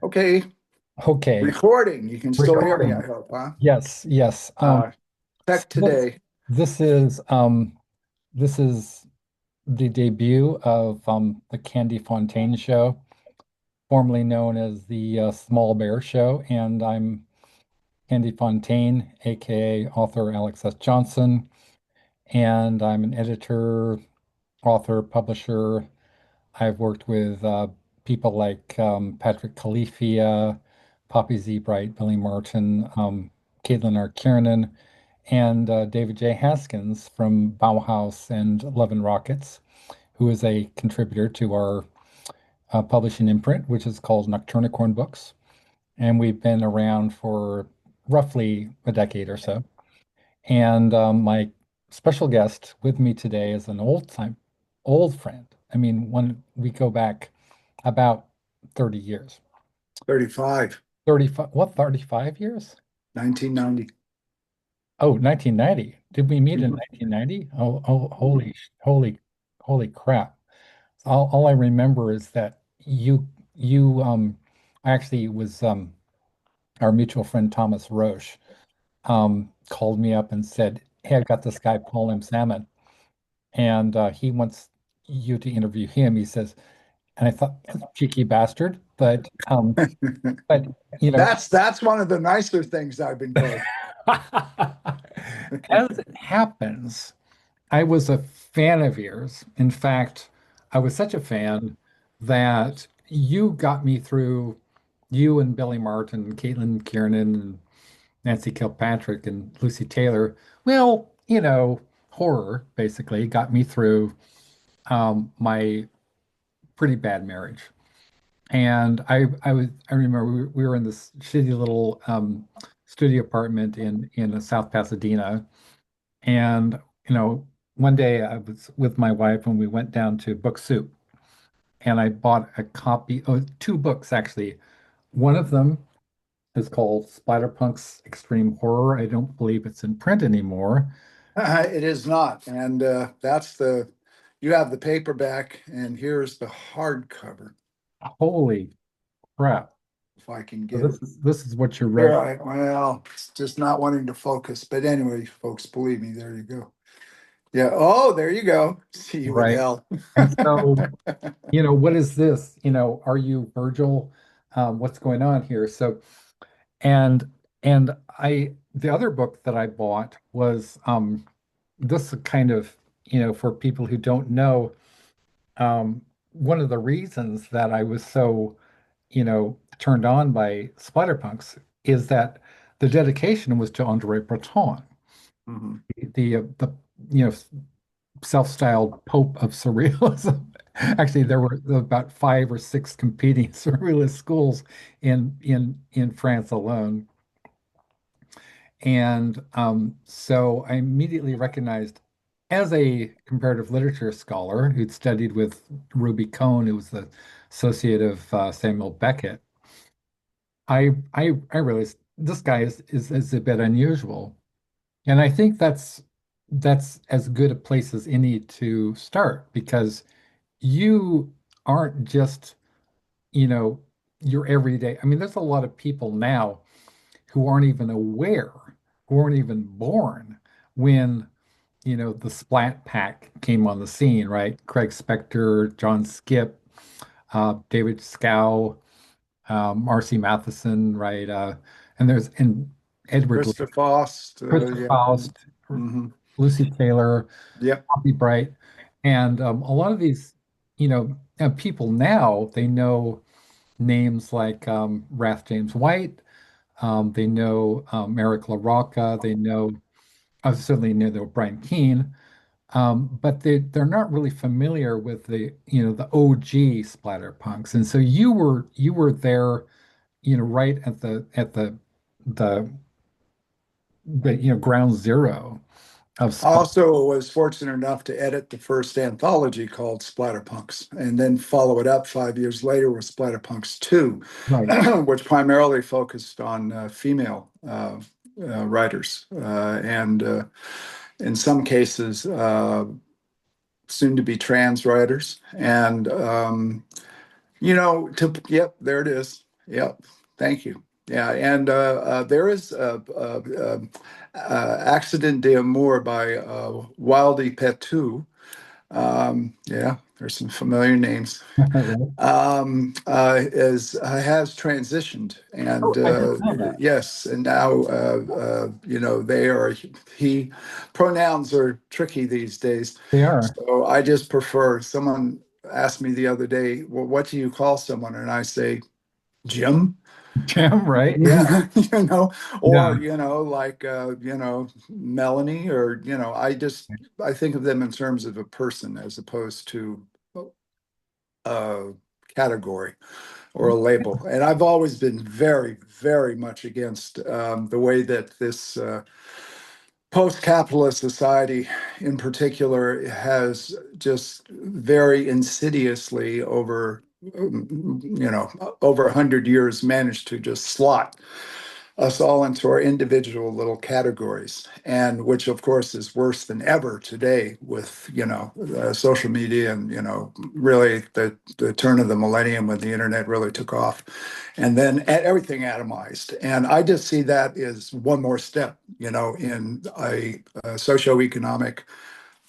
Okay, Okay, recording. You can still hear me, I recording. hope, huh? Yes, yes. Uh, So Tech today. this is this is the debut of the Kandy Fontaine show, formerly known as the Small Bear Show, and I'm Kandy Fontaine, aka author Alex S. Johnson, and I'm an editor, author, publisher. I've worked with people like Patrick Califia, Poppy Z. Bright, Billy Martin, Caitlin R. Kiernan, and David J. Haskins from Bauhaus and Love and Rockets, who is a contributor to our publishing imprint, which is called Nocturnicorn Books. And we've been around for roughly a decade or so. And my special guest with me today is an old friend. I mean, when we go back about 30 years. 35, 35, what, 35 years? 1990. Oh, 1990. Did we meet in Mhm. 1990? Oh, holy crap. All I remember is that you actually was our mutual friend Thomas Roche called me up and said, "Hey, I got this guy, Paul M. Sammon, and he wants you to interview him." He says, and I thought, cheeky bastard, but you know, That's one of the nicer things I've been told. as it happens, I was a fan of yours. In fact, I was such a fan that you got me through you and Billy Martin, Caitlin Kiernan, and Nancy Kilpatrick and Lucy Taylor. Well, horror basically got me through my pretty bad marriage. And I remember we were in this shitty little studio apartment in South Pasadena. And, one day I was with my wife and we went down to Book Soup and I bought a copy, oh, two books actually. One of them is called Splatterpunk's Extreme Horror. I don't believe it's in print anymore. It is not. And you have the paperback, and here's the hardcover, Holy crap. if I can So get it. this is what you Here, wrote. well, it's just not wanting to focus. But anyway, folks, believe me, there you go. Yeah. Oh, there you go. See you in Right. hell. And so, what is this? Are you Virgil? What's going on here? So, and the other book that I bought was this is kind of, for people who don't know, one of the reasons that I was so, turned on by Splatterpunks is that the dedication was to Andre Breton, Mhm. the you know self-styled Pope of Surrealism. Actually, there were about five or six competing surrealist schools in France alone. And so I immediately recognized, as a comparative literature scholar who'd studied with Ruby Cohn, who was the associate of Samuel Beckett, I realized this guy is a bit unusual. And I think that's as good a place as any to start because you aren't just, you know, your everyday. I mean, there's a lot of people now who aren't even aware, who weren't even born when, the Splat Pack came on the scene, right? Craig Spector, John Skip, David Scow, Marcy Matheson, right? And Edward Lee, Christopher Faust. Christopher Yeah. Faust, Hmm. Lucy Taylor, Yep. Bobby Bright, and a lot of these, people now they know names like Wrath James White. They know Eric LaRocca. They know, certainly know Brian Keene, but they're not really familiar with the OG splatterpunks. And so you were there, right at the ground zero of I splat. also was fortunate enough to edit the first anthology called Splatterpunks, and then follow it up 5 years later with Splatterpunks 2, Right. which primarily focused on female writers, and in some cases, soon to be trans writers. And, yep, there it is. Yeah, thank you. Yeah, and there is Accident d'Amour by Wildy Petou. Yeah, there's some familiar names. Right. Is Has transitioned, Oh, and I didn't know that. yes, and now they are he. Pronouns are tricky these days, They are. so I just prefer. Someone asked me the other day, "Well, what do you call someone?" And I say, Jim. Jim, right? Yeah, or Yeah. like Melanie, or I think of them in terms of a person as opposed to a category or a label. And I've always been very, very much against the way that this post-capitalist society in particular has just very insidiously over 100 years managed to just slot us all into our individual little categories, and which of course is worse than ever today with social media, and really the turn of the millennium when the internet really took off, and then everything atomized. And I just see that as one more step in a socioeconomic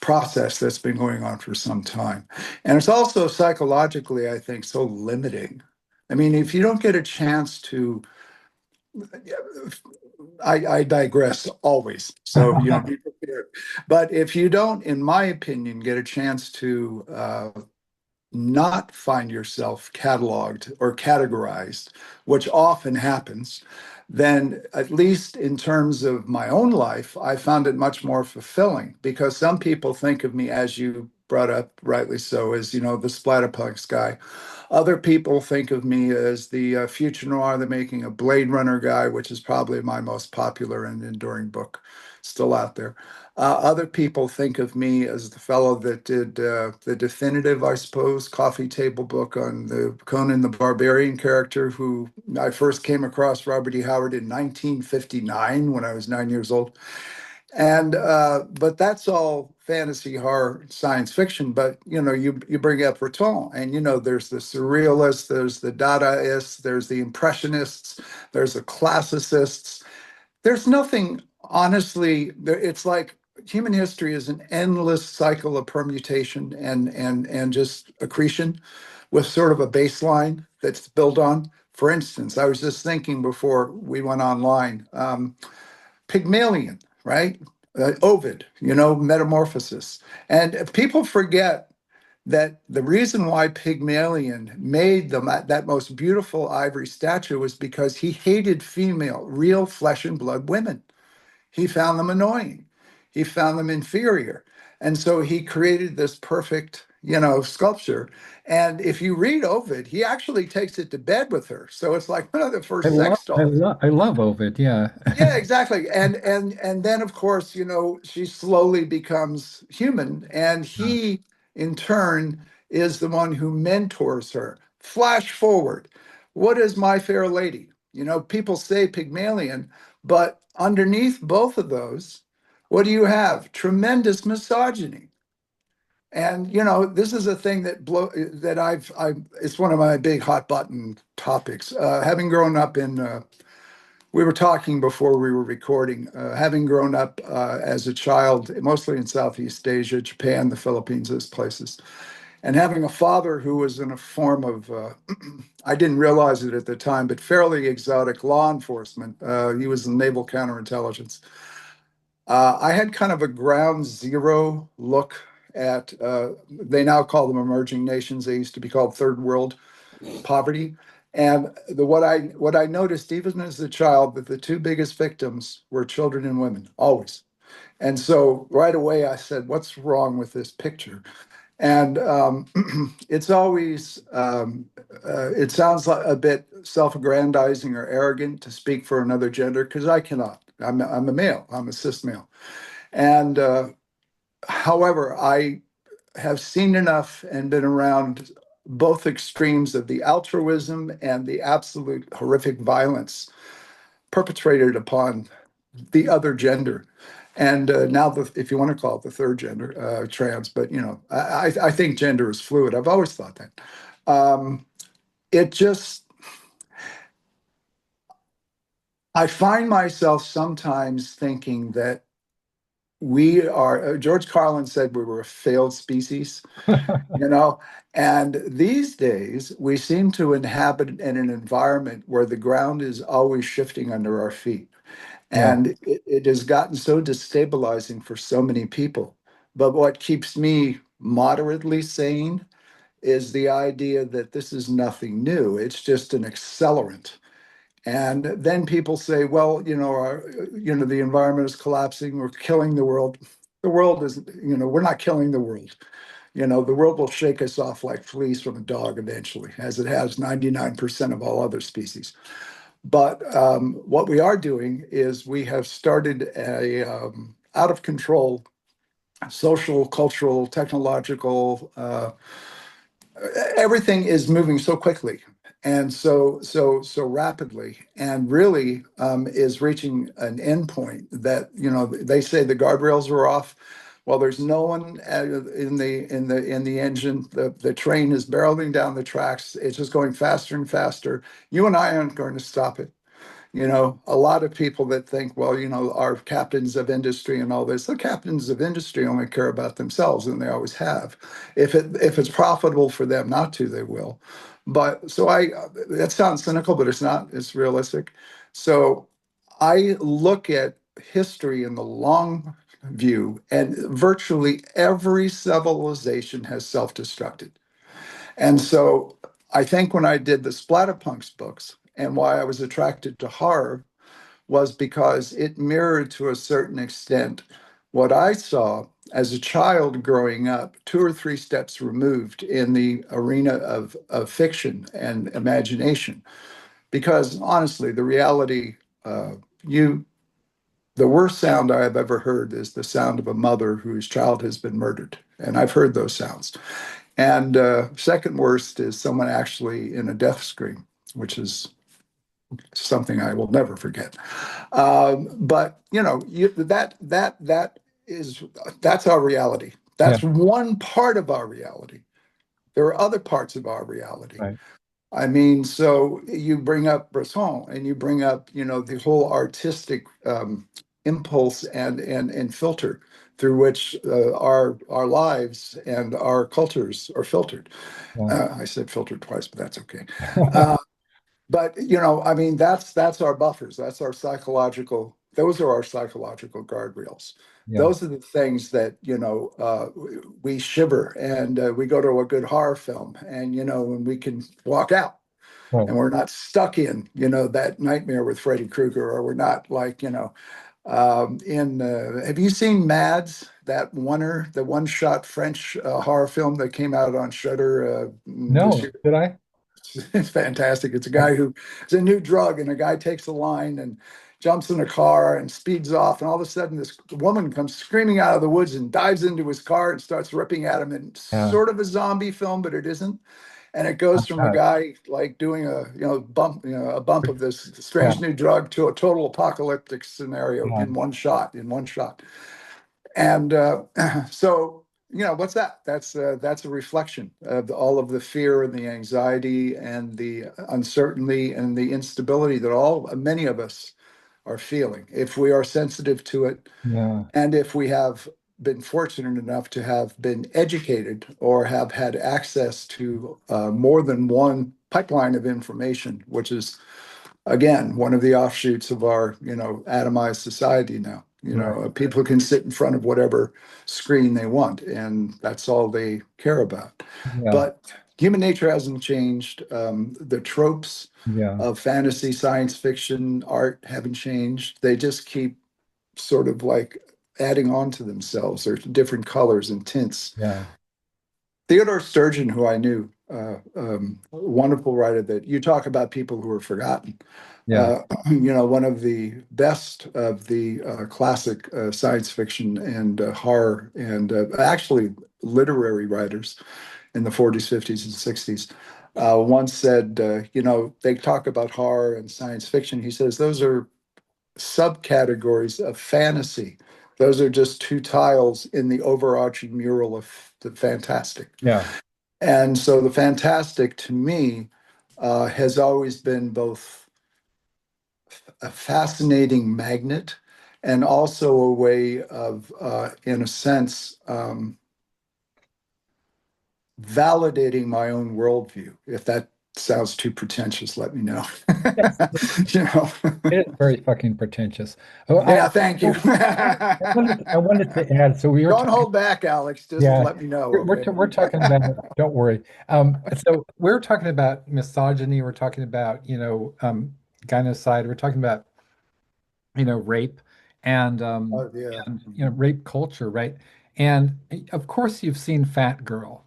process that's been going on for some time. And it's also psychologically, I think, so limiting. I mean, if you don't get a chance to, I digress always. So, be prepared. But if you don't, in my opinion, get a chance to not find yourself cataloged or categorized, which often happens, then at least in terms of my own life, I found it much more fulfilling, because some people think of me, as you brought up rightly so, as the splatterpunks guy. Other people think of me as the future noir, they're making a Blade Runner guy, which is probably my most popular and enduring book still out there. Other people think of me as the fellow that did the definitive, I suppose, coffee table book on the Conan the Barbarian character, who I first came across Robert E. Howard in 1959 when I was 9 years old. And but that's all fantasy, horror, science fiction. But you bring up Breton, and there's the surrealists, there's the Dadaists, there's the Impressionists, there's the classicists. There's nothing, honestly. It's like human history is an endless cycle of permutation and just accretion, with sort of a baseline that's built on. For instance, I was just thinking before we went online. Pygmalion, right? Ovid, Metamorphosis. And people forget that the reason why Pygmalion made that most beautiful ivory statue was because he hated female, real flesh and blood women. He found them annoying. He found them inferior. And so he created this perfect, sculpture. And if you read Ovid, he actually takes it to bed with her. So it's like one of the first sex dolls. I love Ovid. Yeah. Yeah, exactly. And then of course, she slowly becomes human, and he in turn is the one who mentors her. Flash forward. What is My Fair Lady? People say Pygmalion, but underneath both of those, what do you have? Tremendous misogyny. And this is a thing that I've it's one of my big hot button topics. Having grown up in we were talking before we were recording, having grown up as a child, mostly in Southeast Asia, Japan, the Philippines, those places, and having a father who was in a form of, I didn't realize it at the time, but fairly exotic law enforcement. He was in naval counterintelligence. I had kind of a ground zero look at, they now call them emerging nations. They used to be called third world poverty. And what I noticed, even as a child, that the two biggest victims were children and women, always. And so right away I said, "What's wrong with this picture?" And it's always it sounds like a bit self-aggrandizing or arrogant to speak for another gender, because I cannot. I'm a male. I'm a cis male. And however, I have seen enough and been around both extremes of the altruism and the absolute horrific violence perpetrated upon the other gender. And now, if you want to call it the third gender, trans, but I think gender is fluid. I've always thought that. It just I find myself sometimes thinking that we are, George Carlin said we were a failed species, you know, and these days we seem to inhabit in an environment where the ground is always shifting under our feet. Yeah, And it has gotten so destabilizing for so many people. But what keeps me moderately sane is the idea that this is nothing new. It's just an accelerant. And then people say, well, the environment is collapsing. We're killing the world. The world is, we're not killing the world. The world will shake us off like fleas from a dog eventually, as it has 99% of all other species. But what we are doing is we have started a out of control social, cultural, technological everything is moving so quickly and so rapidly, and really is reaching an endpoint that they say the guardrails are off. Well, there's no one in the engine. The train is barreling down the tracks. It's just going faster and faster. You and I aren't going to stop it. A lot of people that think, well, our captains of industry and all this, the captains of industry only care about themselves, and they always have. If it's profitable for them not to, they will. But so that sounds cynical, but it's not. It's realistic. So I look at history in the long view, and virtually every civilization has self-destructed. And so I think when I did the Splatterpunks books, and why I was attracted to horror was because it mirrored to a certain extent what I saw as a child growing up, two or three steps removed in the arena of fiction and imagination. Because honestly, the reality, uh, you, the worst sound I have ever heard is the sound of a mother whose child has been murdered. And I've heard those sounds. And second worst is someone actually in a death scream, which is something I will never forget. But that's our reality. yeah, That's one part of our reality. There are other parts of our reality. right. I mean, so you bring up Bresson and you bring up, the whole artistic impulse and filter through which our lives and our cultures are filtered. Yeah. I said filtered twice, but that's okay. Uh, but I mean, that's our buffers. That's our psychological. Those are our psychological guardrails. Yeah, Those are the things that we shiver, and we go to a good horror film, and when we can walk out, right. and we're not stuck in that nightmare with Freddy Krueger, or we're not like in. Have you seen Mads? The one-shot French horror film that came out on Shudder this No, year. did I? It's fantastic. It's a guy who it's a new drug, and a guy takes the line and jumps in a car and speeds off, and all of a sudden this woman comes screaming out of the woods and dives into his car and starts ripping at him. And Yeah, sort of a zombie film, but it isn't. And it goes from a uh, guy like doing a bump of this yeah, strange new drug to a total apocalyptic scenario yeah, in one shot. In one shot. And so, what's that? That's a reflection of all of the fear and the anxiety and the uncertainty and the instability that many of us are feeling. If we are sensitive to it, yeah, and if we have been fortunate enough to have been educated or have had access to more than one pipeline of information, which is again, one of the offshoots of our, atomized society now. right. People can sit in front of whatever screen they want, and that's all they care about. Yeah, But human nature hasn't changed. The tropes yeah, of fantasy, science fiction, art haven't changed. They just keep sort of like adding on to themselves. There's different colors and tints. yeah, Theodore Sturgeon, who I knew, a wonderful writer that you talk about people who are forgotten. yeah, One of the best of the classic science fiction and horror and actually literary writers in the 40s, 50s, and 60s once said, they talk about horror and science fiction. He says those are subcategories of fantasy. Those are just two tiles in the overarching mural of the fantastic. yeah, And so the fantastic to me has always been both a fascinating magnet and also a way of, in a sense, validating my own worldview. If that sounds too pretentious, let me know. Yes, You know. it is very fucking pretentious. Oh, Yeah, thank you. I wanted to add, so we were Don't talking, hold back, Alex. Just yeah, let me know, okay? we're talking about, don't worry. So we're talking about misogyny, we're talking about, gynocide, we're talking about, rape and, Oh, yeah. rape culture, right? And of course you've seen Fat Girl.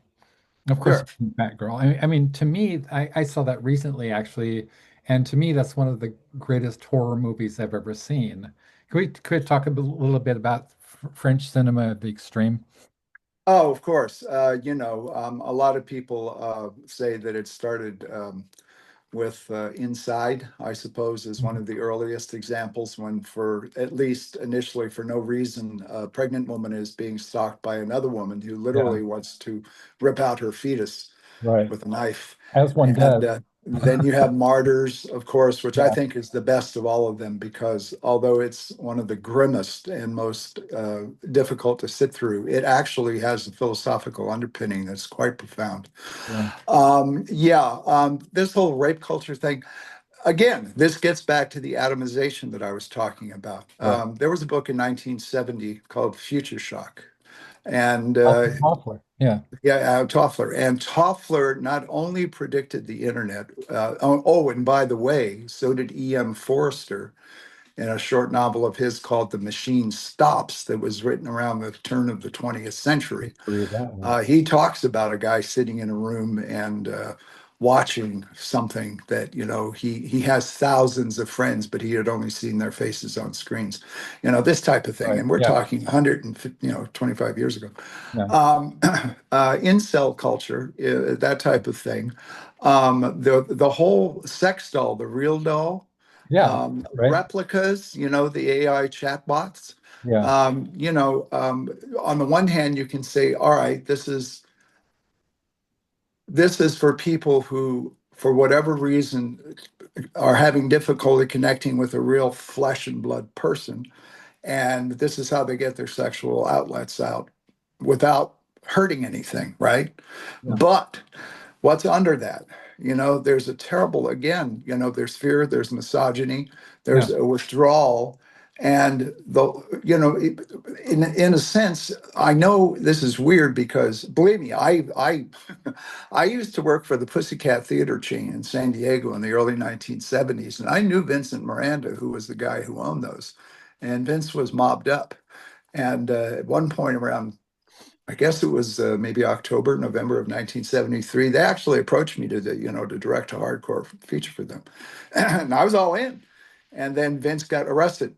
Of course, Sure. you've seen Fat Girl. I mean, to me, I saw that recently, actually, and to me, that's one of the greatest horror movies I've ever seen. Could we talk little bit about French cinema at the extreme? Oh, of course. A lot of people say that it started with Inside, I suppose, is one Mhm. of the earliest examples when, for at least initially, for no reason, a pregnant woman is being stalked by another woman who Yeah, literally wants to rip out her fetus right. with a knife. As one And does. then you have Martyrs, of course, which I Yeah, think is the best of all of them because although it's one of the grimmest and most difficult to sit through, it actually has a philosophical underpinning that's quite profound. yeah, This whole rape culture thing, again, this gets back to the atomization that I was talking about. right. There was a book in 1970 called Future Shock. And Alfred Hoffler. Yeah, Toffler. And Toffler not only predicted the internet, and by the way, so did E.M. Forster in a short novel of his called The Machine Stops that was written around the turn of the 20th I century. agree with that one. He talks about a guy sitting in a room and watching something that, he has thousands of friends, but he had only seen their faces on screens, this type of thing. Right. And we're Yeah, talking 150, 25 years ago. yeah, Incel culture, that type of thing. The whole sex doll, the real doll, yeah, right. replicas, the AI chatbots. Yeah, On the one hand, you can say, all right, this is for people who, for whatever reason, are having difficulty connecting with a real flesh and blood person. And this is how they get their sexual outlets out without hurting anything, right? yeah, But what's under that? There's a terrible, again, there's fear, there's misogyny, yeah. there's a withdrawal. And in a sense, I know this is weird because believe me, I I used to work for the Pussycat Theater chain in San Diego in the early 1970s, and I knew Vincent Miranda, who was the guy who owned those. And Vince was mobbed up. And at one point around, I guess it was maybe October, November of 1973, they actually approached me to direct a hardcore feature for them. And I was all in. And then Vince got arrested.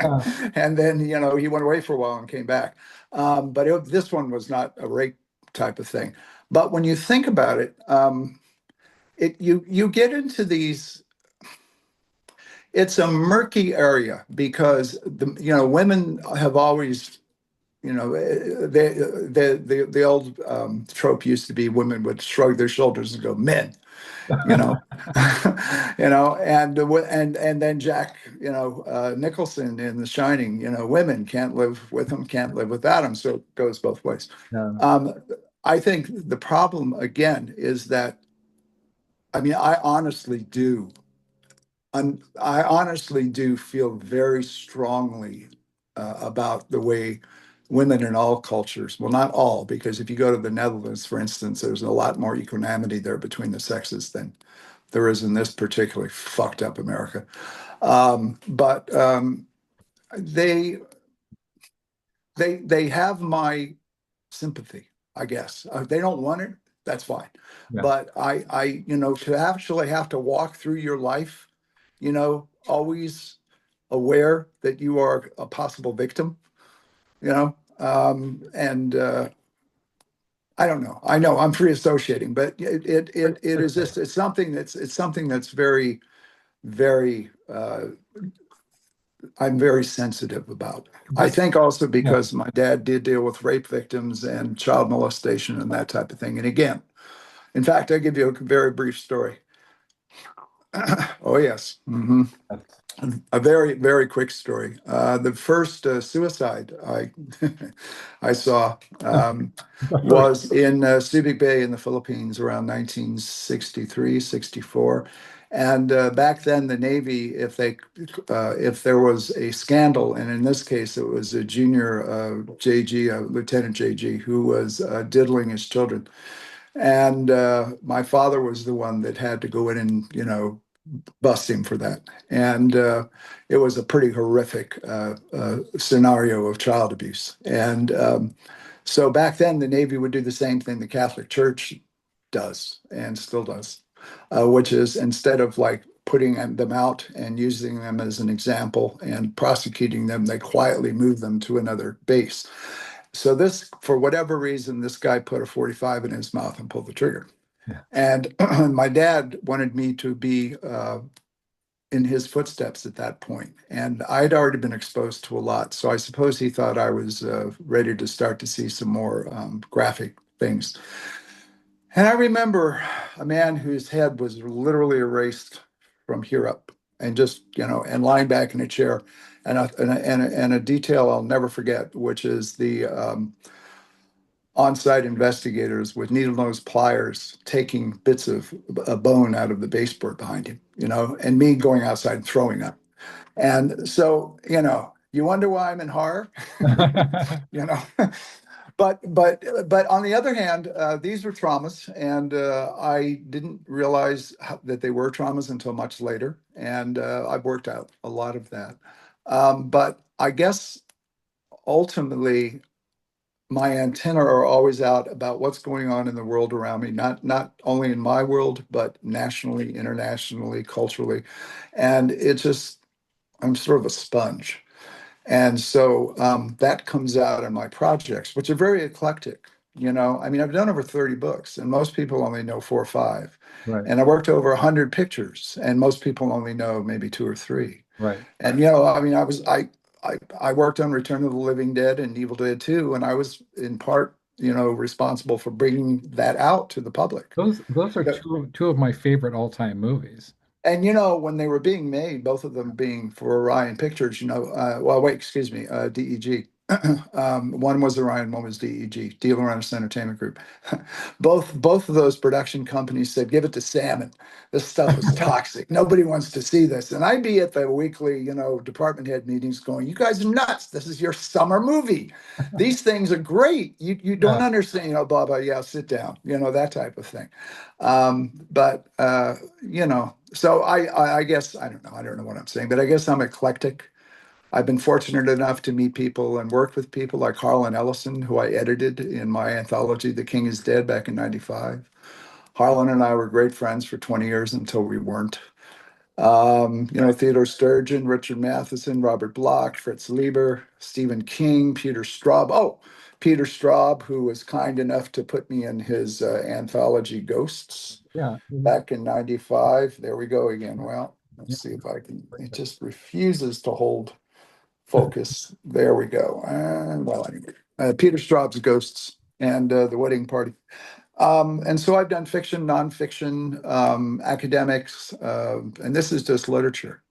Uh, And then, he went away for a while and came back. But this one was not a rape type of thing. But when you think about it, you get into these, it's a murky area because women have always, the old trope used to be women would shrug their shoulders and go men, you know and then Jack, Nicholson in The Shining, women can't live with him, can't live without him, so it goes both ways. no, um, I think the problem again is that, I mean, I honestly do feel very strongly about the way women in all cultures, well, not all, because if you go to the Netherlands, for instance, there's a lot more equanimity there between the sexes than there is in this particularly fucked up America. But they they have my sympathy, I guess. They don't want it, that's fine. yeah. But to actually have to walk through your life, always aware that you are a possible victim, and I don't know. I know I'm free associating, but it is Okay. just, it's something that's very, very, I'm very sensitive about. I This, think also yeah, because my dad did deal with rape victims and child molestation and that type of thing. And again, in fact, I'll give you a very brief story. Oh, yes. A very, very quick story. The first suicide I saw was in Subic Bay in the Philippines around 1963, 64. And back then, the Navy, if there was a scandal, and in this case, it was a junior JG, Lieutenant JG, who was diddling his children. And my father was the one that had to go in and, bust him for that. And it was a pretty horrific scenario of child abuse. And so back then, the Navy would do the same thing the Catholic Church does and still does, which is instead of like putting them out and using them as an example and prosecuting them, they quietly move them to another base. So this, for whatever reason, this guy put a 45 in his mouth and pulled the trigger. Yeah. And my dad wanted me to be in his footsteps at that point. And I'd already been exposed to a lot. So I suppose he thought I was ready to start to see some more graphic things. And I remember a man whose head was literally erased from here up and just, and lying back in a chair. And a detail I'll never forget, which is the on-site investigators with needle nose pliers taking bits of a bone out of the baseboard behind him, and me going outside and throwing up. And so, you wonder why I'm in horror, you know. But on the other hand, these were traumas, and I didn't realize that they were traumas until much later, and I've worked out a lot of that. But I guess ultimately my antenna are always out about what's going on in the world around me, not only in my world, but nationally, internationally, culturally. And I'm sort of a sponge. And so that comes out in my projects, which are very eclectic. I mean, I've done over 30 books, and most people only know four or five. Right, And I worked over 100 pictures, and most people only know maybe two or three. right. And I mean, I worked on Return of the Living Dead and Evil Dead 2, and I was in part, responsible for bringing that out to the public. Those are Yeah. two of my favorite all-time movies. And when they were being made, both of them being for Orion Pictures, well, wait, excuse me, DEG. One was Orion, one was DEG, Dealer Rennis Entertainment Group. Both of those production companies said, "Give it to Sammon. This stuff is toxic. Nobody wants to see this." And I'd be at the weekly, department head meetings, going, "You guys are nuts. This is your summer movie. These things are great. You don't Yeah. understand, blah blah. Yeah, sit down. That type of thing." But so I guess I don't know. I don't know what I'm saying, but I guess I'm eclectic. I've been fortunate enough to meet people and work with people like Harlan Ellison, who I edited in my anthology, The King is Dead, back in '95. Harlan and I were great friends for 20 years until we weren't. Theodore Sturgeon, Richard Matheson, Robert Bloch, Fritz Lieber, Stephen King, Peter Straub. Oh, Peter Straub, who was kind enough to put me in his anthology Ghosts Yeah. back in '95. There we go again. Well, Yeah. let's see if I can. It just refuses to hold focus. There we go. Well, anyway, Peter Straub's Ghosts and The Wedding Party. And so I've done fiction, nonfiction, academics, and this is just literature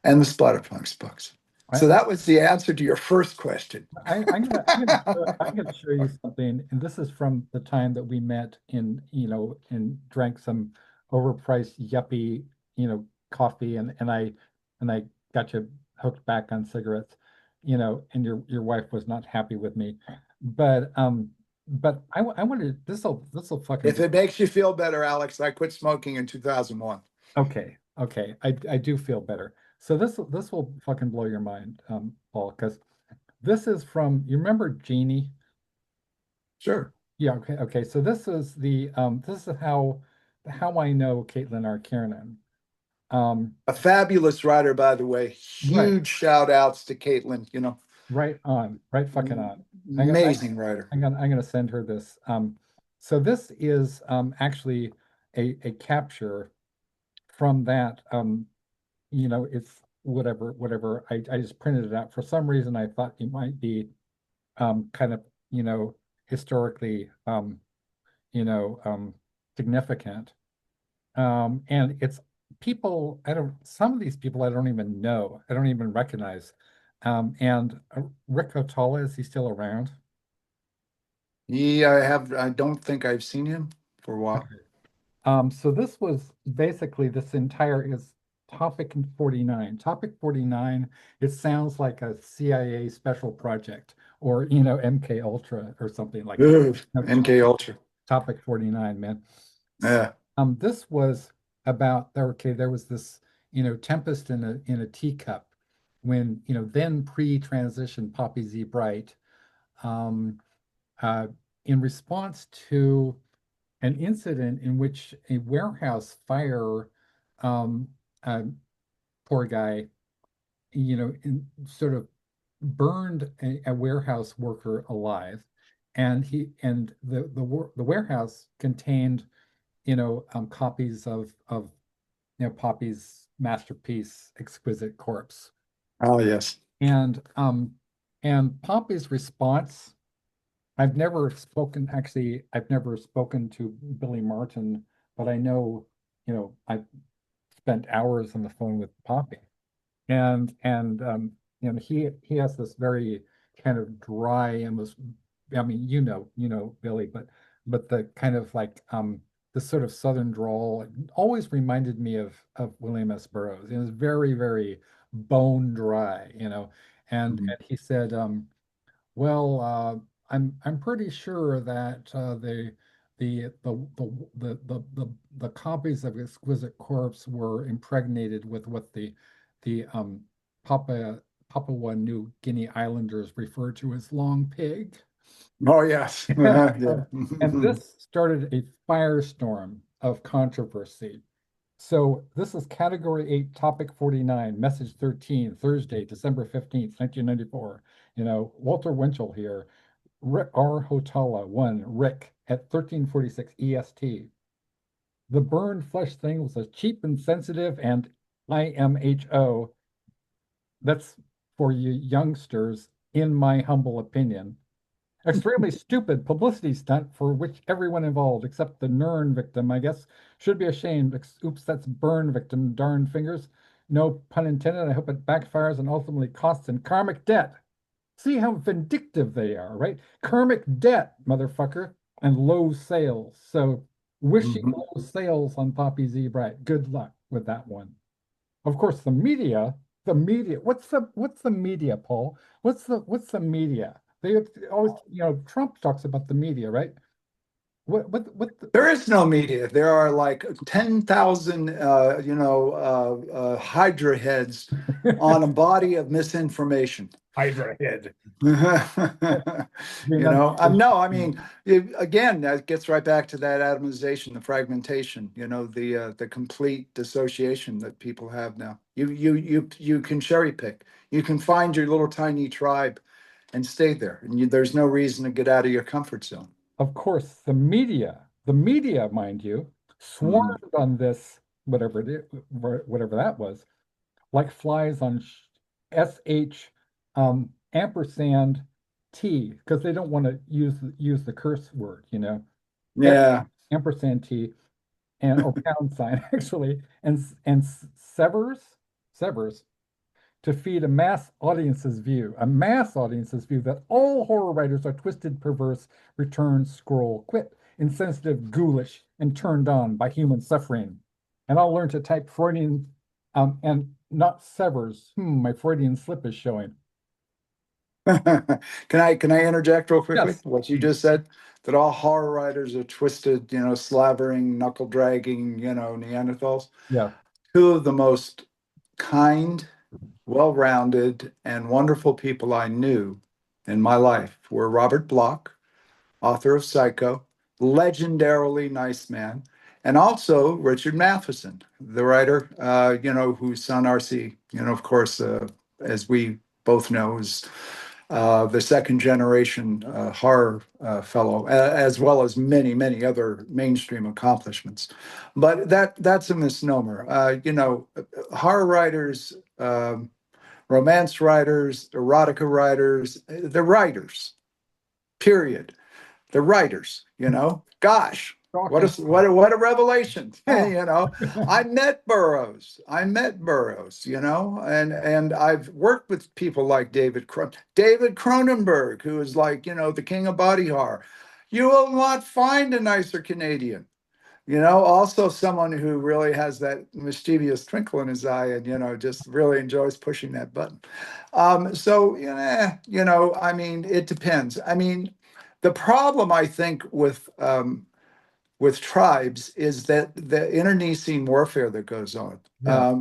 and the Splatterpunks books. I, So I, that was the answer to your first question. I'm gonna show you something, and this is from the time that we met and drank some overpriced yuppie, coffee, and I got you hooked back on cigarettes, and your wife was not happy with me, but I wanted this will fucking If it makes you feel better, Alex, I quit smoking in 2001. okay, I do feel better. So this will fucking blow your mind, Paul, because this is from, you remember Jeannie? Sure. Yeah, okay. So this is how I know Caitlin R. Kiernan. A fabulous writer, by the way. Right, Huge shout outs to Caitlin, right on, right fucking on. amazing writer. I'm gonna send her this. So this is actually a capture from that. It's whatever. I just printed it out. For some reason, I thought it might be kind of, historically, you know, um, significant. And it's people, some of these people I don't even know, I don't even recognize. And Rick Otala, is he still around? I don't think I've seen him for a while. Okay. So this was basically this entire is Topic 49. Topic 49, it sounds like a CIA special project or, MK Ultra or something like that. Ugh, No, MK Ultra. Topic 49, man. S- Yeah. This was about there was this, tempest in a teacup when, then pre-transition Poppy Z Bright, um, uh, in response to an incident in which a warehouse fire, um, uh, poor guy, sort of burned a warehouse worker alive, and the warehouse contained, copies of Poppy's masterpiece, Exquisite Corpse, Oh, yes. and Poppy's response. I've never spoken to Billy Martin, but I know, I've spent hours on the phone with Poppy. And he has this very kind of dry, almost, I mean, Billy, but the kind of like the sort of Southern drawl always reminded me of William S. Burroughs. It was very, very bone dry, and Mhm. he said, well, I'm pretty sure that the copies of Exquisite Corpse were impregnated with what the Papua New Guinea Islanders refer to as long pig. Oh, yes. Yeah. And this started a firestorm of controversy. So this is Category 8, Topic 49, Message 13, Thursday, December 15th, 1994. Walter Winchell here. R. Hotala, 1, Rick, at 1346 EST. The burned flesh thing was a cheap and sensitive and IMHO. That's for you youngsters, in my humble opinion. Extremely stupid publicity stunt for which everyone involved, except the Nern victim, I guess, should be ashamed. Oops, that's burn victim, darn fingers. No pun intended. I hope it backfires and ultimately costs in karmic debt. See how vindictive they are, right? Karmic debt, motherfucker, and low sales. So wishing Mhm. low sales on Poppy Z Bright. Good luck with that one. Of course, the media. What's the media, Paul? What's the media? They always, Trump talks about the media, right? There is no media. There are like 10,000, Hydra heads on a body of misinformation. Hydra head. No, I mean, again, that gets right back to that atomization, the fragmentation, the complete dissociation that people have now. You can cherry pick. You can find your little tiny tribe and stay there, and there's no reason to get out of your comfort zone. Of course, the media, mind you, Mhm. swarmed on this, whatever that was, like flies on SH, ampersand T, because they don't want to use the curse word, S Yeah. ampersand T, and or pound sign actually, and severs to feed a mass audience's view that all horror writers are twisted, perverse, return, scroll, quit, insensitive, ghoulish, and turned on by human suffering. And I'll learn to type Freudian, and not severs. My Freudian slip is showing. Can I interject real quickly? Yes, What you please. just said, that all horror writers are twisted, slavering, knuckle dragging, Neanderthals. Yeah. Two of the most kind, well-rounded, and wonderful people I knew in my life were Robert Bloch, author of Psycho, legendarily nice man, and also Richard Matheson, the writer, whose son R.C., of course, as we both know, is the second generation horror fellow, as well as many, many other mainstream accomplishments. But that's a misnomer. Horror writers, romance writers, erotica writers, they're writers, period. They're writers, Gosh, Shocking. What a revelation. Oh. I met Burroughs. And I've worked with people like David Cronenberg, who is like, the king of body horror. You will not find a nicer Canadian. Also someone who really has that mischievous twinkle in his eye and, just really enjoys pushing that button. I mean, it depends. I mean, the problem I think with tribes is that the internecine warfare that goes on. Yeah,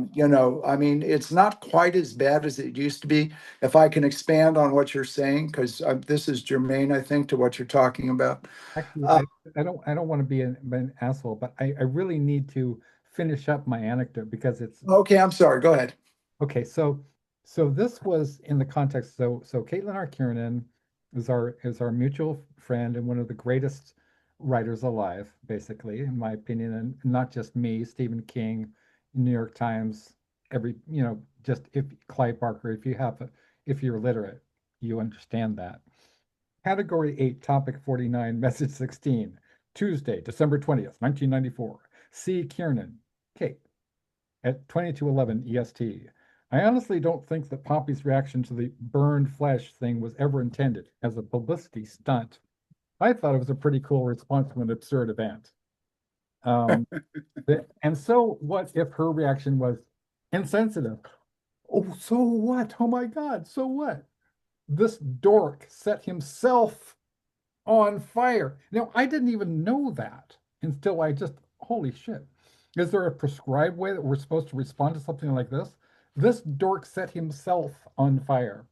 I mean, it's not quite as bad as it used to be. If I can expand on what you're saying, because this is germane, I think, to what you're talking about. actually, Uh, I don't want to be an asshole, but I really need to finish up my anecdote because it's okay, I'm sorry. Go ahead. okay. So this was in the context. So Caitlin R. Kiernan is our mutual friend and one of the greatest writers alive, basically, in my opinion, and not just me, Stephen King, New York Times, just if Clive Barker, if you're literate, you understand that. Category 8, Topic 49, Message 16, Tuesday, December 20th, 1994. C. Kiernan, Kate, at 22:11 EST. I honestly don't think that Poppy's reaction to the burned flesh thing was ever intended as a publicity stunt. I thought it was a pretty cool response to an absurd event. Um, and so what if her reaction was insensitive? Oh, so what? Oh my God, so what? This dork set himself on fire. Now, I didn't even know that until holy shit. Is there a prescribed way that we're supposed to respond to something like this? This dork set himself on fire.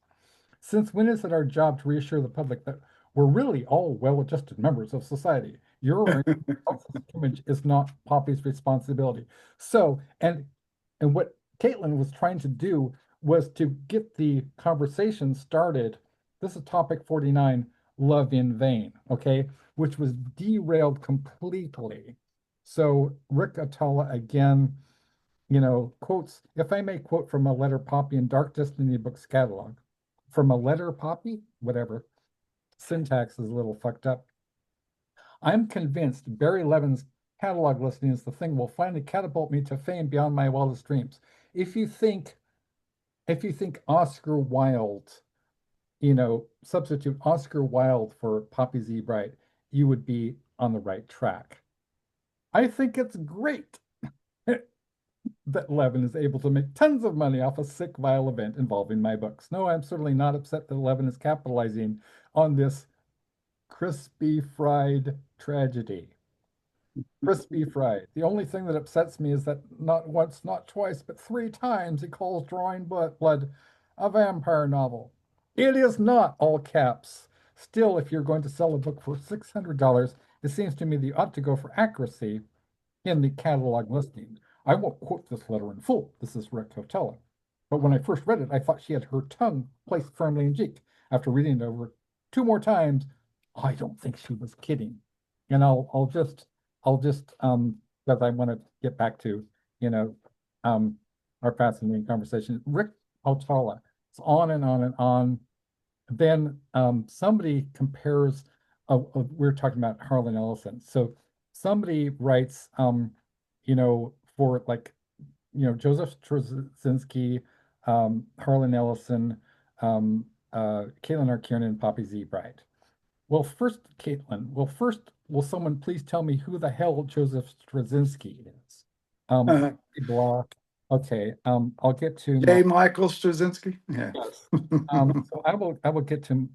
Since when is it our job to reassure the public that we're really all well-adjusted members of society? Your image is not Poppy's responsibility. So, and what Caitlin was trying to do was to get the conversation started. This is topic 49, love in vain, okay, which was derailed completely. So Rick Atala again, quotes, if I may quote from a letter Poppy in Dark Destiny books catalog, from a letter Poppy, whatever, syntax is a little fucked up. I'm convinced Barry Levin's catalog listing is the thing will finally catapult me to fame beyond my wildest dreams. If you think, if you think Oscar Wilde, substitute Oscar Wilde for Poppy Z. Bride, you would be on the right track. I think it's great that Levin is able to make tons of money off a sick, vile event involving my books. No, I'm certainly not upset that Levin is capitalizing on this crispy fried tragedy. Crispy fried. The only thing that upsets me is that not once, not twice, but 3 times he calls Drawing Blood a vampire novel. It is not, all caps. Still, if you're going to sell a book for $600, it seems to me that you ought to go for accuracy in the catalog listing. I won't quote this letter in full. This is Rick Cotella. But when I first read it, I thought she had her tongue placed firmly in cheek. After reading it over 2 more times, I don't think she was kidding. And because I want to get back to, you know, um, our fascinating conversation. Rick Cotella. It's on and on and on. Then somebody compares, we're talking about Harlan Ellison. So somebody writes, for like, Joseph Straczynski, Harlan Ellison, Caitlin R. Kiernan, and Poppy Z. Bride. Well, first, Caitlin, will someone please tell me who the hell Joseph Straczynski is? Blah. Okay, I'll get to my J. Michael Straczynski. Yeah. yes. So I will get to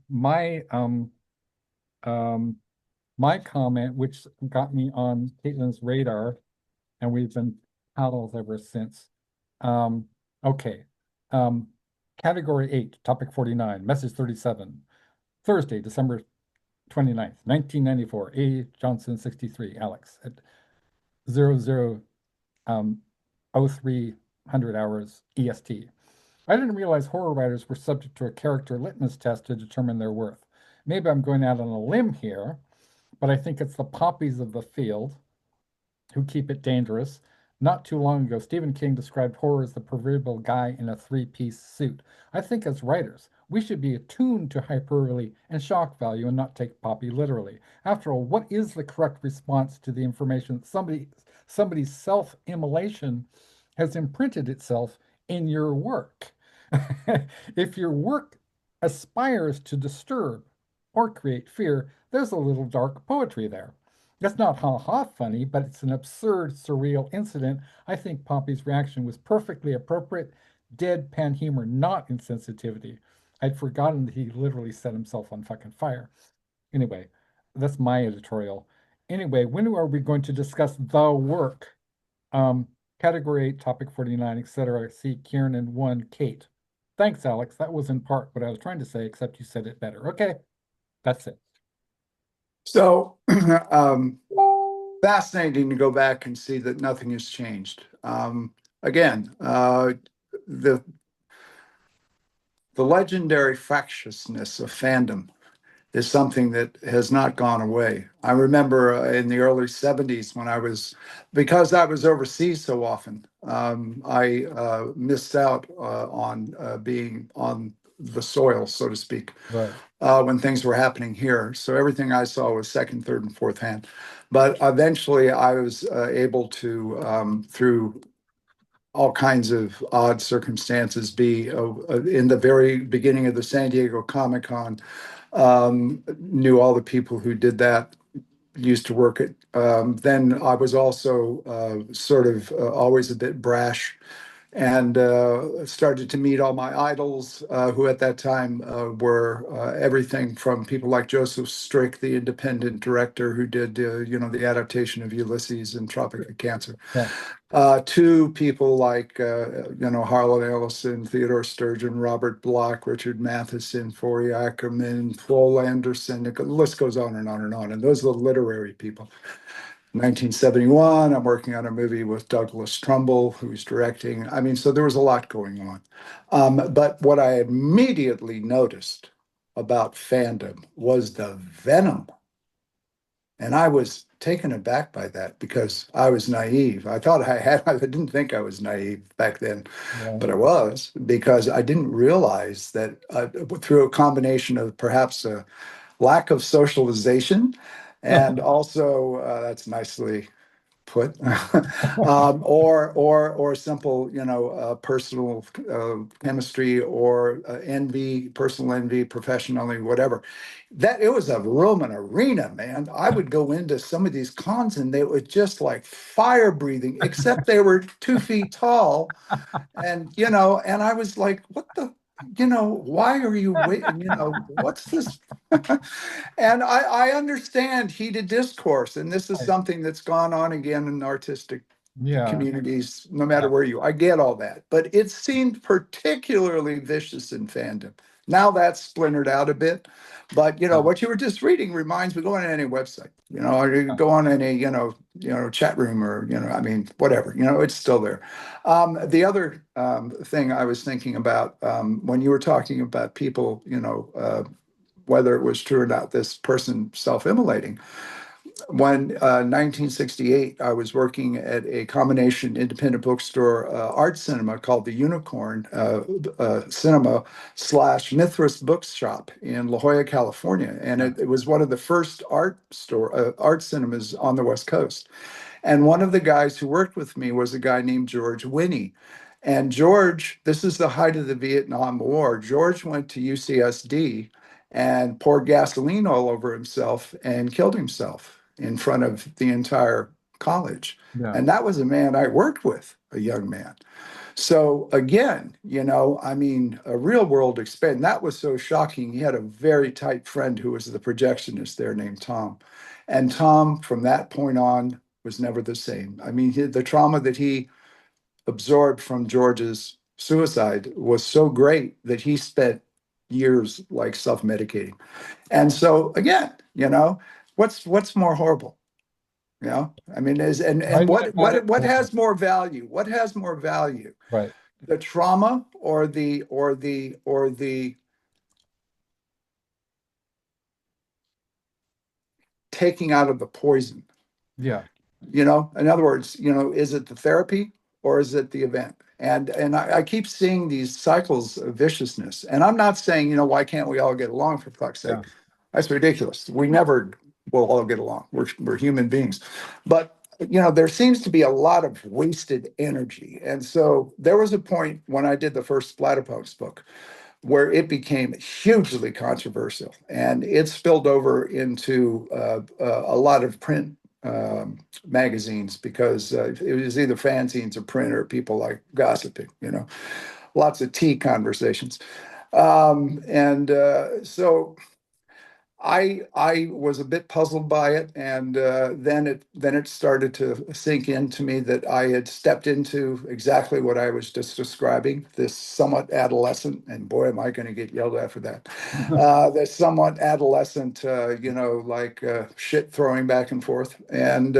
um, my comment, which got me on Caitlin's radar, and we've been pals ever since. Um, okay. Um, Category 8, Topic 49, Message 37, Thursday, December 29th, 1994, A. Johnson 63, Alex at 00 0300 hours EST. I didn't realize horror writers were subject to a character litmus test to determine their worth. Maybe I'm going out on a limb here, but I think it's the poppies of the field who keep it dangerous. Not too long ago, Stephen King described horror as the proverbial guy in a three-piece suit. I think as writers, We should be attuned to hyperbole and shock value and not take Poppy literally. After all, what is the correct response to the information that somebody's self-immolation has imprinted itself in your work? If your work aspires to disturb or create fear, there's a little dark poetry there. It's not ha-ha funny, but it's an absurd, surreal incident. I think Poppy's reaction was perfectly appropriate, deadpan humor, not insensitivity. I'd forgotten that he literally set himself on fucking fire. Anyway, that's my editorial. Anyway, when are we going to discuss the work? Um, Category 8, topic 49, etc. See Kieran 1, Kate. Thanks, Alex. That was in part what I was trying to say, except you said it better. Okay, that's it. So, fascinating to go back and see that nothing has changed. Again, the legendary factiousness of fandom is something that has not gone away. I remember in the early 70s when because I was overseas so often, I missed out on being on the soil, so to speak, Right. when things were happening here. So everything I saw was second, third, and fourth hand. But eventually I was able to, through all kinds of odd circumstances, be in the very beginning of the San Diego Comic-Con, knew all the people who did that, used to work at. Then I was also sort of always a bit brash and started to meet all my idols, who at that time were everything from people like Joseph Strick, the independent director who did, the adaptation of Ulysses and Tropic of Cancer, Yeah. to people like, Harlan Ellison, Theodore Sturgeon, Robert Bloch, Richard Matheson, Forey Ackerman, Floel Anderson. The list goes on and on and on. And those are the literary people. 1971, I'm working on a movie with Douglas Trumbull, who's directing. I mean, so there was a lot going on. But what I immediately noticed about fandom was the venom. And I was taken aback by that because I was naive. I didn't think I was naive back then, Right. but I was, because I didn't realize that through a combination of perhaps a lack of socialization and also, that's nicely put, or simple, personal chemistry, or envy, personal envy, professionally, whatever. That it was a Roman arena, man. I would go into some of these cons and they were just like fire breathing, except they were 2 feet tall, and I was like, what the. Why are you waiting? What's this? And I understand heated discourse, and this is Right. something that's gone on again in artistic Yeah. communities, no matter Yeah. where I get all that. But it seemed particularly vicious in fandom. Now that's splintered out a bit. But Yeah. what you were just reading reminds me, go on any website, or you go on any, chat room, or, I mean, whatever, it's still there. The other thing I was thinking about, when you were talking about people, whether it was true or not, this person self-immolating. When 1968, I was working at a combination independent bookstore, art cinema called the Unicorn Cinema slash Mithras Bookshop in La Jolla, California, and Yeah. it was one of the first art cinemas on the West Coast. And one of the guys who worked with me was a guy named George Winnie. And George, this is the height of the Vietnam War. George went to UCSD and poured gasoline all over himself and killed himself in front of the entire college. Yeah. And that was a man I worked with, a young man. So again, I mean, a real world experience. That was so shocking. He had a very tight friend who was the projectionist there named Tom. And Tom, from that point on, was never the same. I mean, the trauma that he absorbed from George's suicide was so great that he spent years like self-medicating. And so again, what's more horrible? I mean, and Right. what has more value? What has more value? Right. The trauma, or the taking out of the poison? Yeah. In other words, is it the therapy or is it the event? And I keep seeing these cycles of viciousness. And I'm not saying, why can't we all get along, for fuck's Yeah. sake? That's ridiculous. We never will all get along. We're human beings. But there seems to be a lot of wasted energy. And so there was a point when I did the first Splatterpunks book where it became hugely controversial, and it spilled over into a lot of print magazines, because it was either fanzines or print, or people like gossiping, lots of tea conversations. And so I was a bit puzzled by it, and then it started to sink into me that I had stepped into exactly what I was just describing, this somewhat adolescent, and boy, am I going to get yelled at for that, this somewhat adolescent, like shit throwing back and forth, and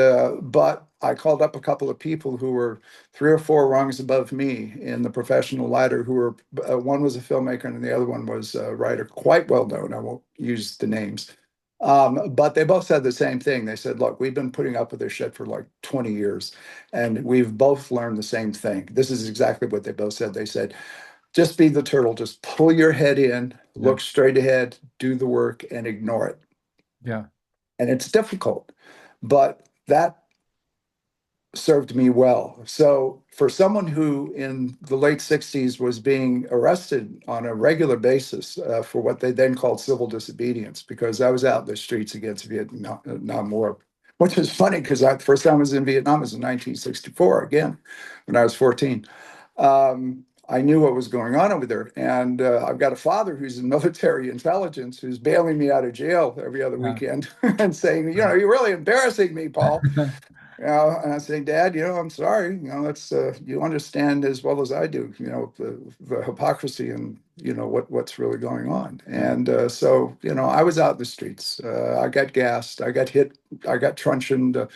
but I called up a couple of people who were three or four rungs above me in the professional ladder, who were one was a filmmaker and the other one was a writer, quite well known. I won't use the names. But they both said the same thing. They said, look, we've been putting up with this shit for like 20 years, and we've both learned the same thing. This is exactly what they both said. They said, just be the turtle, just pull your head in, Yeah. look straight ahead, do the work, and ignore it. Yeah. And it's difficult, but that served me well. So for someone who in the late 60s was being arrested on a regular basis for what they then called civil disobedience, because I was out in the streets against Vietnam War, which was funny because the first time I was in Vietnam was in 1964, again, when I was 14. I knew what was going on over there. And I've got a father who's in military intelligence, who's bailing me out of jail every other Yeah. weekend and saying, you're really embarrassing me, Paul. And I say, Dad, I'm sorry. It's you understand as well as I do. The hypocrisy and what's really going on. Yeah. And so I was out in the streets. I got gassed. I got hit. I got truncheoned.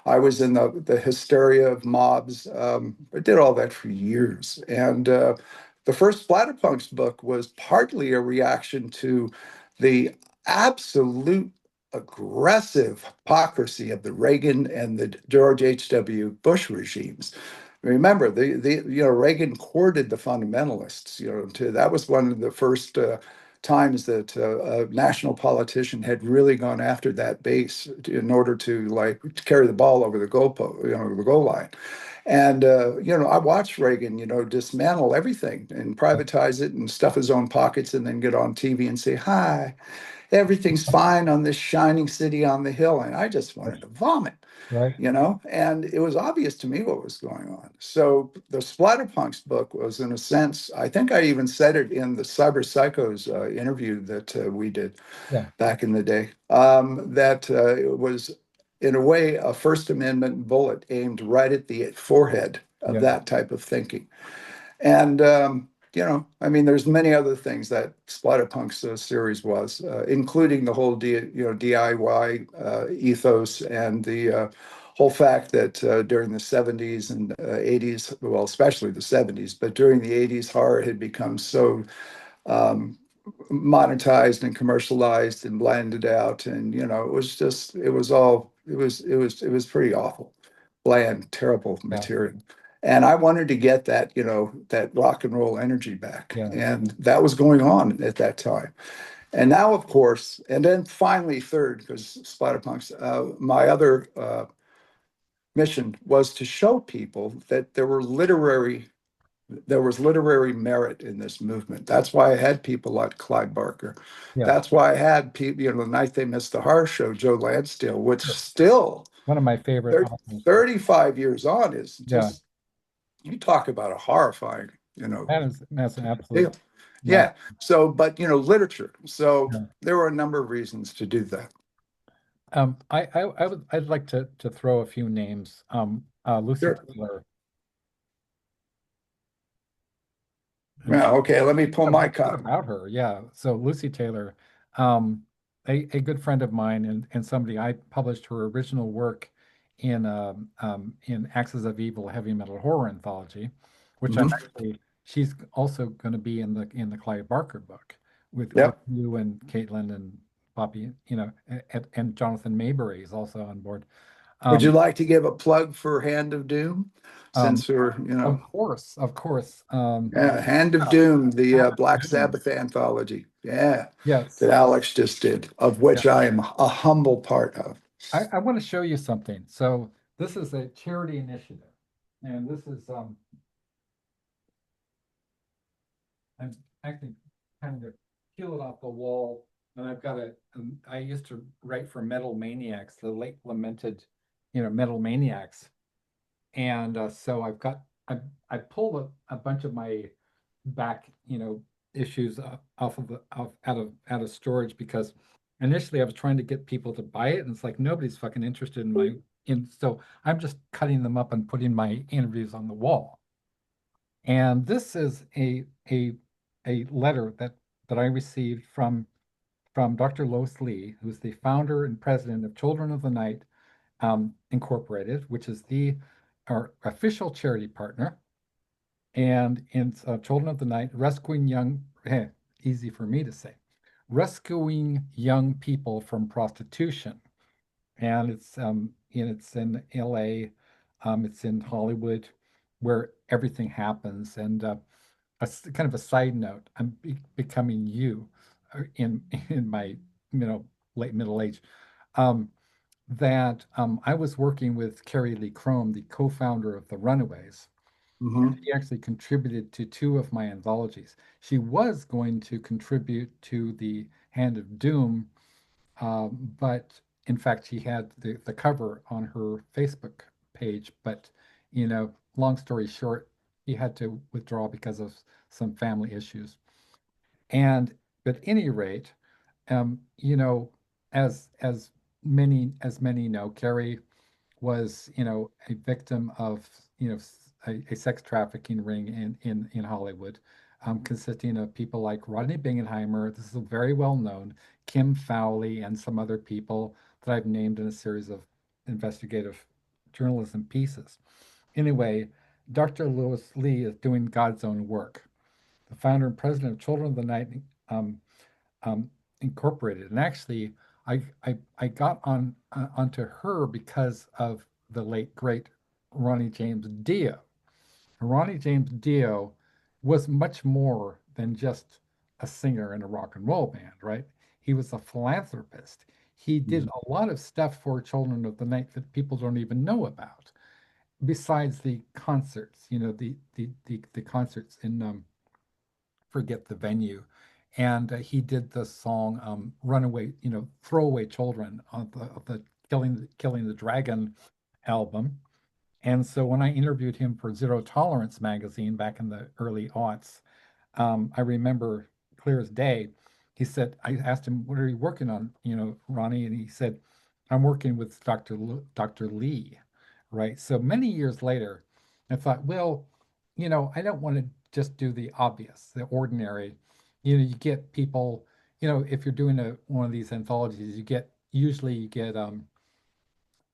I was in the hysteria of mobs. I did all that for years. And the first Splatterpunks book was partly a reaction to the absolute aggressive hypocrisy of the Reagan and the George H.W. Bush regimes. Remember, Reagan courted the fundamentalists. That was one of the first times that a national politician had really gone after that base in order to carry the ball over the the goal line. And I watched Reagan, dismantle everything and privatize it and stuff his own pockets, and then get on TV and say, "Hi, everything's fine on this shining city on the hill." And I just wanted to vomit, Right. and it was obvious to me what was going on. So the Splatterpunks book was, in a sense, I think I even said it in the Cyber Psychos interview that we did Yeah. back in the day, that it was, in a way, a First Amendment bullet aimed right at the forehead of Yeah. that type of thinking. And I mean, there's many other things that Splatterpunks series was, including the whole DIY ethos, and the whole fact that during the 70s and 80s, well, especially the 70s, but during the 80s, horror had become so um, monetized and commercialized and blended out, and it was just, it was pretty awful, bland, terrible Yeah. material. And I wanted to get that, that rock and roll energy back. Yeah. And that was going on at that time. And now, of course, and then finally, third, because Splatterpunks, my other mission was to show people that there was literary merit in this movement. That's why I had people like Clyde Barker. Yeah. That's why I had people, the night they missed the horror show, Joe Lansdale, which still One of my favorite 30, authors. 35 years on is Yeah. just, you talk about a horrifying, That's an absolute deal. mess. Yeah. So, but literature. So Yeah. there were a number of reasons to do that. I'd like to throw a few names. Lucy Sure. Taylor. Yeah. Okay. Let me pull A my bit copy. about her, yeah. So Lucy Taylor, um, a good friend of mine, and somebody I published her original work in Axis of Evil heavy metal horror anthology, which I'm Hmm. actually she's also going to be in the Clive Barker book with Yep. you and Caitlin and Poppy, and Jonathan Maybury is also on board. Would you Um, like to give a plug for Hand of Doom? um, Since we're, of course, of course. yeah, Hand of Yeah, Doom, the Hand Black of Doom. Sabbath anthology. Yeah, Yes. that Alex just did, of Yeah. which I am a humble part of. I want to show you something. So this is a charity initiative, and this is I'm actually kind of peel it off the wall, and I've got a. I used to write for Metal Maniacs, the late lamented, Metal Maniacs, and so I pulled a bunch of my back, issues off of out of storage because initially I was trying to get people to buy it, and it's like nobody's fucking interested in my in. So I'm just cutting them up and putting my interviews on the wall. And this is a letter that I received from Dr. Lois Lee, who's the founder and president of Children of the Night Incorporated, which is our official charity partner. And in Children of the Night, rescuing easy for me to say, rescuing young people from prostitution. And it's in LA, it's in Hollywood, where everything happens. And kind of a side note, I'm becoming you in my late middle age. Um, that I was working with Carrie Lee Chrome, the co-founder of the Runaways, and Mhm. she actually contributed to two of my anthologies. She was going to contribute to the Hand of Doom, but in fact, she had the cover on her Facebook page. But, long story short, he had to withdraw because of some family issues. And at any rate, you know, as many know, Carrie was, a victim of, a sex trafficking ring in Hollywood, consisting of people like Rodney Bingenheimer. This is very well known, Kim Fowley, and some other people that I've named in a series of investigative journalism pieces. Anyway, Dr. Lewis Lee is doing God's own work. The founder and president of Children of the Night um, um, Incorporated. And actually, I got onto her because of the late great Ronnie James Dio. Ronnie James Dio was much more than just a singer in a rock and roll band, right? He was a philanthropist. He did Mhm. a lot of stuff for Children of the Night that people don't even know about. Besides the concerts, the concerts in forget the venue. And he did the song "Runaway," "Throwaway Children" on the Killing the Dragon album. And so when I interviewed him for Zero Tolerance magazine back in the early aughts, I remember clear as day. He said, I asked him, "What are you working on, Ronnie?" And he said, "I'm working with Dr. Lee," right? So many years later, I thought, well, I don't want to just do the obvious, the ordinary. You get people, if you're doing one of these anthologies, usually you get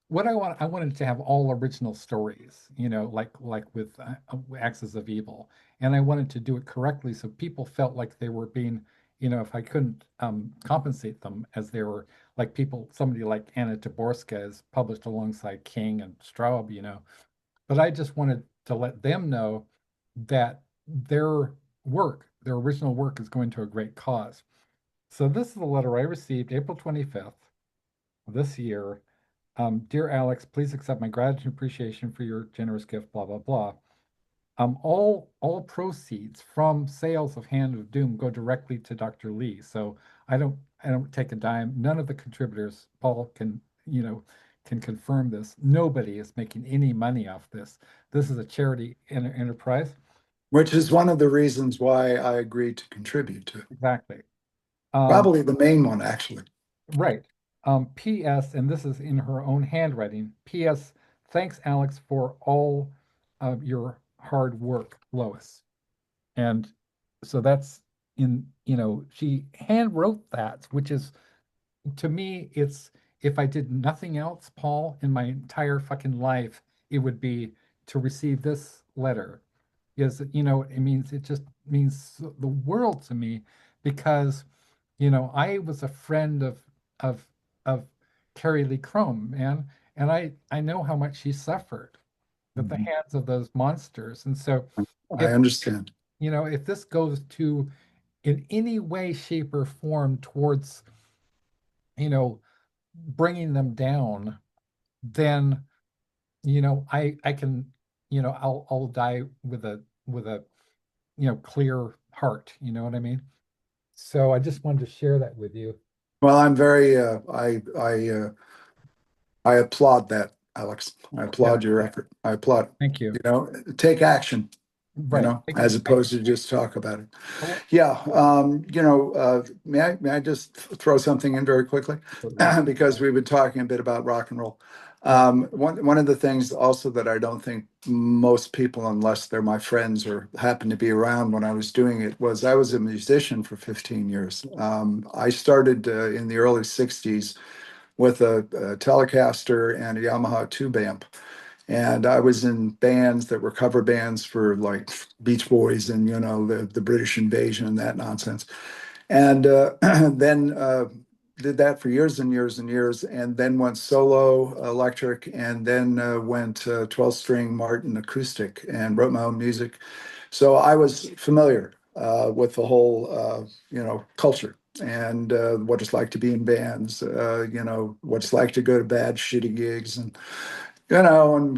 what I wanted to have all original stories, like with Axis of Evil, and I wanted to do it correctly so people felt like they were being, if I couldn't compensate them as they were like somebody like Anna Taborska is published alongside King and Straub, but I just wanted to let them know that their original work is going to a great cause. So this is a letter I received April 25th this year. Dear Alex, please accept my gratitude and appreciation for your generous gift, blah, blah, blah. All proceeds from sales of Hand of Doom go directly to Dr. Lee. So I don't take a dime. None of the contributors, Paul can confirm this. Nobody is making any money off this. This is a charity enterprise. Which is one of the reasons why I agreed to contribute to it. Exactly. Um, Probably the main one, actually. right. P.S., and this is in her own handwriting. P.S. Thanks, Alex, for all of your hard work, Lois. And so that's she hand wrote that, which is to me, it's if I did nothing else, Paul, in my entire fucking life, it would be to receive this letter. Is it just means the world to me because I was a friend of of Carrie Lee Chrome, man, And I know how much she suffered at the Mhm. hands of those monsters. And so I if, understand. if this goes to in any way, shape, or form towards, you know, bringing them down, then, I can, I'll die with a clear heart. You know what I mean? So I just wanted to share that with you. Well, I'm very, I applaud that, Alex. I Yeah, applaud your effort. I applaud it. thank you. Take action, Right. Take as it. Thank opposed to just talk about it. you. Yeah, may I just throw something in very quickly? Absolutely. Because we've been talking a bit about rock and roll. Yeah. One of the things also that I don't think most people, unless they're my friends or happen to be around when I was doing it, was I was a musician for 15 years. I started in the early 60s with a Telecaster and a Yamaha tube amp. And I was in bands that were cover bands for like Beach Boys and the British Invasion and that nonsense. And then did that for years and years and years, and then went solo electric, and then went 12-string Martin acoustic, and wrote my own music. So I was familiar with the whole culture and what it's like to be in bands, what it's like to go to bad, shitty gigs, and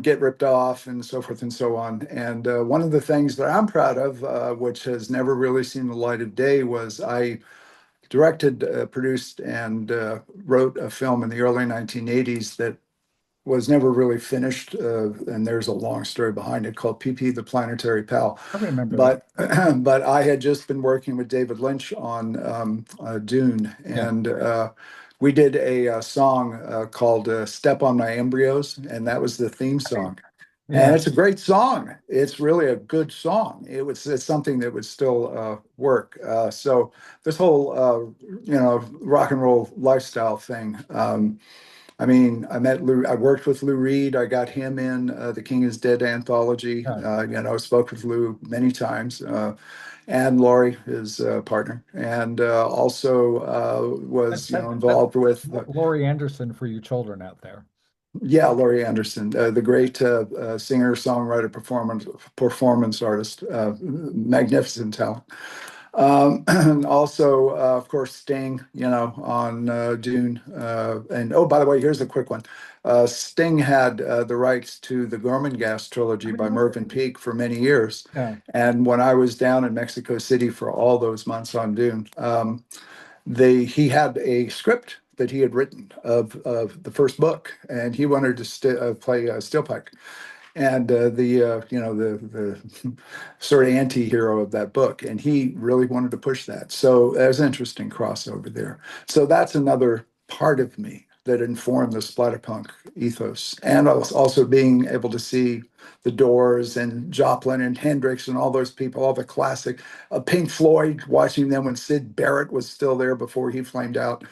get ripped off and so forth and so on. And one of the things that I'm proud of, which has never really seen the light of day, was I directed, produced, and wrote a film in the early 1980s that was never really finished. And there's a long story behind it called PP, the Planetary Pal. I remember that. But but I had just been working with David Lynch on Dune, Yeah. and we did a song called "Step on My Embryos," and that was the theme Right. song. And Yeah. it's a great song. It's really a good song. It's something that would still work. So this whole rock and roll lifestyle thing. I mean, I met Lou. I worked with Lou Reed. I got him in The King is Dead anthology. Yeah. Spoke with Lou many times, and Laurie, his partner, and also was That's involved with Laurie Anderson for you children out there. yeah, Laurie Anderson, the great singer, songwriter, performance artist, magnificent talent. And also, of course, Sting, on Dune. And oh, by the way, here's a quick one. Sting had the rights to the Gormenghast I trilogy by remember. Mervyn Peake for many years. Yeah. And when I was down in Mexico City for all those months on Dune, he had a script that he had written of the first book, and he wanted to play steel pipe, and the sort of anti-hero of that book, and he really wanted to push that. So there's an interesting crossover there. So that's another part of me that informed the splatterpunk ethos, and also being able to see the Doors and Joplin and Hendrix and all those people, all the classic Pink Floyd, watching them when Sid Barrett was still there before he flamed out,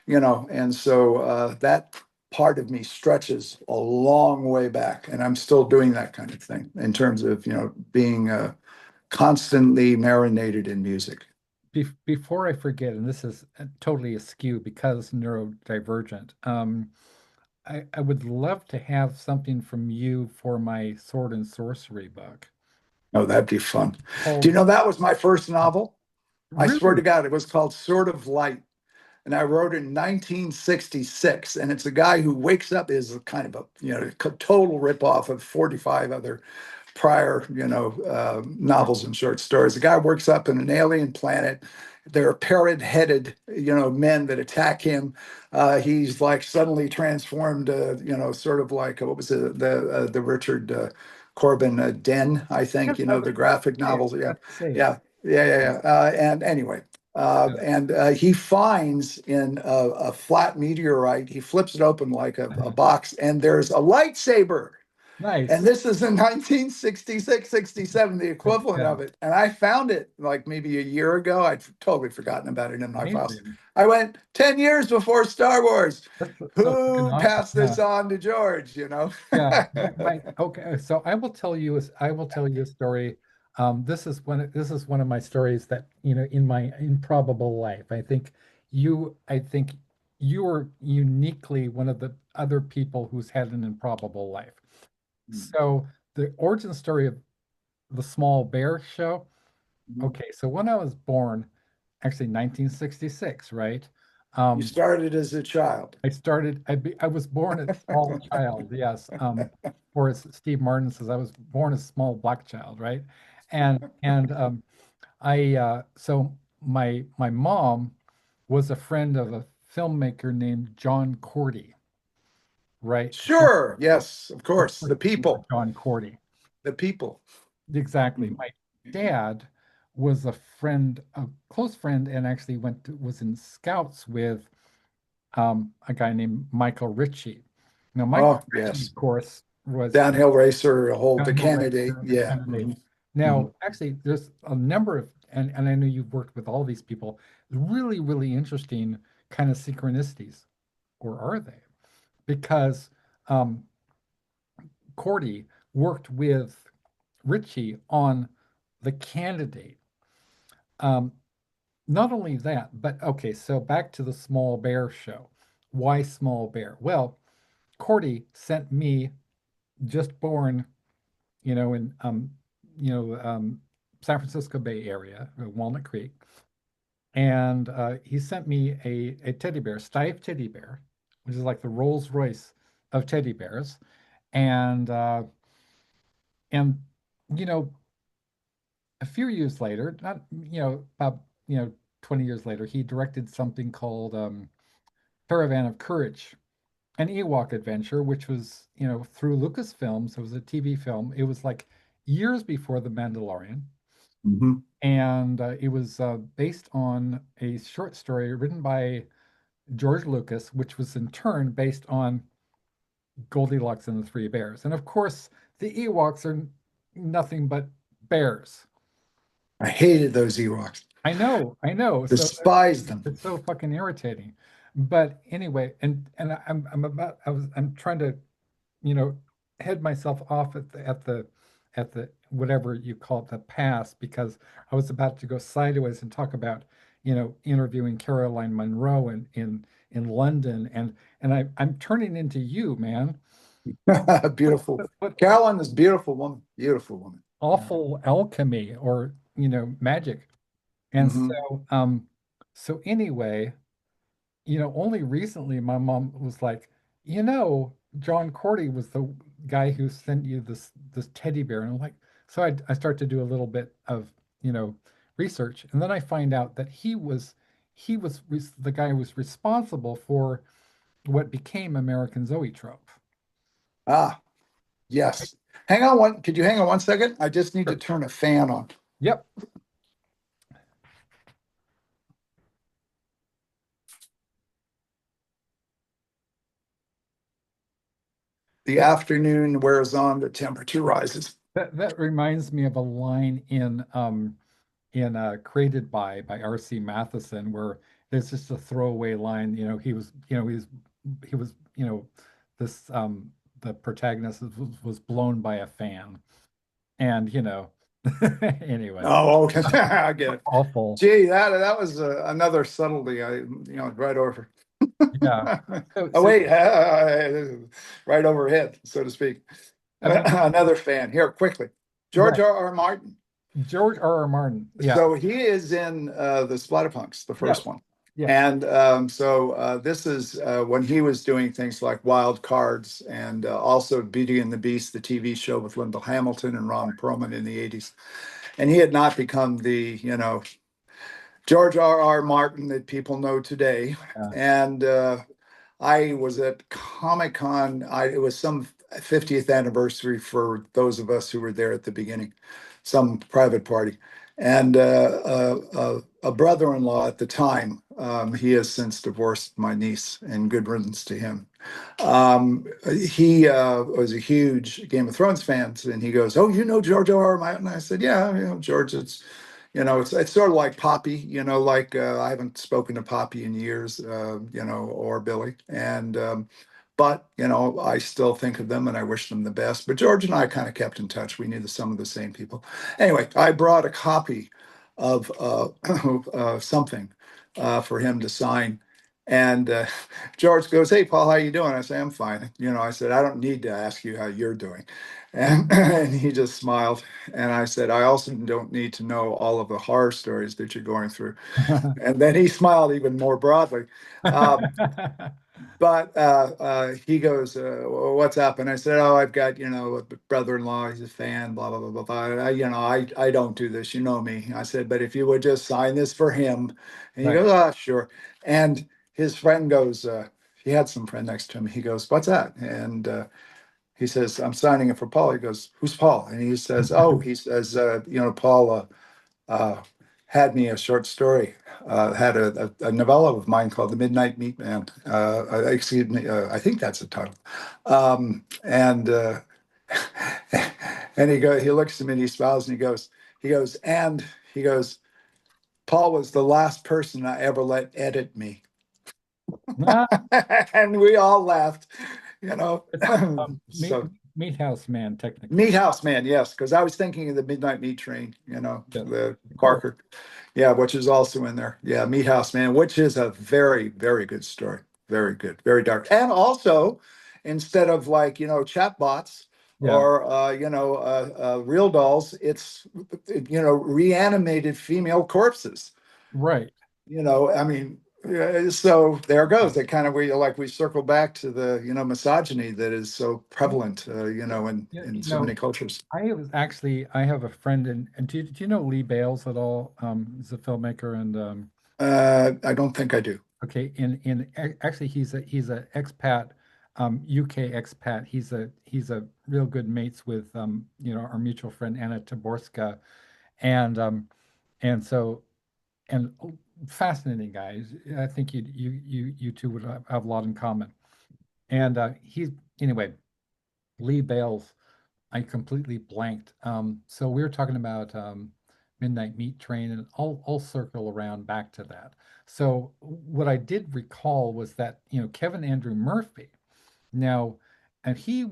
and so that part of me stretches a long way back, and I'm still doing that kind of thing in terms of being constantly marinated in music. Before I forget, and this is totally askew because neurodivergent, I would love to have something from you for my sword and sorcery book Oh, that'd be fun. Do you called know that was my first novel? I swear to Really? God, it was called Sword of Light. And I wrote it in 1966. And it's a guy who wakes up is kind of a total ripoff of 45 other prior, novels and short stories. The guy works up in an alien planet. There are parrot-headed, men that attack him. He's like suddenly transformed, sort of like what was it, the Richard Corbin Den, I think, Yes, I the was about graphic to say it. novels. Yeah, About to say it. yeah, yeah, yeah, yeah. And anyway, Yeah. and he finds in a flat meteorite. He flips it open like a box, and there's a lightsaber. And Nice. this is in 1966, 67, the equivalent Yeah. of it. And I found it like maybe a year ago. I'd totally forgotten about it in my files. Amazing. I went 10 years before Star Wars. That's so freaking Who awesome. passed Yeah. this on to George, Yeah. Okay. So I will tell you a story. This is one of my stories that, in my improbable life. I think you are uniquely one of the other people who's had an improbable life. Mm. So the origin story of the Small Bear Show. Mhm. Okay, so when I was born, actually 1966, right? You Um, started as a child. I was born a small child, yes. Or as Steve Martin says, I was born a small black child, right? And so my mom was a friend of a filmmaker named John Cordy, right? Sure. Yes, of Of course. course, The you know people. John Cordy. The people. Exactly. Mm. My dad was a friend, a close friend, and actually was in scouts with a guy named Michael Ritchie. Now, Michael Oh, Ritchie, yes. of course, was Downhill racer, a whole the downhill candidate. racer, the Yeah. candidate. Mhm. Mhm. Now, actually, there's a number of, and I know you've worked with all these people, really, really interesting kind of synchronicities, or are they? Because um, Cordy worked with Ritchie on the candidate. Um, Not only that, but okay, so back to the Small Bear Show. Why Small Bear? Well, Cordy sent me, just born, in you know, um, San Francisco Bay Area, Walnut Creek, and he sent me a teddy bear, Steve teddy bear, which is like the Rolls Royce of teddy bears, and and you know, a few years later, not about 20 years later, he directed something called Caravan of Courage, an Ewok adventure, which was, through Lucasfilms. It was a TV film. It was like years before The Mandalorian. Mhm. And it was based on a short story written by George Lucas, which was in turn based on Goldilocks and the Three Bears. And of course, the Ewoks are nothing but bears. I hated those Ewoks. I know. So Despised them. it's so fucking irritating. But anyway, and I'm trying to, you know, head myself off at the whatever you call it, the past, because I was about to go sideways and talk about, interviewing Caroline Munro in London, and I'm turning into you, man. Beautiful. What Carolyn is a beautiful woman. Beautiful woman. Yeah. awful alchemy, or magic. And Hmm. so anyway, only recently my mom was like, John Cordy was the guy who sent you this teddy bear. And I'm like, so I start to do a little bit of, research. And then I find out that the guy who was responsible for what became American Zoetrope. Ah, Right? yes. Could you hang on 1 second? I just need to Sure. turn a fan on. Yep. The That afternoon wears on, the temperature rises. that reminds me of a line in Created by R.C. Matheson, where there's just a throwaway line. He was, this the protagonist was blown by a fan, and anyway, Oh, okay. I get it. awful. Gee, that was another subtlety. Right over. Yeah. So Oh, so wait, right overhead, so to speak. I mean, Another fan here, quickly. George right. R. Martin. George R. R. Martin. Yeah. So he is in the Splatterpunks, the first Yes. one. Yes. And this is when he was doing things like Wild Cards and also Beauty and the Beast, the TV show with Lyndall Hamilton and Ron Perlman in the 80s. And he had not become the, George R. R. Martin that people know today. Yeah. And I was at Comic Con. It was some 50th anniversary for those of us who were there at the beginning, some private party. And a brother-in-law at the time, he has since divorced my niece, and good riddance to him. He was a huge Game of Thrones fan, and he goes, "Oh, you know George R. R. Martin?" I said, "Yeah, George. It's sort of like Poppy. Like I haven't spoken to Poppy in years, or Billy, and but I still think of them and I wish them the best. But George and I kind of kept in touch. We knew some of the same people. Anyway, I brought a copy of something for him to sign. And George goes, "Hey, Paul, how you doing?" I say, "I'm fine." I said, "I don't need to ask you how you're doing." And, and he just smiled. And I said, "I also don't need to know all of the horror stories that you're going through." And then he smiled even more broadly. Um, but he goes, "Well, what's up?" And I said, "Oh, I've got, a brother-in-law. He's a fan, blah, blah, blah, blah, blah. I don't do this. You know me." I said, "But if you would just sign this for him." And he Right. goes, "Ah, sure." And his friend goes, he had some friend next to him. He goes, "What's that?" And he says, "I'm signing it for Paul." He goes, "Who's Paul?" And he says, "Oh," he says, "Paul uh, had me a short story, had a novella of mine called The Midnight Meat Man. Excuse me, I think that's the title." And and he looks at me and he smiles and and he goes, "Paul was the last person I ever let edit me." Ah, And we all laughed, you know. it's like So Meat House Man, technically. Meat House Man, yes, because I was thinking of the Midnight Meat Train, Yes. the Cool. Parker. Yeah, which is also in there. Yeah, Meat House Man, which is a very, very good story. Very good, very dark. And also, instead of like, chatbots Yeah. or, real dolls, it's, reanimated female corpses. Right. I mean, yeah, so there goes. That kind of we circle back to the misogyny that is so prevalent, Yeah, in so many cultures. I have a friend and do you know Lee Bales at all? He's a filmmaker and I don't think I do. okay, actually he's a expat, UK expat. He's a real good mates with our mutual friend Anna Taborska, and and so and fascinating guys. I think you two would have a lot in common. And he's anyway, Lee Bales. I completely blanked. So we were talking about Midnight Meat Train, and I'll circle around back to that. So what I did recall was that Kevin Andrew Murphy. Now, and he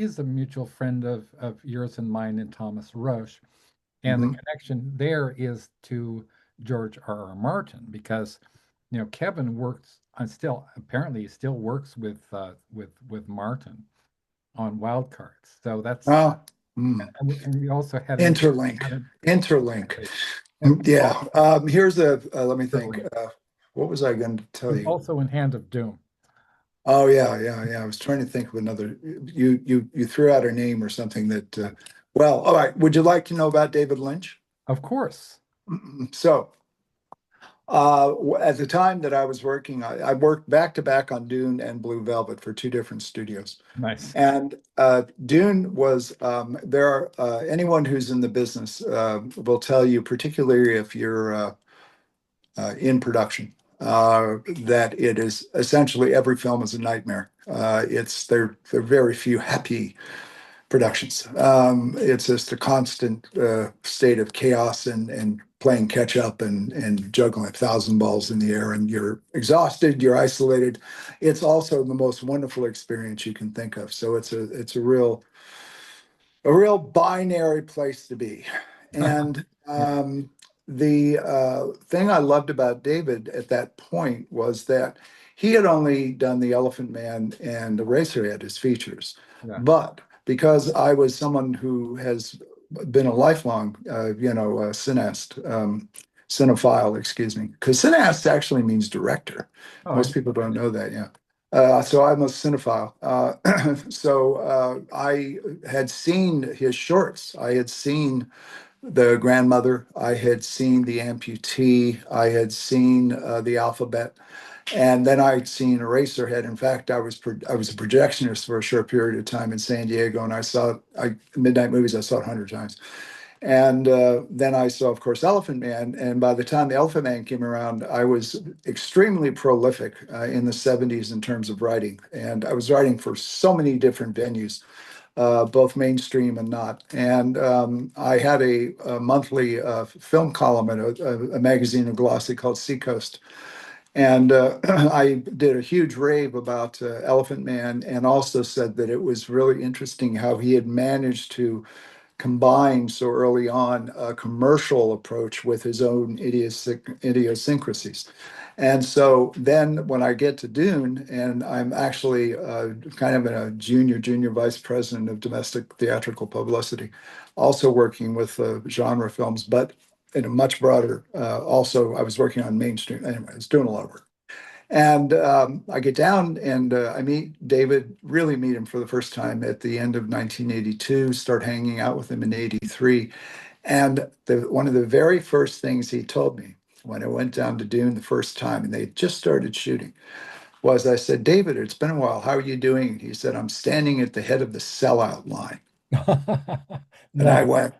is a mutual friend of yours and mine and Thomas Roche, and the Hmm. connection there is to George R. R. Martin because Kevin works on still apparently he still works with Martin on wild cards. So that's Oh, mm. and we also Interlink, had an interlink. exactly. And Yeah. Here's let me think. Interlink. What was I going to tell And you? also in Hand of Doom. Oh yeah, yeah, yeah. I was trying to think of another. You threw out a name or something that. Well, all right. Would you like to know about David Lynch? Of course. So, at the time that I was working, I worked back to back on Dune and Blue Velvet for two different studios. Nice. And Dune was, there are, anyone who's in the business will tell you, particularly if you're in production, that it is essentially every film is a nightmare. There are very few happy productions. It's just a constant state of chaos and playing catch up and juggling 1,000 balls in the air, and you're exhausted, you're isolated. It's also the most wonderful experience you can think of. So it's a real binary place to be. And Yeah. the thing I loved about David at that point was that he had only done The Elephant Man and Eraserhead as features. Yeah. But because I was someone who has been a lifelong, cineast, cinephile, excuse me, because cineast actually means director. Oh, Most people don't know that, yeah. So I'm a cinephile. So I had seen his shorts. I had seen The Grandmother. I had seen The Amputee. I had seen The Alphabet. And then I'd seen Eraserhead. In fact, I was a projectionist for a short period of time in San Diego, and Midnight Movies. I saw it 100 times. And then I saw, of course, Elephant Man. And by the time the Elephant Man came around, I was extremely prolific in the 70s in terms of writing. And I was writing for so many different venues, both mainstream and not. And I had a monthly film column in a magazine in Glossy called Seacoast. And I did a huge rave about Elephant Man, and also said that it was really interesting how he had managed to combine so early on a commercial approach with his own idiosyncrasies. And so then when I get to Dune, and I'm actually kind of a junior vice president of domestic theatrical publicity, also working with genre films, but in a much broader, also I was working on mainstream. Anyway, I was doing a lot of work. And I get down and I meet David, really meet him for the first time at the end of 1982, start hanging out with him in 83. And one of the very first things he told me when I went down to Dune the first time and they just started shooting was I said, David, it's been a while. How are you doing? And he said, I'm standing at the head of the sellout line. And Nice.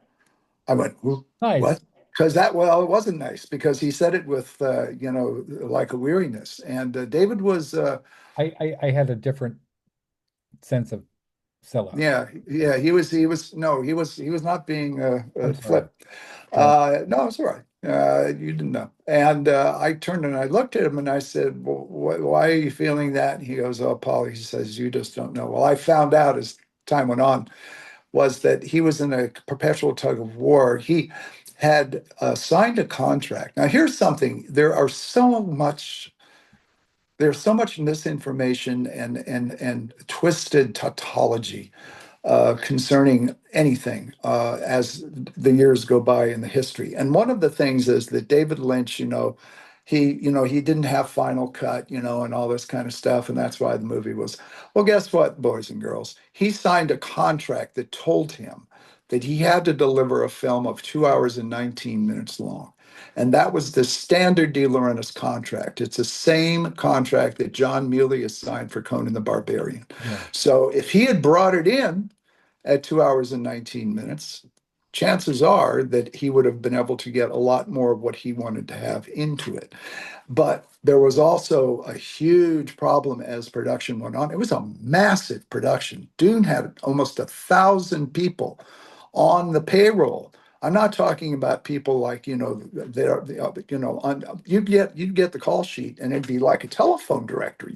I went, "Who- Nice. what? Because that, well, it wasn't nice because he said it with, like a weariness. And David was, I had a different sense of sellout. yeah, no, he was not being I'm sorry. flip. Yeah. No, it's all right. You didn't know. And I turned and I looked at him and I said, well, why are you feeling that? And he goes, oh, Paul, he says, you just don't know. Well, I found out as time went on was that he was in a perpetual tug of war. He had signed a contract. Now, here's something. There's so much misinformation and twisted tautology concerning anything as the years go by in the history. And one of the things is that David Lynch, he didn't have final cut, and all this kind of stuff, and that's why the movie was. Well, guess what, boys and girls? He signed a contract that told him that he had to deliver a film of 2 hours and 19 minutes long. And that was the standard De Laurentiis contract. It's the same contract that John Muley has signed for Conan the Barbarian. Yeah. So if he had brought it in at 2 hours and 19 minutes, chances are that he would have been able to get a lot more of what he wanted to have into it. But there was also a huge problem as production went on. It was a massive production. Dune had almost 1,000 people on the payroll. I'm not talking about people like, they're, you'd get the call sheet and it'd be like a telephone directory.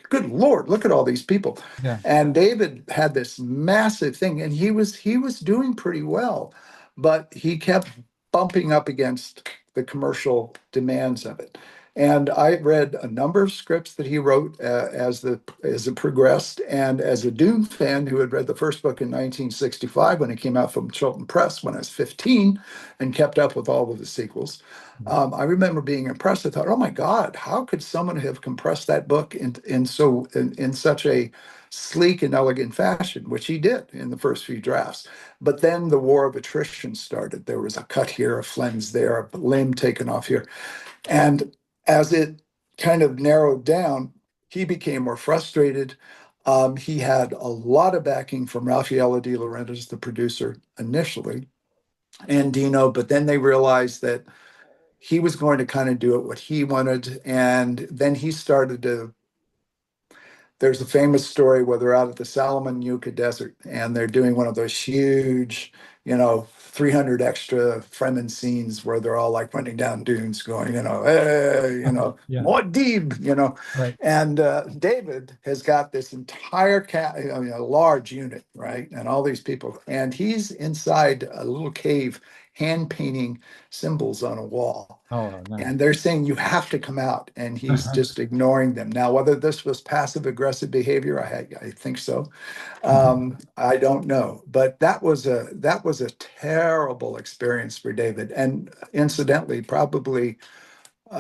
Good Lord, look at all these people. Yeah. And David had this massive thing and he was doing pretty well, but he kept bumping up against the commercial demands of it. And I read a number of scripts that he wrote as it progressed. And as a Dune fan who had read the first book in 1965 when it came out from Chilton Press when I was 15 and kept up with all of the sequels, I remember being impressed. I thought, oh my God, how could someone have compressed that book in such a sleek and elegant fashion, which he did in the first few drafts. But then the war of attrition started. There was a cut here, a flen's there, a limb taken off here. And as it kind of narrowed down, he became more frustrated. He had a lot of backing from Raffaele De Laurentiis, the producer, initially, and Dino, but then they realized that he was going to kind of do it what he wanted. And then he started to there's a famous story where they're out at the Salomon Yucca Desert and they're doing one of those huge, 300 extra Fremen scenes where they're all like running down dunes going, hey, Yeah. Muad'Dib, Right. and David has got this entire large unit, right? And all these people, and he's inside a little cave hand painting symbols on a wall. Oh, nice. And they're saying you have to come out, and he's just ignoring them. Now, whether this was passive aggressive behavior, I think so. I don't know, but that was a terrible experience for David, and incidentally, probably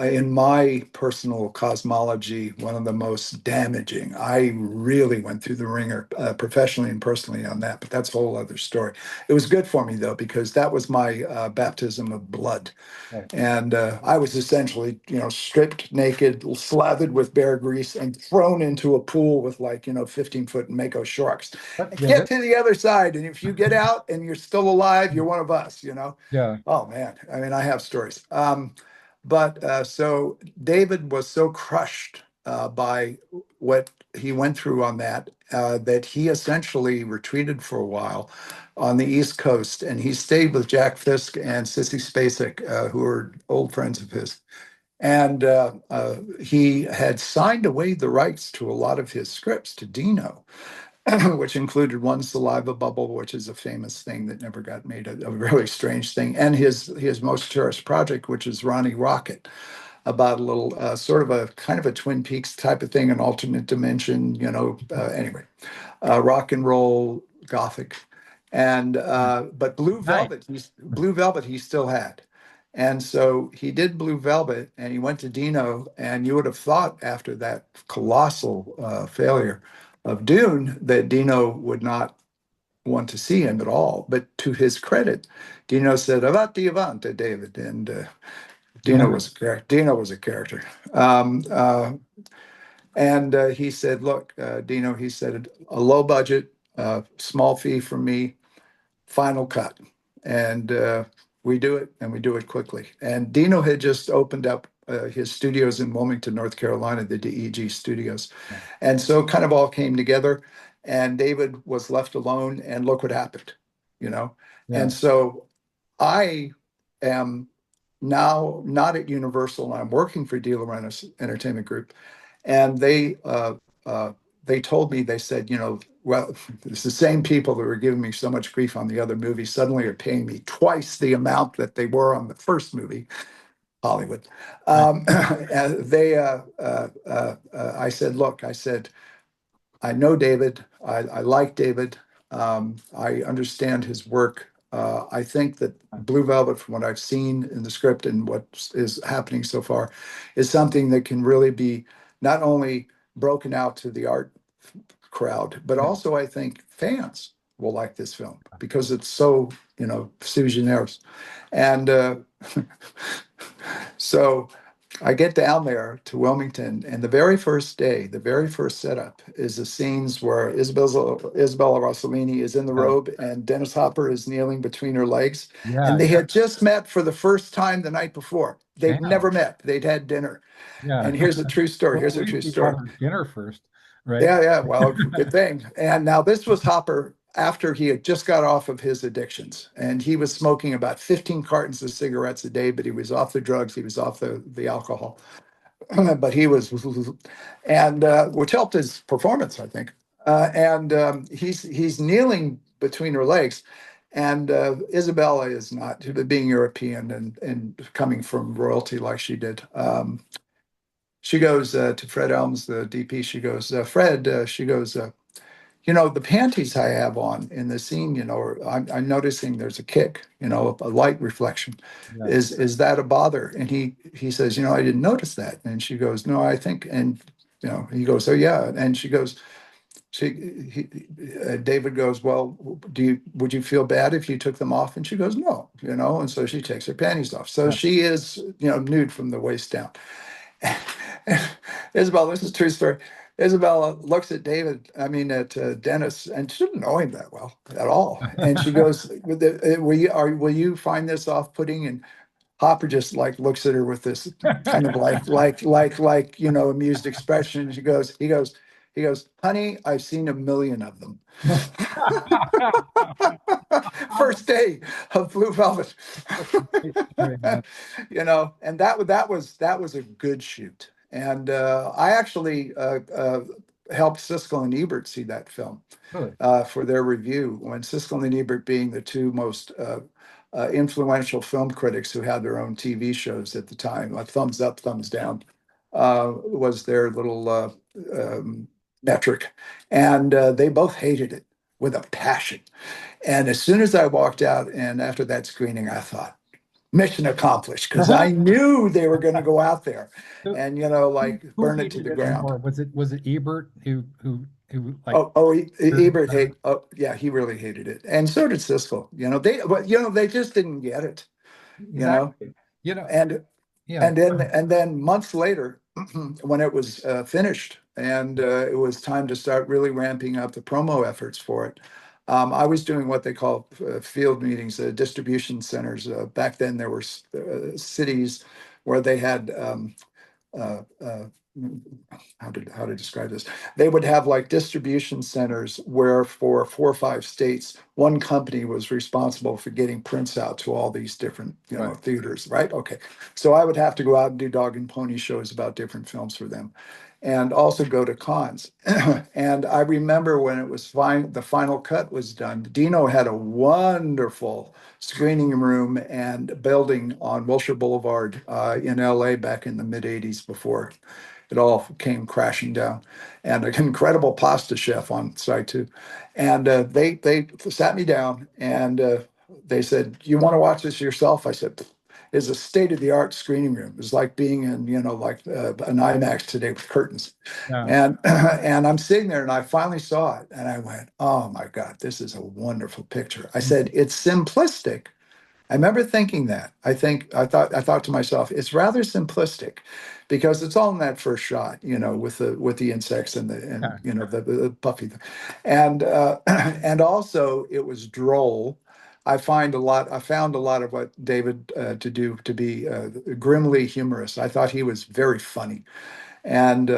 in my personal cosmology, one of the most damaging. I really went through the ringer professionally and personally on that, but that's a whole other story. It was good for me though because that was my baptism of blood. Right. And I was essentially, stripped naked, slathered with bear grease, and thrown into a pool with 15-foot Mako sharks. Get Get it? to the other side, and if you get out and you're still alive, you're one of us. Yeah. Oh man, I mean, I have stories. But so David was so crushed by what he went through on that he essentially retreated for a while on the East Coast, and he stayed with Jack Fisk and Sissy Spacek, who are old friends of his. And he had signed away the rights to a lot of his scripts to Dino, which included One Saliva Bubble, which is a famous thing that never got made, a really strange thing, and his most cherished project, which is Ronnie Rocket. about a little sort of a kind of a Twin Peaks type of thing, an alternate dimension, anyway, rock and roll, gothic. And but Nice. Blue Velvet he still had. And so he did Blue Velvet and he went to Dino, and you would have thought after that colossal failure of Dune that Dino would not want to see him at all. But to his credit, Dino said, "Avanti, avanti, David." And Yeah. Dino was a character. Um, uh, and he said, "Look, Dino," he said, "a low budget, small fee from me, final cut." And we do it, and we do it quickly. And Dino had just opened up his studios in Wilmington, North Carolina, the DEG studios. And so it kind of all came together, and David was left alone, and look what happened, you know? Yeah. And so I am now not at Universal. I'm working for De Laurentiis Entertainment Group, and they told me, they said, well, it's the same people that were giving me so much grief on the other movie suddenly are paying me twice the amount that they were on the first movie, Hollywood. Right. And I said, look, I said, I know David. I like David. I understand his work. I think that Blue Velvet, from what I've seen in the script and what is happening so far, is something that can really be not only broken out to the art crowd, but Yeah. also I think fans will like this film because it's so, sui generis. And so I get down there to Wilmington, and the very first day, the very first setup is the scenes where Isabella Rossellini is in the Yeah. robe and Dennis Hopper is kneeling between her legs. And Yeah. they had just met for the first time the night before. They'd Yeah. never met. They'd had dinner. Yeah. And here's a true story. Well, Here's at a least true you story. brought her dinner first, right? Yeah, yeah. Well, good thing. And now this was Hopper after he had just got off of his addictions, and he was smoking about 15 cartons of cigarettes a day, but he was off the drugs, he was off the alcohol. But he was, and which helped his performance, I think. And he's kneeling between her legs, and Isabella is not, being European and coming from royalty like she did. She goes to Fred Elms, the DP. She goes, Fred. She goes, the panties I have on in the scene, I'm noticing there's a kick, a light reflection. Yeah. Is that a bother? And he says, I didn't notice that. And she goes, no, I think, and he goes, oh yeah. And she goes, David goes, well, would you feel bad if you took them off? And she goes, no, and so she takes her panties off. So Yeah. she is, nude from the waist down. Isabella, this is a true story. Isabella looks at Dennis, and she didn't know him that well at all. And she goes, will you find this off-putting? And Hopper just like looks at her with this kind of like amused expression. He goes, honey, I've seen a million of them. First day of Blue Velvet. And that was a good shoot. And I actually helped Siskel and Ebert see that film Really? for their review, when Siskel and Ebert, being the two most influential film critics who had their own TV shows at the time, like Thumbs Up, Thumbs Down, was their little metric. And they both hated it with a passion. And as soon as I walked out, and after that screening, I thought, mission accomplished, because I knew they were going to go out there So and, who burn it to hated the it ground. more? Was it Ebert who like Ebert hate. Oh, yeah, he really hated it, and so did Siskel. They just didn't get it. exactly? You know, And yeah, and then months later, when it was finished, and it was time to start really ramping up the promo efforts for it, I was doing what they call field meetings, distribution centers. Back then, there were cities where they had uh, uh, how to describe this. They would have like distribution centers where for 4 or 5 states, one company was responsible for getting prints out to all these different, right. theaters, right? Okay. So I would have to go out and do dog and pony shows about different films for them. and also go to cons. And I remember when it was fine, the final cut was done. Dino had a wonderful screening room and building on Wilshire Boulevard in LA back in the mid 80s before it all came crashing down, and an incredible pasta chef on site too. And they sat me down and they said, "You want to watch this yourself?" I said, "It's a state of the art screening room. It's like being in like an IMAX today with curtains." Yeah. And and I'm sitting there and I finally saw it and I went, "Oh my God, this is a wonderful picture." I said, "It's simplistic." I remember thinking that. I thought to myself, it's rather simplistic because it's all in that first shot, with the insects and Yeah. the puffy thing. And and also it was droll. I found a lot of what David to do to be grimly humorous. I thought he was very funny. And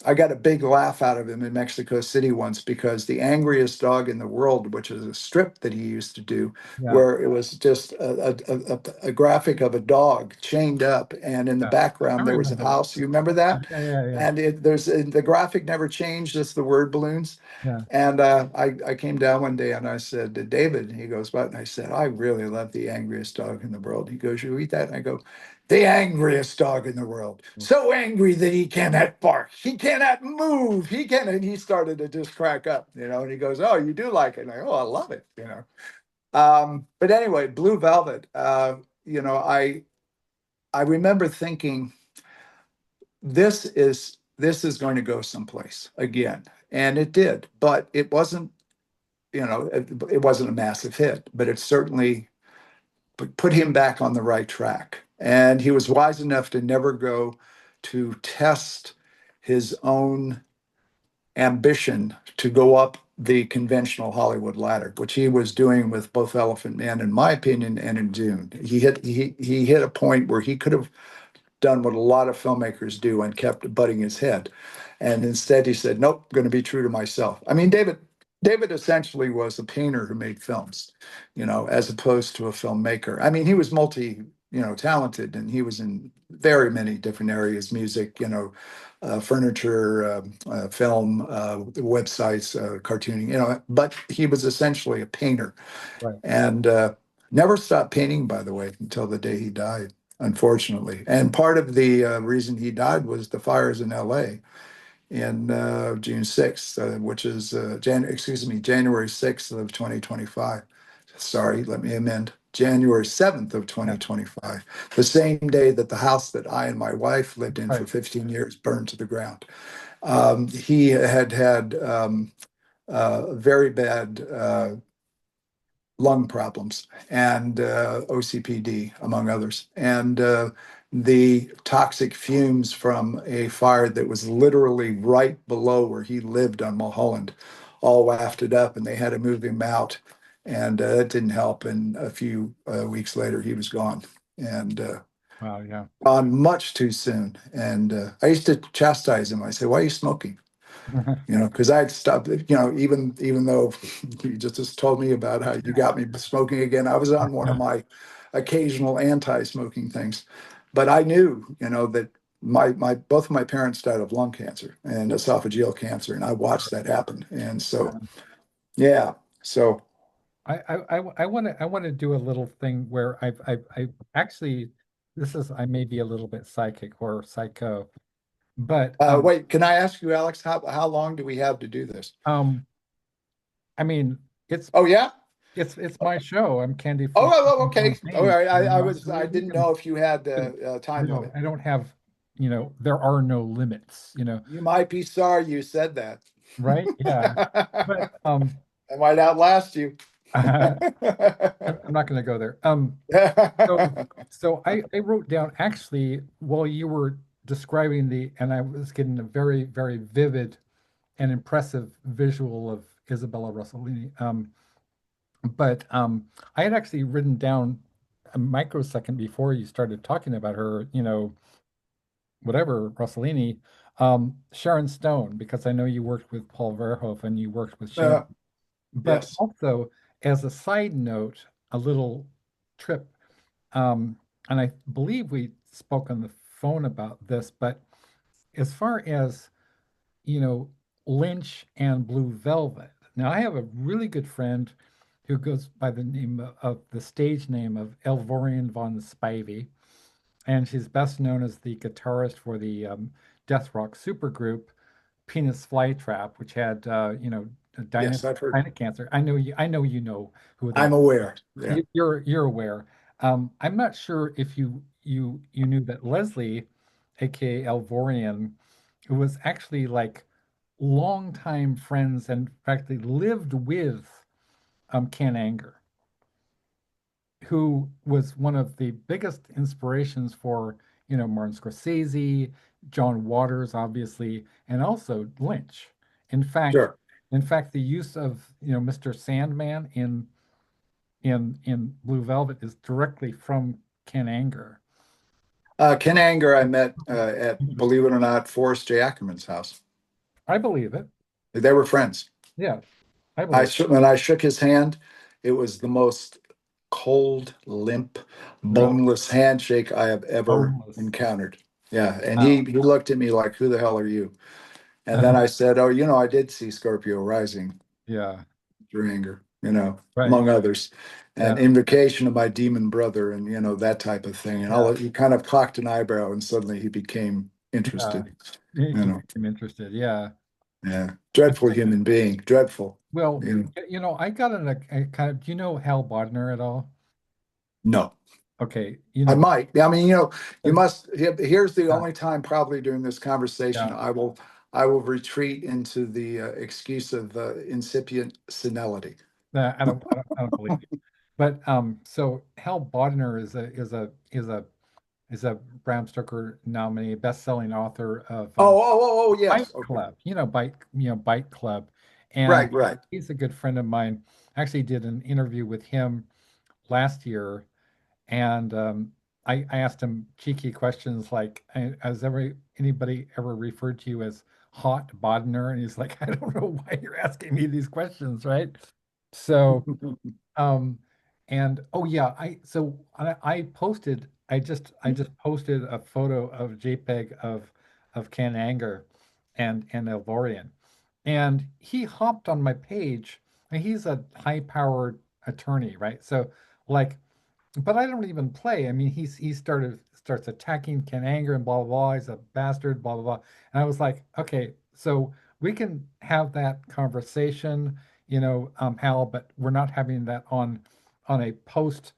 I got a big laugh out of him in Mexico City once because The Angriest Dog in the World, which is a strip that he used to do, Yeah. where it was just a graphic of a dog chained up, and in the Yeah. I background there was a remember that. house. You remember that? Yeah. Yeah. Yeah. And the graphic never changed, just the word balloons. Yeah. And I came down one day and I said to David, and he goes, "What?" And I said, "I really love The Angriest Dog in the World." He goes, "You eat that?" And I go, "The angriest dog in the world. So angry that he cannot bark. He cannot move. He can." And he started to just crack up, and he goes, "Oh, you do like it?" And I go, "Oh, I love it." But anyway, Blue Velvet, I remember thinking, this is going to go someplace again. And it did, but it wasn't a massive hit, but it certainly put him back on the right track. And he was wise enough to never go to test his own ambition to go up the conventional Hollywood ladder, which he was doing with both Elephant Man, in my opinion, and in Dune. He hit a point where he could have done what a lot of filmmakers do and kept butting his head. And instead he said, "Nope, I'm going to be true to myself." I mean, David essentially was a painter who made films, as opposed to a filmmaker. I mean, he was talented, and he was in very many different areas: music, furniture, film, websites, cartooning, but he was essentially a painter, Right. and never stopped painting, by the way, until the day he died, unfortunately. And part of the reason he died was the fires in LA in June 6th, which is January 6th of 2025. Sorry, let me amend. January 7th of Yeah. 2025, the same day that the house that I and my wife lived in for Right. 15 years burned to the ground. He had very bad lung problems and OCPD, among others. And the toxic fumes from a fire that was literally right below where he lived on Mulholland all wafted up, and they had to move him out. And it didn't help. And a few weeks later, he was gone. And Wow. Yeah. gone much too soon. And I used to chastise him. I say, "Why are you smoking?" Because I had stopped, even though you just told me about how you got me smoking again. I was on one of my occasional anti-smoking things, but I knew, that my both of my parents died of lung cancer and esophageal cancer, and I watched that happen. And so, yeah, so I want to do a little thing where I actually, I may be a little bit psychic or psycho, but wait, can I ask you, Alex, how long do we have to do this? um I mean it's Oh yeah. it's my show. I'm Candy Okay. All Fontaine. right. I We didn't can, know if you had can a time limit. I don't have, there are no limits, You might be sorry you said that. right? Yeah. But I might outlast you. I'm not going to go there. So, I wrote down actually while you were describing and I was getting a very, very vivid and impressive visual of Isabella Rossellini. But I had actually written down a microsecond before you started talking about her, whatever, Rossellini, Sharon Stone, because I know you worked with Paul Verhoeven and you worked with Sharon. Uh, But yes. also, as a side note, a little trip. And I believe we spoke on the phone about this, but as far as Lynch and Blue Velvet. Now, I have a really good friend who goes by the name of the stage name of Elvorian von Spivey, and she's best known as the guitarist for the death rock supergroup Penis Flytrap, which had Yes, I've heard. Dinah Cancer. I know you know who that. I'm aware. Yeah, You're aware. I'm not sure if you knew that Leslie, aka Elvorian, who was actually like longtime friends and in fact they lived with Ken Anger, who was one of the biggest inspirations for, Martin Scorsese, John Waters, obviously, and also Lynch. In fact, sure. in fact, the use of, Mr. Sandman in Blue Velvet is directly from Ken Anger. Ken Anger, I met at, believe it or not, Forrest J. Ackerman's house. I believe it. They were friends. Yeah, I believe When I shook his hand, it was the most cold, limp, really boneless handshake I have ever boneless. encountered. Yeah, and Wow. he looked at me like, "Who the hell are you?" And then I said, "Oh, I did see Scorpio Rising Yeah, through anger, right. among others, Yeah, and Invocation of My Demon Brother, and that type of thing." And yeah, he kind of cocked an eyebrow, and suddenly he became yeah. interested. He You know, became interested. Yeah. yeah, dreadful human being, dreadful. Well, You know, I got in a kind of, do you know Hal Bodner at all? no. Okay, I might. I mean, you uh, must. Here's the yeah, only time probably during this conversation yeah, I will retreat into the excuse of incipient senility. I don't believe you. But so Hal Bodner is a Bram Stoker nominee, best-selling author of Oh, Fight yes. Okay. Club, Bite Club, and Right, right. he's a good friend of mine. Actually, did an interview with him last year. And I asked him cheeky questions like, "Has anybody ever referred to you as Hot Bodner?" And he's like, "I don't know why you're asking me these questions, right?" So, um, and oh yeah, I posted, I just posted a photo of JPEG of Ken Anger and Elvorian, and he hopped on my page, and he's a high-powered attorney, right? So, like. But I don't even play. I mean, he starts attacking Ken Anger and blah blah blah. He's a bastard, blah blah blah. And I was like, okay, so we can have that conversation, Hal, but we're not having that on a post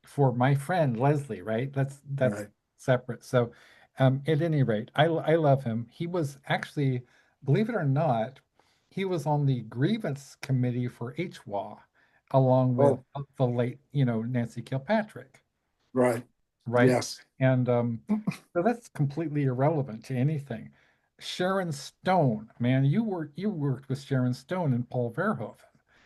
for my friend Leslie, right? That's Right. separate. So, at any rate, I love him. He was actually, believe it or not, he was on the grievance committee for HWA, along with Oh, the late, Nancy Kilpatrick, right. right? Yes. And so that's completely irrelevant to anything. Sharon Stone, man, you worked with Sharon Stone and Paul Verhoeven.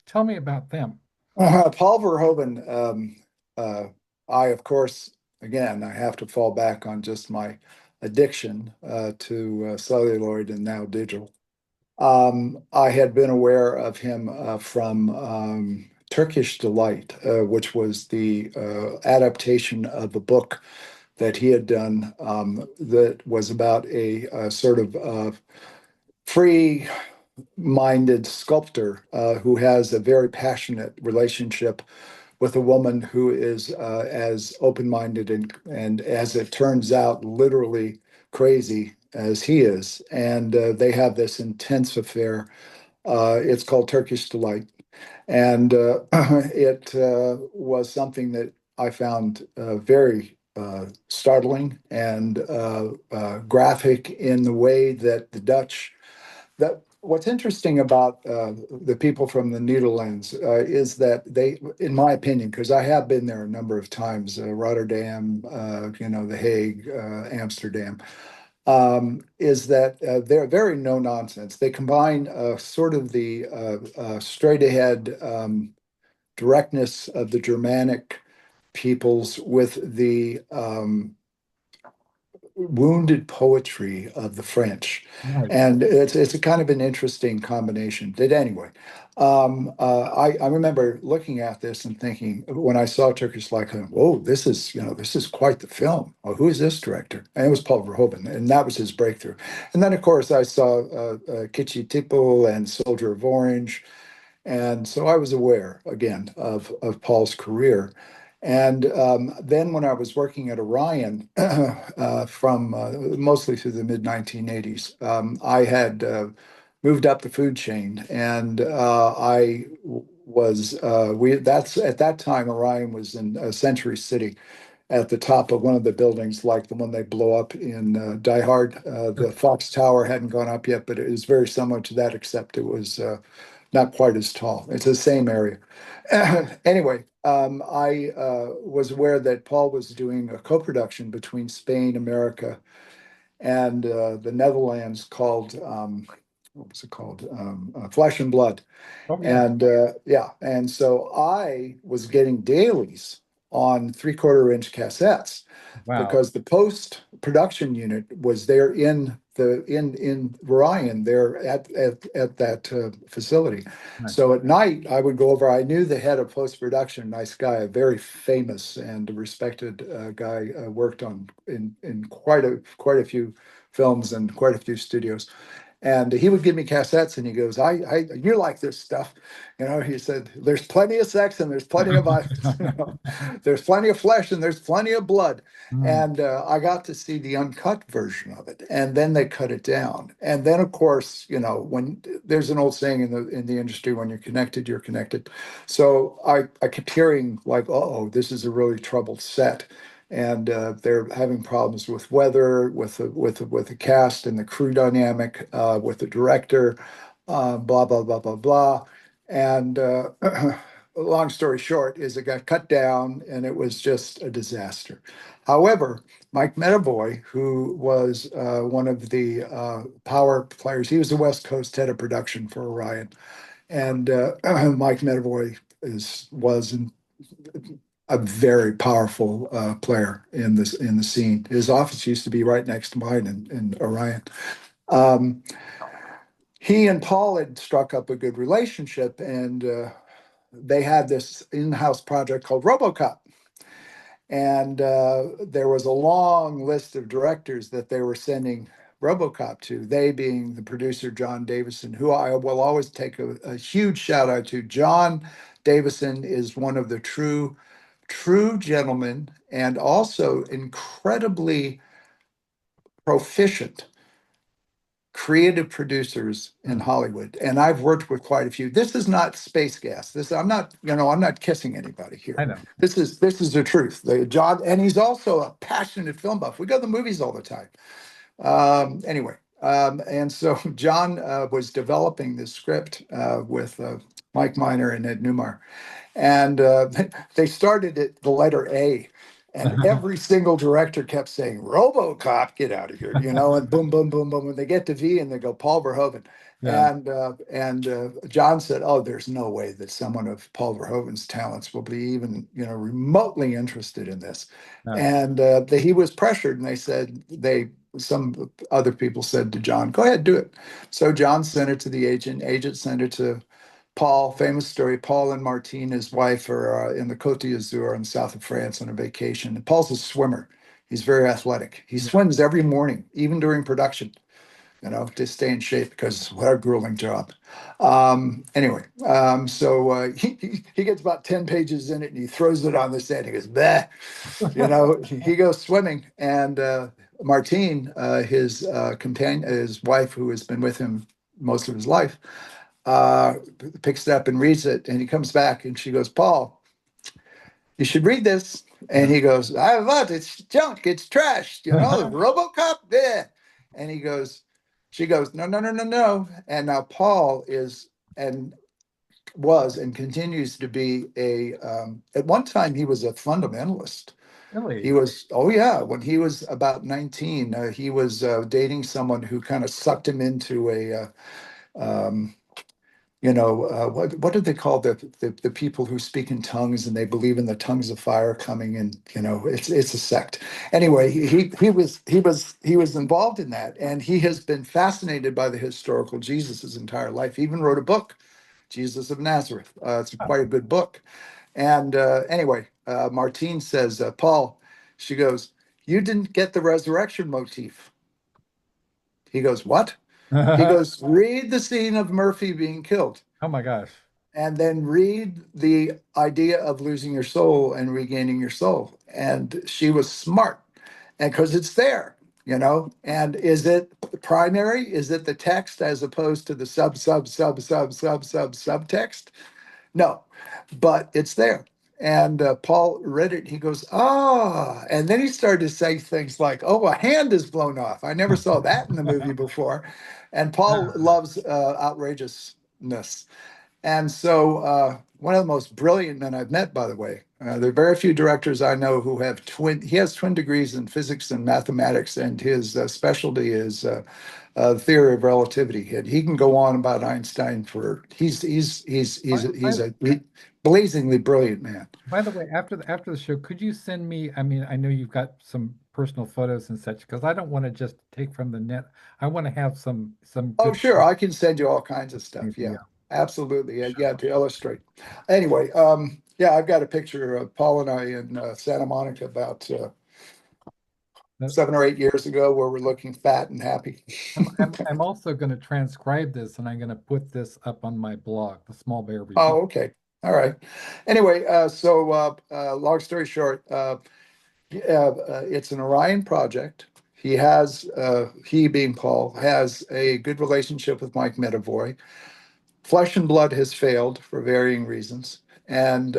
Tell me about them. Paul Verhoeven. Uh, I, of course, again, I have to fall back on just my addiction to celluloid and now digital. I had been aware of him from Turkish Delight, which was the adaptation of a book that he had done that was about a sort of free-minded sculptor who has a very passionate relationship with a woman who is as open-minded and as it turns out, literally crazy as he is. And they have this intense affair. It's called Turkish Delight. And it was something that I found very startling and graphic in the way that the Dutch that what's interesting about the people from the Netherlands is that they, in my opinion, because I have been there a number of times, Rotterdam, The Hague, Amsterdam, is that they're very no nonsense. They combine sort of the straight ahead directness of the Germanic peoples with the wounded poetry of the French, Nice. and it's a kind of an interesting combination. But anyway, I remember looking at this and thinking when I saw Turkish Lycan, whoa, this is quite the film. Oh, who is this director? And it was Paul Verhoeven, and that was his breakthrough. And then of course I saw Kitschy Tipo and Soldier of Orange, and so I was aware again of Paul's career. And then when I was working at Orion from mostly through the mid 1980s, I had moved up the food chain, and I was we that's at that time Orion was in Century City at the top of one of the buildings, like the one they blow up in Die Hard. The Fox Tower hadn't gone up yet, but it was very similar to that, except it was not quite as tall. It's the same area. Anyway, I was aware that Paul was doing a co-production between Spain, America, and the Netherlands called, what was it called? Flesh and Blood. Oh yeah. And yeah, and so I was getting dailies on 3/4 inch cassettes Wow. because the post production unit was there in Ryan there at that facility. Nice. So at night I would go over. I knew the head of post production, nice guy, a very famous and respected guy, worked on in quite a few films and quite a few studios. And he would give me cassettes, and he goes, you like this stuff, He said, "There's plenty of sex, and there's plenty of violence. There's plenty of flesh, and there's plenty of blood." Mm, And I got to see the uncut version of it, and then they cut it down. And then, of course, when there's an old saying in the industry, when you're connected, you're connected. So I kept hearing like, "Oh, this is a really troubled set." And they're having problems with weather, with the cast and the crew dynamic, with the director, blah blah blah blah blah. And long story short is it got cut down, and it was just a disaster. However, Mike Medavoy, who was one of the power players, he was the West Coast head of production for Orion, and Mike Medavoy was a very powerful player in the scene. His office used to be right next to mine in Orion. Um, he and Paul had struck up a good relationship, and they had this in-house project called RoboCop. And there was a long list of directors that they were sending RoboCop to. They being the producer John Davison, who I will always take a huge shout out to. John Davison is one of the true gentlemen, and also incredibly proficient creative producers in mm, Hollywood. And I've worked with quite a few. This is not space gas. This I'm not kissing anybody I here. know. This is the truth. The John, and he's also a passionate film buff. We go to the movies all the time. Anyway, and so John was developing this script with Mike Miner and Ed Newmar, and they started at the letter A. And every single director kept saying, "RoboCop, get out of here," and boom, boom, boom, boom. When they get to V, and they go, "Paul Verhoeven," Yeah. and John said, "Oh, there's no way that someone of Paul Verhoeven's talents will be even, remotely interested in this." No. And he was pressured, and they said some other people said to John, "Go ahead, do it." So John sent it to the agent. Agent sent it to Paul. Famous story. Paul and Martine, his wife, are in the Côte d'Azur in the south of France on a vacation. And Paul's a swimmer. He's very athletic. He Yeah. swims every morning, even during production, to stay in shape, because what a grueling job. Anyway, so he gets about 10 pages in it, and he throws it on the sand. He goes, "Bleh." He goes swimming, and Martine, his companion, his wife, who has been with him most of his life, uh, picks it up and reads it. And he comes back, and she goes, "Paul, you should read this." And he goes, "I love it. It's junk. It's trash. RoboCop." Yeah. And she goes, "No, no, no, no, no." And now Paul is and was and continues to be at one time he was a fundamentalist. He Really? was, oh yeah, when he was about 19, he was dating someone who kind of sucked him into a what did they call the people who speak in tongues and they believe in the tongues of fire coming, and it's a sect. Anyway, he was involved in that, and he has been fascinated by the historical Jesus his entire life. He even wrote a book, Jesus of Nazareth. It's Oh. quite a good book. And anyway, Martine says, Paul, she goes, you didn't get the resurrection motif. He goes, what? He goes, read the scene of Murphy being killed, Oh my gosh. and then read the idea of losing your soul and regaining your soul. And she was smart, and because it's there, and is it primary? Is it the text as opposed to the subtext? No, but it's there. And Paul read it. He goes, ah. And then he started to say things like, oh, a hand is blown off. I never saw that in the movie before. And Paul loves outrageousness. And so, one of the most brilliant men I've met, by the way, there are very few directors I know who have he has twin degrees in physics and mathematics, and his specialty is theory of relativity. And he can go on about Einstein for, he's a blazingly brilliant man. By the way, after the show, could you send me, I mean, I know you've got some personal photos and such, because I don't want to just take from the net. I want to have some Oh, good sure. I can send you all kinds of stuff. Yeah, yeah. absolutely. Yeah, to illustrate. Anyway, yeah, I've got a picture of Paul and I in Santa Monica about That- 7 or 8 years ago, where we're looking fat and happy. I'm also going to transcribe this and I'm going to put this up on my blog, the Small Bear Review. Oh, okay. All right. Anyway, long story short, it's an Orion project. He being Paul, has a good relationship with Mike Medavoy. Flesh and Blood has failed for varying reasons, and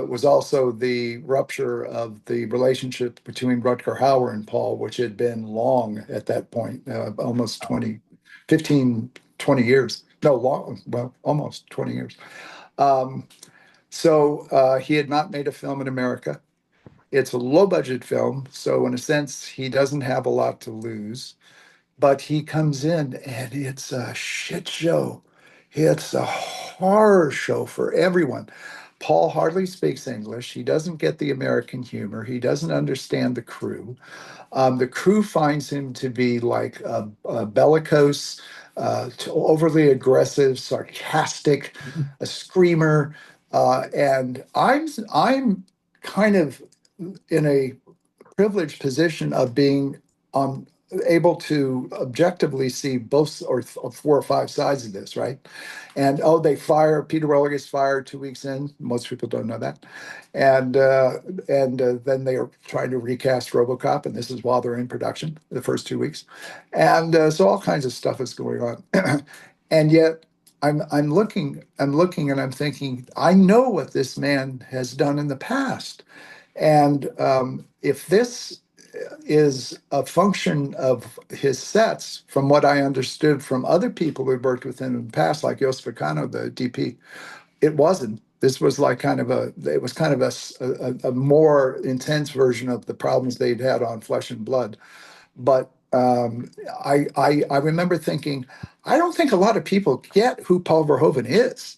was also the rupture of the relationship between Rutger Hauer and Paul, which had been long at that point, almost 20, 15, 20 years. No, long, well, almost 20 years. Um, so he had not made a film in America. It's a low budget film, so in a sense, he doesn't have a lot to lose, but he comes in and it's a shit show. It's a horror show for everyone. Paul hardly speaks English. He doesn't get the American humor. He doesn't understand the crew. The crew finds him to be like a bellicose, overly aggressive, sarcastic, a screamer, and I'm kind of in a privileged position of being um, able to objectively see both or four or five sides of this, right? And oh, they fire Peter Weller gets fired 2 weeks in. Most people don't know that, and then they are trying to recast RoboCop, and this is while they're in production, the first 2 weeks, and so all kinds of stuff is going on, and yet. I'm looking and I'm thinking, I know what this man has done in the past. And if this is a function of his sets, from what I understood from other people who worked with him in the past, like Jos Vecano, the DP, it wasn't. This was like it was kind of a more intense version of the problems they'd had on Flesh and Blood. But I remember thinking, I don't think a lot of people get who Paul Verhoeven is.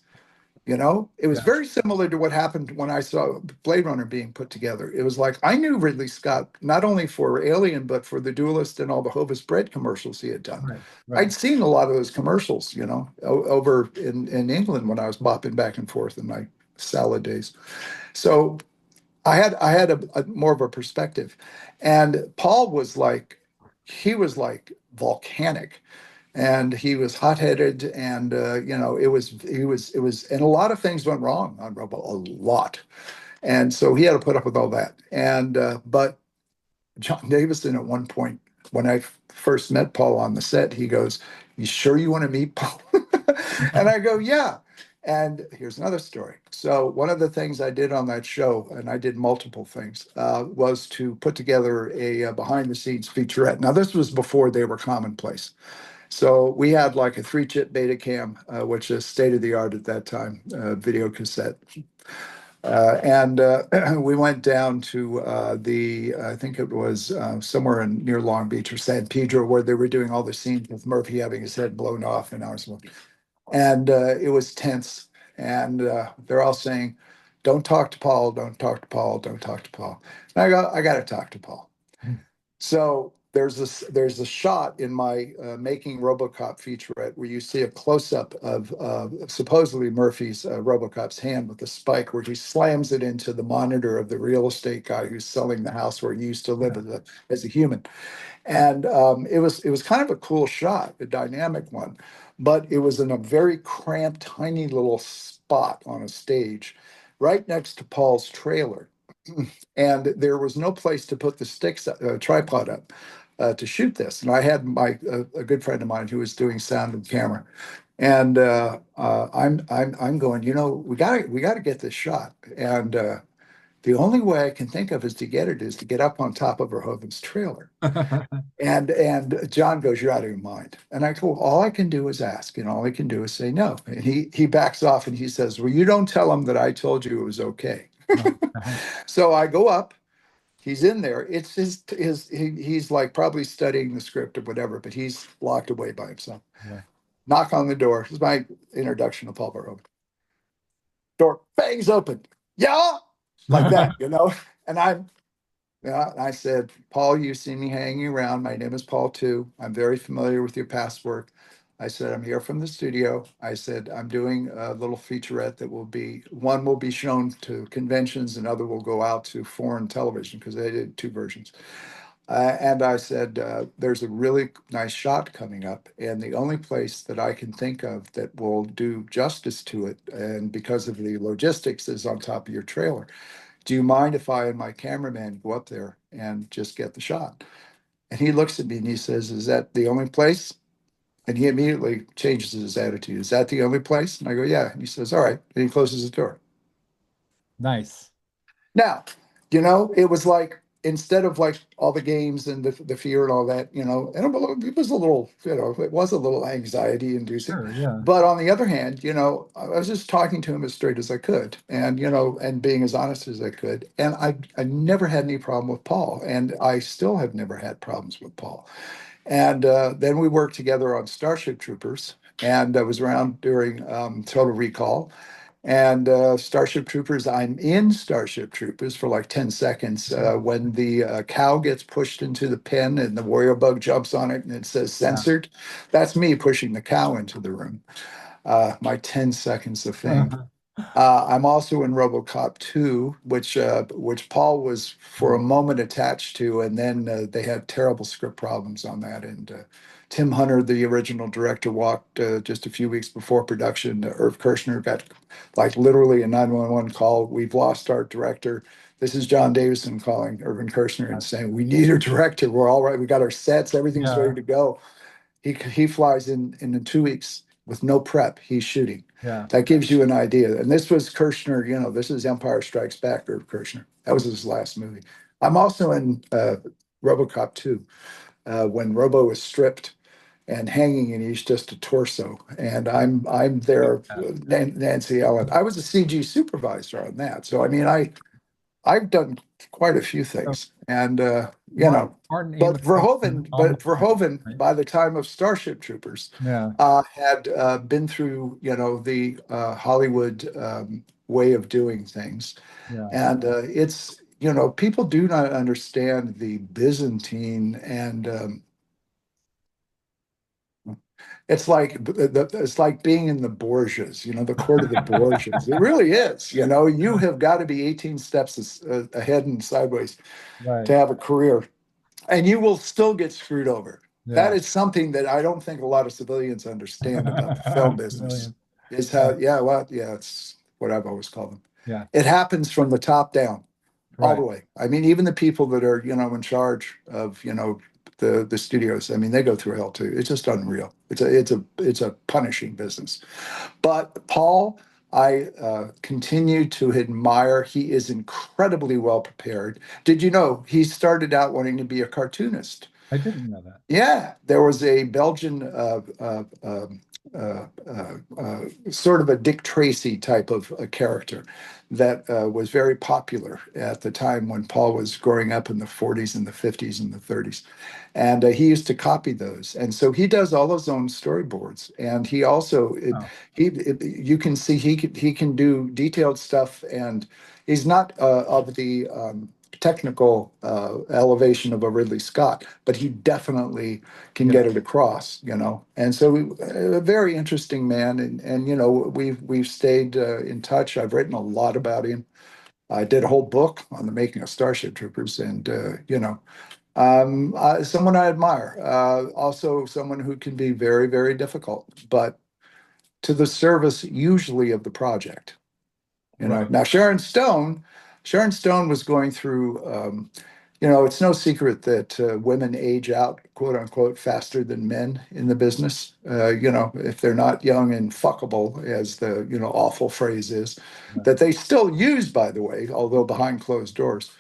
It was Yeah, very similar to what happened when I saw Blade Runner being put together. It was like I knew Ridley Scott not only for Alien, but for The Duelist and all the Hovis bread commercials he had done. right, right. I'd seen a lot of those commercials, over in England when I was bopping back and forth in my salad days. So I had a more of a perspective, and Paul was like he was volcanic, and he was hot-headed, and it was and a lot of things went wrong on Robo, a lot, and so he had to put up with all that. And but John Davison at one point, when I first met Paul on the set, he goes, "You sure you want to meet Paul?" And I go, "Yeah." And here's another story. So one of the things I did on that show, and I did multiple things, was to put together a behind-the-scenes featurette. Now this was before they were commonplace. So we had like a 3-chip Betacam, which is state of the art at that time, video cassette. And we went down to I think it was somewhere near Long Beach or San Pedro, where they were doing all the scenes with Murphy having his head blown off. And I was, And it was tense. And they're all saying, "Don't talk to Paul, don't talk to Paul, don't talk to Paul." And I go, "I got to talk to Paul." So there's a shot in my Making RoboCop featurette where you see a close up of supposedly Murphy's RoboCop's hand with the spike, where he slams it into the monitor of the real estate guy who's selling the house where he used to live as a human. And it was kind of a cool shot, a dynamic one, but it was in a very cramped, tiny little spot on a stage, right next to Paul's trailer, and there was no place to put the sticks tripod up to shoot this. And I had my a good friend of mine who was doing sound and camera, and I'm going, we got to get this shot, and the only way I can think of is to get it is to get up on top of Verhoeven's trailer. And John goes, "You're out of your mind." And I go, "All I can do is ask, and all I can do is say no." And he backs off and he says, "Well, you don't tell him that I told you it was okay." So I go up. He's in there. It's he's like probably studying the script or whatever, but he's locked away by himself. Yeah. Knock on the door. This is my introduction to Paul Verhoeven. Door bangs open. Yeah, like that, you know. And I said, "Paul, you see me hanging around. My name is Paul too. I'm very familiar with your past work." I said, "I'm here from the studio." I said, "I'm doing a little featurette that one will be shown to conventions and other will go out to foreign television because they did two versions." And I said, "There's a really nice shot coming up, and the only place that I can think of that will do justice to it, and because of the logistics, is on top of your trailer. Do you mind if I and my cameraman go up there and just get the shot?" And he looks at me and he says, "Is that the only place?" And he immediately changes his attitude. "Is that the only place?" And I go, "Yeah." And he says, "All right." And he closes the door. Nice. Now, it was like, instead of like all the games and the fear and all that, and it was a little, it was a little anxiety inducing. Sure, yeah. But on the other hand, I was just talking to him as straight as I could, and, and being as honest as I could. And I never had any problem with Paul, and I still have never had problems with Paul. And then we worked together on Starship Troopers, and I was around during Total Recall. And Starship Troopers, I'm in Starship Troopers for like 10 seconds when the cow gets pushed into the pen and the warrior bug jumps on it and it says Yeah. censored. That's me pushing the cow into the room. My 10 seconds of fame. I'm also in RoboCop 2, which Paul was for a moment attached to, and then they had terrible script problems on that. And Tim Hunter, the original director, walked just a few weeks before production. Irv Kershner got like literally a 911 call. "We've lost our director. This is John Davison calling Irvin Kershner and saying, 'We need a director. We're all right. We got our sets. Everything's ready Yeah. to go.'" He flies in 2 weeks with no prep. He's shooting. Yeah. That gives you an idea. And this was Kershner. This is Empire Strikes Back or Kershner. That was his last movie. I'm also in RoboCop 2 when Robo is stripped and hanging, and he's just a torso. And I'm there, Yeah. Nancy Allen. I was a CG supervisor on that. So I mean, I've done quite a few So things, and Martin but Amos Verhoeven, almost, right? by the time of Starship Troopers, Yeah. had been through, the Hollywood way of doing things, Yeah. and it's, people do not understand the Byzantine and it's like being in the Borgias, the court of the Borgias. It really is. You have got to be 18 steps ahead and sideways to Right. have a career, and you will still get screwed over. That Yeah. is something that I don't think a lot of civilians understand about the film business. Brilliant. Is Yeah. how, yeah, well, yeah, it's what I've always called them. Yeah. It happens from the top down, all the Right. way. I mean, even the people that are, in charge of, the studios. I mean, they go through hell too. It's just unreal. It's a punishing business. But Paul, I continue to admire. He is incredibly well prepared. Did you know he started out wanting to be a cartoonist? I didn't know that. Yeah, there was a Belgian sort of a Dick Tracy type of a character that was very popular at the time when Paul was growing up in the 40s and the 50s and the 30s. And he used to copy those. And so he does all his own storyboards. And he also, Oh, you can see he can do detailed stuff. And he's not of the technical elevation of a Ridley Scott, but he definitely can yeah. get it across, you know. And so a very interesting man. And you know, we've stayed in touch. I've written a lot about him. I did a whole book on the making of Starship Troopers, and you know, someone I admire. Also, someone who can be very, very difficult, but to the service usually of the project. You know, Right. now Sharon Stone was going through. You know, it's no secret that women age out, quote unquote, faster than men in the business. You know, if they're not young and fuckable, as the awful phrase is, Yeah. that they still use, by the way, although behind closed doors.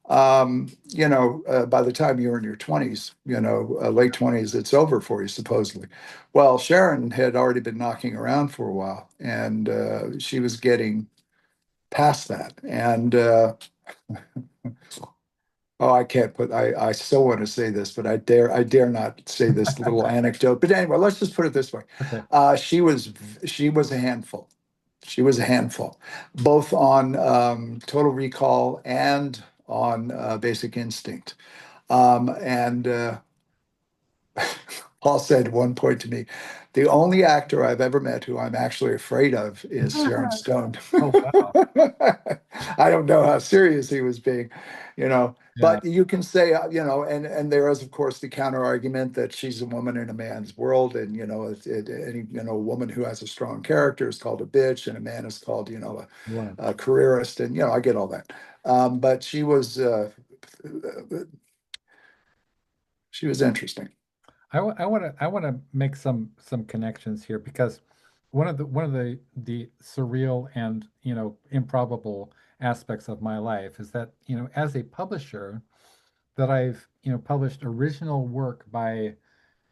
You know, by the time you're in your 20s, you know, late 20s, it's over for you, supposedly. Well, Sharon had already been knocking around for a while, and she was getting past that. And oh, I can't put, I so want to say this, but I dare not say this little anecdote. But anyway, let's just put it this way. Okay. She was a handful. She was a handful, both on Total Recall and on Basic Instinct. And Paul said at one point to me, the only actor I've ever met who I'm actually afraid of is Sharon Stone. Oh, wow. I don't know how serious he was being, you know, Yeah. but you can say, you know, and there is, of course, the counter argument that she's a woman in a man's world. And, you know, any, you know, a woman who has a strong character is called a bitch and a man is called, you know, Right. a careerist. And, you know, I get all that. But she was interesting. I want to make some connections here because one of the surreal and improbable aspects of my life is that as a publisher that I've published original work by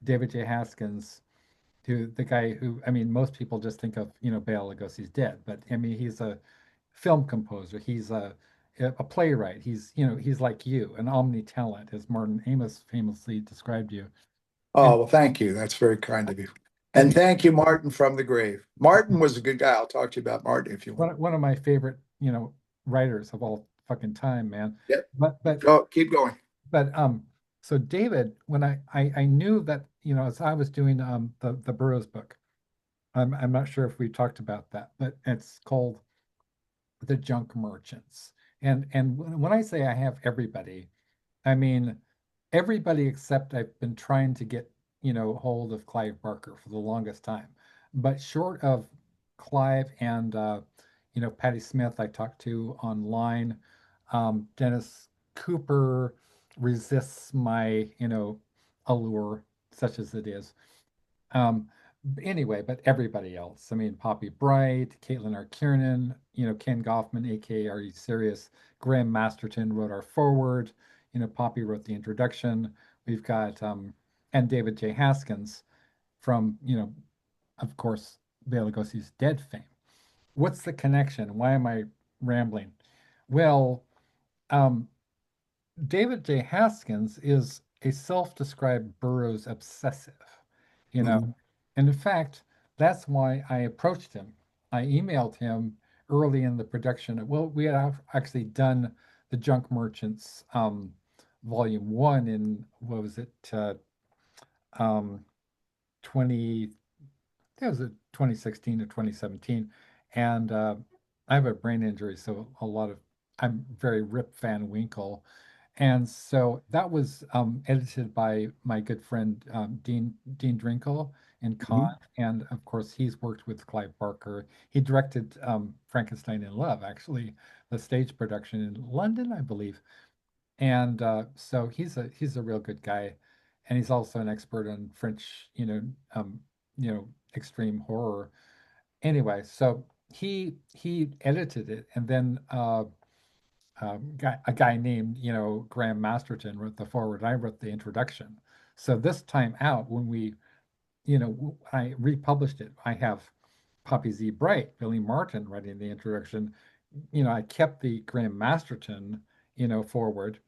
David J. Haskins, who the guy who I mean most people just think of Bela Lugosi's dead, but I mean he's a film composer, he's a playwright, he's like you, an omni talent, as Martin Amis famously described you. And Oh, well, thank you. That's very kind of you. and And thank you, Martin from the grave. Martin was a good guy. I'll talk to you about Martin if you want. one of my favorite, writers of all fucking time, man. Yep. But Go, keep going. but so David, when I knew that, as I was doing the Burroughs book, I'm not sure if we talked about that, but it's called The Junk Merchants. And when I say I have everybody, I mean everybody except I've been trying to get, hold of Clive Barker for the longest time. But short of Clive and Patti Smith I talked to online, Dennis Cooper resists my, allure, such as it is. Um, anyway, but everybody else. I mean, Poppy Bright, Caitlin R. Kiernan, Ken Goffman, aka Are You Serious? Graham Masterton wrote our foreword. Poppy wrote the introduction. We've got and David J. Haskins from, of course, Bela Lugosi's Dead fame. What's the connection? Why am I rambling? Well, um, David J. Haskins is a self-described Burroughs obsessive, you know. Mhm. And in fact, that's why I approached him. I emailed him early in the production. Well, we had actually done the Junk Merchants volume one in what was it, um 20, that was it 2016 or 2017. And I have a brain injury, so I'm very Rip Van Winkle. And so that was edited by my good friend Dean Drinkle in Con, Mhm. and of course he's worked with Clive Barker. He directed Frankenstein in Love, actually, the stage production in London, I believe. And so he's a real good guy, and he's also an expert on French, extreme horror. Anyway, so he edited it, and then a guy named, Graham Masterton wrote the foreword. I wrote the introduction. So this time out, when we, I republished it. I have Poppy Z. Bright, Billy Martin writing the introduction. I kept the Graham Masterton, forward.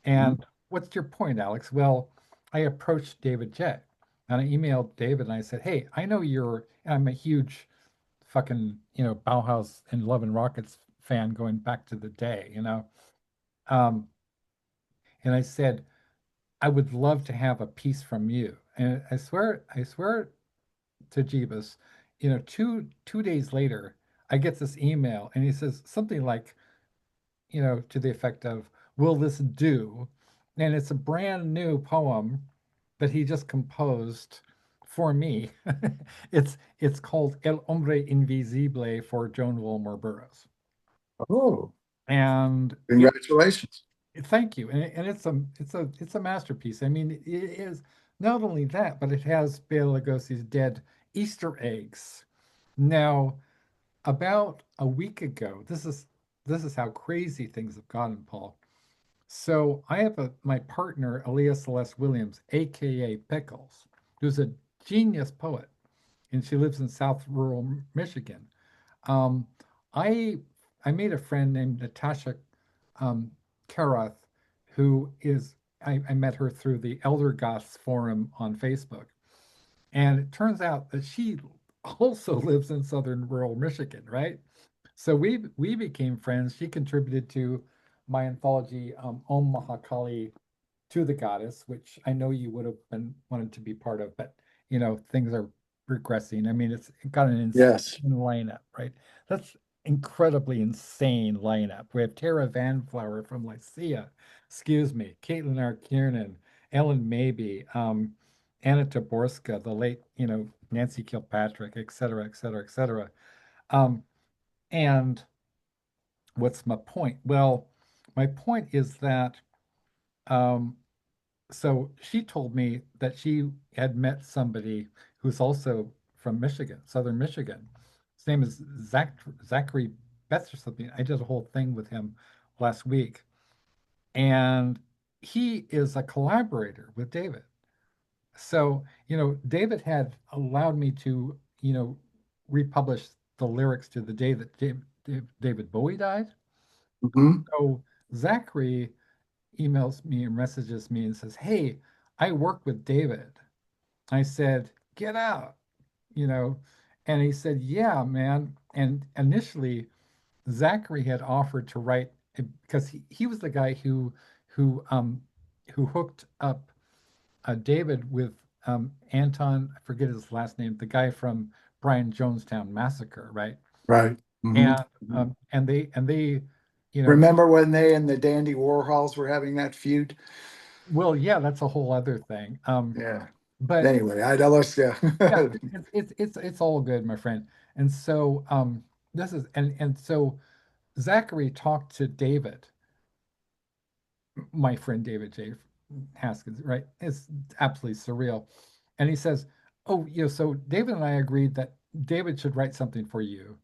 Mhm. And what's your point, Alex? Well, I approached David Jett and I emailed David and I said, hey, I know I'm a huge fucking, Bauhaus and Love and Rockets fan going back to the day. Um, and I said, I would love to have a piece from you. And I swear to Jeebus, 2 days later, I get this email and he says something like, to the effect of, will this do? And it's a brand new poem that he just composed for me. It's called El Hombre Invisible for Joan Wilmer Burroughs. Oh, And congratulations. thank you. And it's a masterpiece. I mean, it is not only that, but it has Bela Lugosi's Dead Easter eggs. Now, about a week ago, this is how crazy things have gotten, Paul. So I have my partner, Aaliyah Celeste Williams, aka Pickles, who's a genius poet, and she lives in South Rural Michigan. Um, I I made a friend named Natasha um, Karath, who is I met her through the Elder Goths forum on Facebook, and it turns out that she also lives in southern rural Michigan, right? So we became friends. She contributed to my anthology, Om Mahakali to the Goddess, which I know you would have been wanted to be part of, but things are regressing. I mean, it's got an insane Yes. lineup, right? That's incredibly insane lineup. We have Tara Vanflower from Lycia, excuse me, Caitlin R. Kiernan, Ellen Mabey, Anna Taborska, the late, Nancy Kilpatrick, et cetera, et cetera, et cetera. Um, and what's my point? Well, my point is that um, so she told me that she had met somebody who's also from Michigan, Southern Michigan. His name is Zachary Betts or something. I did a whole thing with him last week, and he is a collaborator with David. So, David had allowed me to, republish the lyrics to the day that David Bowie died. Mhm. So Zachary emails me and messages me and says, hey, I work with David. I said, get out, you know. And he said, yeah, man. And initially, Zachary had offered to write because he was the guy who um who hooked up David with Anton, I forget his last name, the guy from Brian Jonestown Massacre, right? Right. Hmm. And they, you know, Remember when they and the Dandy Warhols were having that feud? well, yeah, that's a whole other thing. Yeah. But Anyway, I let's yeah. yeah, it's all good, my friend. And so this is and so Zachary talked to David, my friend David J. Haskins, right? It's absolutely surreal. And he says, oh, so David and I agreed that David should write something for you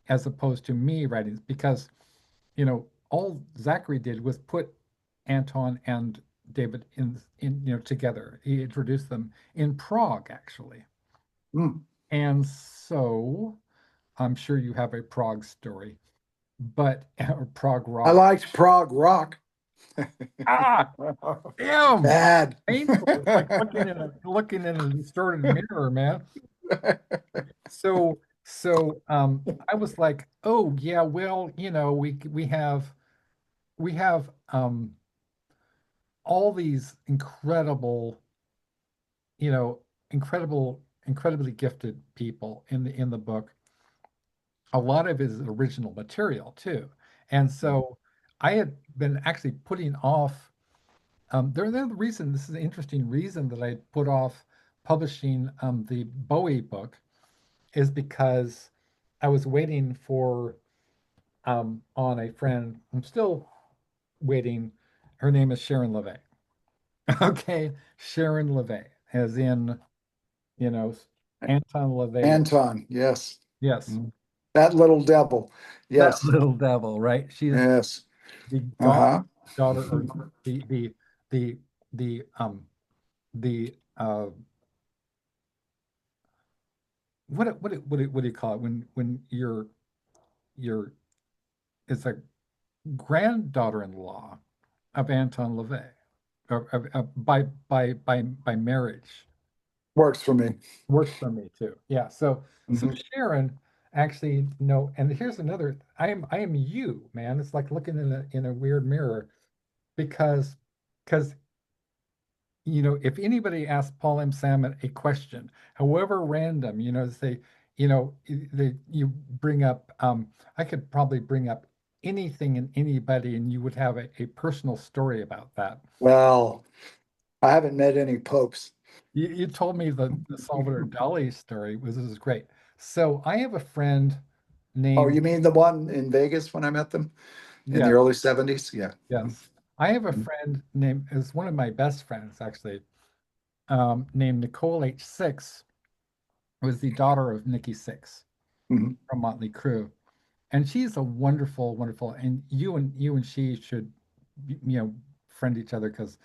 as opposed to me writing because, all Zachary did was put Anton and David in together. He introduced them in Prague, actually. Mm. And so I'm sure you have a Prague story, but or Prague I rock. liked prog rock. Ah, damn, Bad. painful. It's like looking in a distorted mirror, man. So I was like, oh yeah, well, we have all these you know, incredibly gifted people in the book. A lot of it is original material too. And so I had been actually putting off the reason this is an interesting reason that I put off publishing the Bowie book is because I was waiting for on a friend. I'm still waiting. Her name is Sharon LeVay. Okay, Sharon LeVay, as in, you know, Anton LaVey. Anton, yes. Yes, Mm. That little devil. that Yes. little devil, right? She is Yes. the Uh-huh. daughter, or the the the the what do you call it when your it's a granddaughter-in-law of Anton LaVey, by marriage. Works for me. Works for me too. Yeah. So Mhm. Sharon actually no, and here's another. I am you, man. It's like looking in a weird mirror because if anybody asks Paul M. Salmon a question, however random, say, you bring up, I could probably bring up anything and anybody, and you would have a personal story about that. Well, I haven't met any popes. You told me the Salvador Dali story was great. So I have a friend Oh, named, you mean the one in Vegas when I met them in the yes, early 70s? Yeah. yes. I have a friend named, is one of my best friends actually, named Nicole H. Six, was the daughter of Nikki Six Mhm. from Motley Crue. And she's a wonderful, wonderful, and you and she should, friend each other because,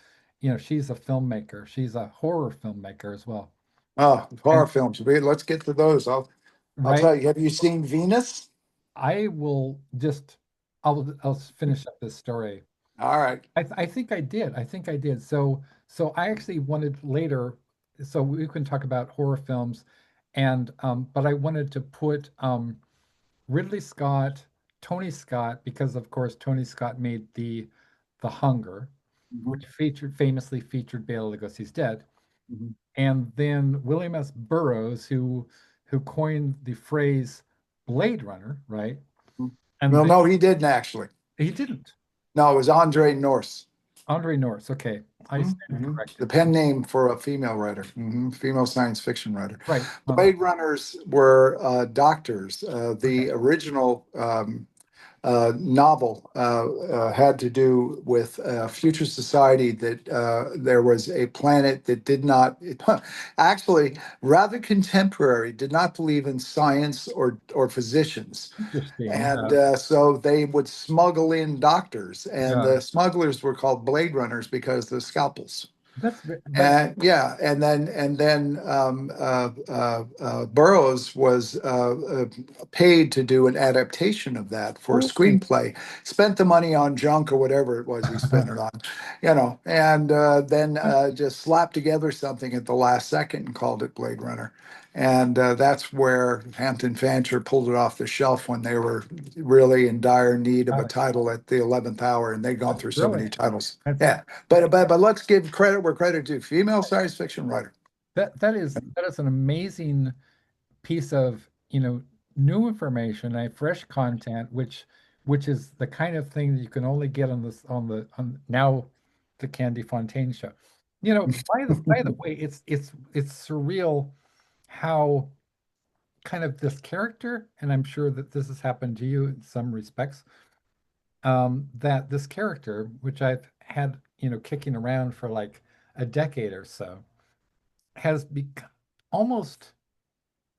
she's a filmmaker. She's a horror filmmaker as well. Oh, horror And films. Let's get to those. I'll right, tell you. Have you seen Venus? I will just, I'll finish up this story. All right. I think I did. I think I did. So I actually wanted later, so we can talk about horror films, and but I wanted to put Ridley Scott, Tony Scott, because of course Tony Scott made the Hunger, Mhm. which famously featured Bela Lugosi's Dead, Mhm. and then William S. Burroughs, who coined the phrase Blade Runner, right? And Well, then no, he didn't actually. he didn't. No, it was Andre Norse. Andre Norse. Okay, I Mhm. stand Mhm. The corrected. pen name for a female writer, female science fiction writer. Right. Blade Runners were doctors. Okay. The original novel had to do with a future society that there was a planet that did not, actually, rather contemporary, did not believe in science or physicians. Interesting. And so they would smuggle in doctors, and Yeah. the smugglers were called Blade Runners because of the scalpels. But And yeah, and then Burroughs was paid to do an adaptation of that for a holy. screenplay. Spent the money on junk or whatever it was he spent it on, and then just slapped together something at the last second and called it Blade Runner. And that's where Hampton Fancher pulled it off the shelf when they were really in dire need of a title at the 11th hour, and they'd gone That's through so many brilliant. titles. That's Yeah. But let's give credit where credit due. Female science fiction writer. that is an amazing piece of, new information, fresh content, which is the kind of thing that you can only get on now the Candy Fontaine show. By the way, it's surreal how kind of this character, and I'm sure that this has happened to you in some respects, that this character, which I've had, kicking around for like a decade or so, has become almost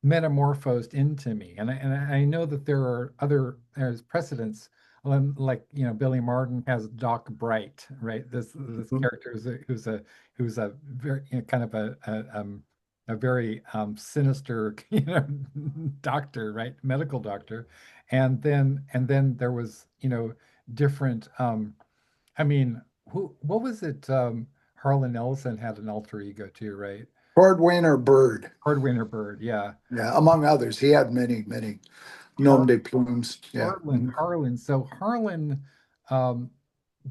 metamorphosed into me. And I know that there's precedents, like, Billy Martin has Doc Bright, right? This character who's a very, kind of a very sinister, doctor, right? Medical doctor. And then there was, different, I mean, what was it? Harlan Ellison had an alter ego too, right? Cordwainer Bird. Hardwinter Bird, yeah. Yeah, among others. He had many, many nom Har de plumes. Yeah. Mhm. Harlan. So Harlan, um,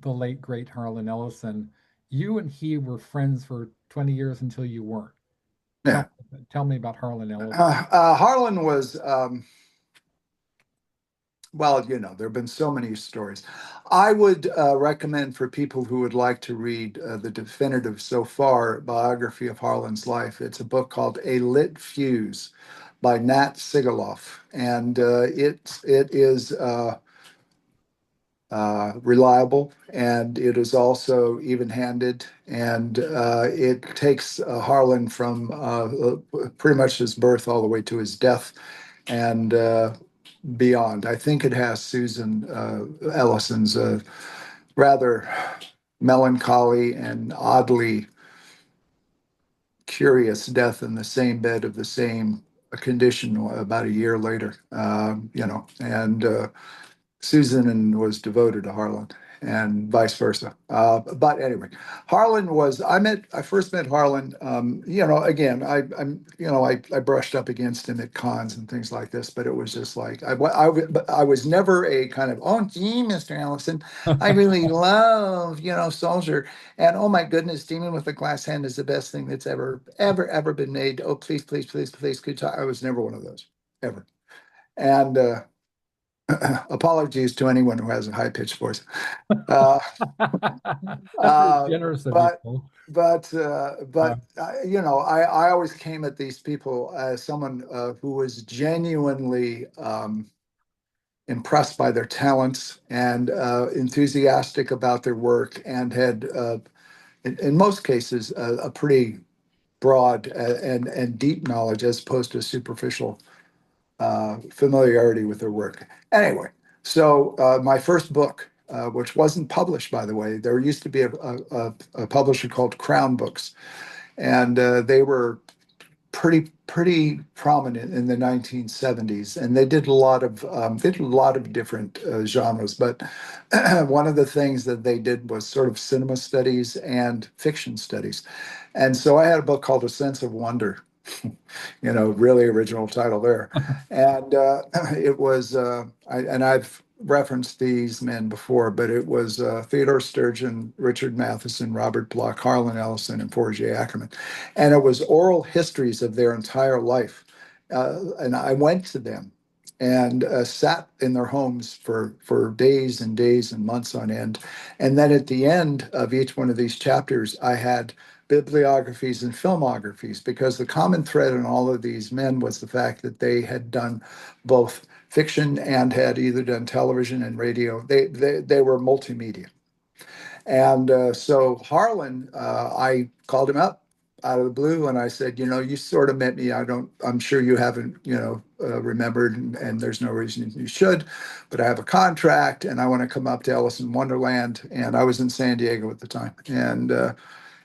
the late great Harlan Ellison, you and he were friends for 20 years until you weren't. Yeah. Tell me about Harlan Ellison. Harlan was, well, there have been so many stories. I would recommend for people who would like to read the definitive so far biography of Harlan's life. It's a book called A Lit Fuse by Nat Sigaloff, and it is reliable, and it is also even-handed, and it takes Harlan from pretty much his birth all the way to his death, and beyond. I think it has Susan Ellison's rather melancholy and oddly curious death in the same bed of the same a condition about a year later, and Susan and was devoted to Harlan and vice versa. But anyway, I first met Harlan, again, I brushed up against him at cons and things like this, but it was just like, I was never a kind of, oh, gee, Mr. Allison, I really love, Soldier. And oh my goodness, Demon with a Glass Hand is the best thing that's ever been made. Oh, please, please, please, please, could you talk? I was never one of those, ever. And, apologies to anyone who has a high pitched voice. Uh, That's very uh, generous of you, but Paul. Uh, I always came at these people as someone who was genuinely impressed by their talents and enthusiastic about their work and had, in most cases, a pretty broad and deep knowledge as opposed to superficial familiarity with their work. Anyway, so my first book, which wasn't published, by the way, there used to be a publisher called Crown Books, and they were pretty prominent in the 1970s, and they did a lot of different genres. But one of the things that they did was sort of cinema studies and fiction studies, and so I had a book called A Sense of Wonder, really original title there. And it was, and I've referenced these men before, but it was Theodore Sturgeon, Richard Matheson, Robert Bloch, Harlan Ellison, and Forget Ackerman. And it was oral histories of their entire life. And I went to them and sat in their homes for days and days and months on end. And then at the end of each one of these chapters, I had bibliographies and filmographies, because the common thread in all of these men was the fact that they had done both fiction and had either done television and radio. They were multimedia. And so Harlan, I called him up out of the blue and I said, you sort of met me. I'm sure you haven't, remembered, and there's no reason you should, but I have a contract and I want to come up to Alice in Wonderland. And I was in San Diego at the time. And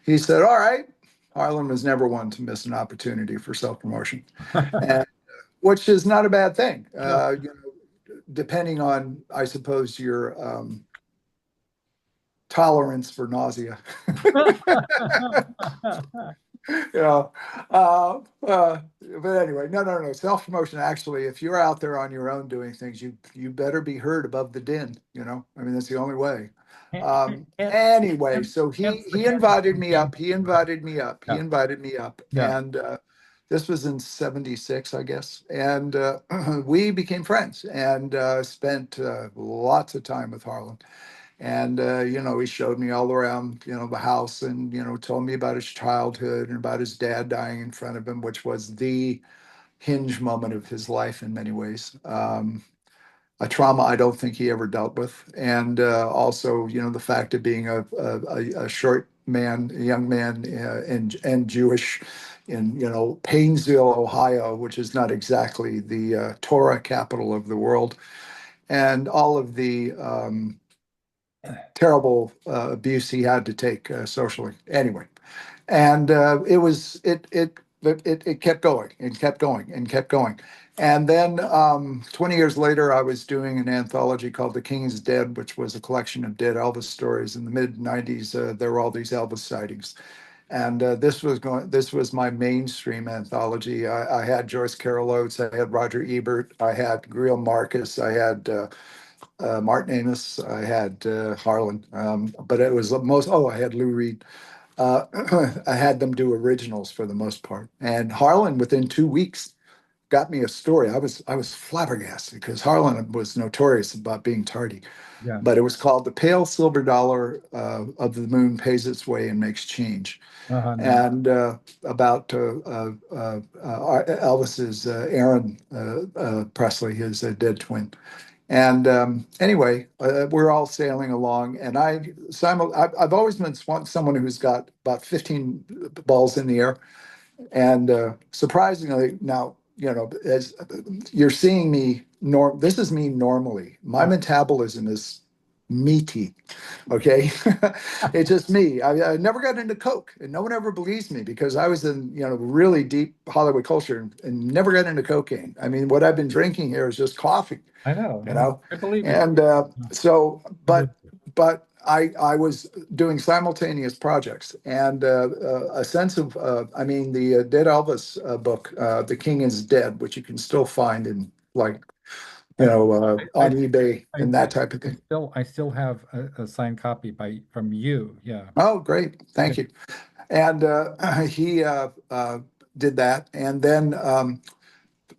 he said, all right. Harlan was never one to miss an opportunity for self-promotion, and which is not a bad thing. no. Depending on, I suppose, your tolerance for nausea. Yeah. But anyway, no. Self-promotion, actually, if you're out there on your own doing things, you better be heard above the din, I mean, that's the only way. Hence, Anyway, hence, so hence the he Kandy invited me Fontaine. up. He invited me up. He Yeah, invited me up. yeah. And this was in 76, I guess. And we became friends and spent lots of time with Harlan. And, he showed me all around, the house, and, told me about his childhood and about his dad dying in front of him, which was the hinge moment of his life in many ways. A trauma I don't think he ever dealt with. And also, the fact of being a short man, a young man, and Jewish in, Painesville, Ohio, which is not exactly the Torah capital of the world, and all of the terrible abuse he had to take socially. Anyway, and it kept going and kept going and kept going. And then 20 years later, I was doing an anthology called The King is Dead, which was a collection of dead Elvis stories. In the mid 90s, there were all these Elvis sightings. And this was my mainstream anthology. I had Joyce Carol Oates, I had Roger Ebert, I had Greil Marcus, I had Martin Amis, I had Harlan, but it was I had Lou Reed. Uh, I had them do originals for the most part. And Harlan, within 2 weeks, got me a story. I was flabbergasted because Harlan was notorious about being tardy. Yeah. But it was called "The Pale Silver Dollar of the Moon Pays Its Way and Makes Change," Nice. and about Elvis's Aaron Presley, his dead twin. And anyway, we're all sailing along, and I've always been someone who's got about 15 balls in the air, and surprisingly now, as you're seeing me, this is me normally. My metabolism is meaty. Okay. It's just me. I never got into Coke, and no one ever believes me because I was in, really deep Hollywood culture and never got into cocaine. I mean, what I've been drinking here is just coffee, I know. you know? I believe you. And so, I really but I was doing simultaneous projects and a sense of, I mean, the Dead Elvis book, The King is Dead, which you can still find in like, I, I, on eBay I, and I, that type of thing. I still have a signed copy from you. Yeah. Oh, great. Yeah. Thank you. And he did that. And then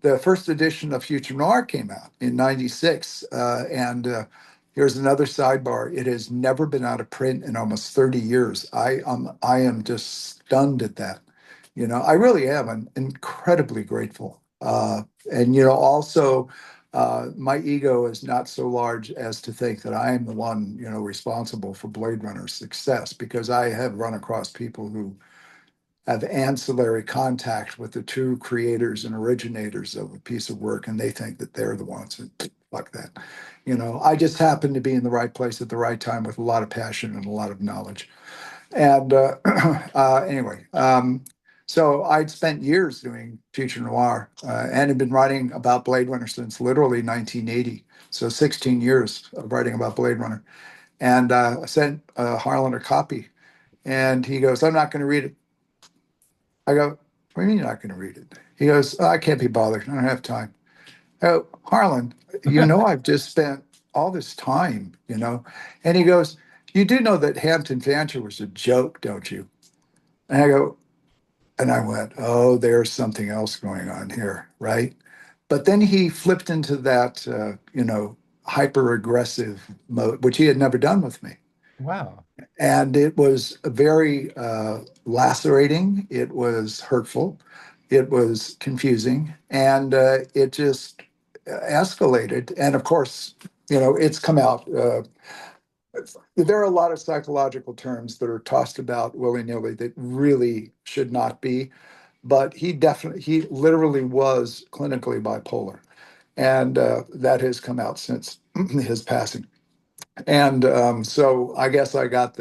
the first edition of Future Noir came out in '96. And here's another sidebar. It has never been out of print in almost 30 years. I am just stunned at that. I really am. I'm incredibly grateful. And, also, my ego is not so large as to think that I am the one, responsible for Blade Runner's success, because I have run across people who have ancillary contact with the true creators and originators of a piece of work, and they think that they're the ones who like that. I just happen to be in the right place at the right time with a lot of passion and a lot of knowledge. And anyway, so I'd spent years doing future noir and had been writing about Blade Runner since literally 1980. So 16 years of writing about Blade Runner. And I sent Harlan a copy, and he goes, "I'm not going to read it." I go, "What do you mean you're not going to read it?" He goes, "Oh, I can't be bothered. I don't have time." I go, "Harlan, I've just spent all this time, And he goes, "You do know that Hampton Fancher was a joke, don't you?" And I go, and I went, "Oh, there's something else going on here, right?" But then he flipped into that, hyper aggressive mode, which he had never done with me. Wow. And it was very lacerating. It was hurtful. It was confusing. And it just escalated. And of course, it's come out. There are a lot of psychological terms that are tossed about willy-nilly that really should not be. But he literally was clinically bipolar. And that has come out since his passing. And so I guess I got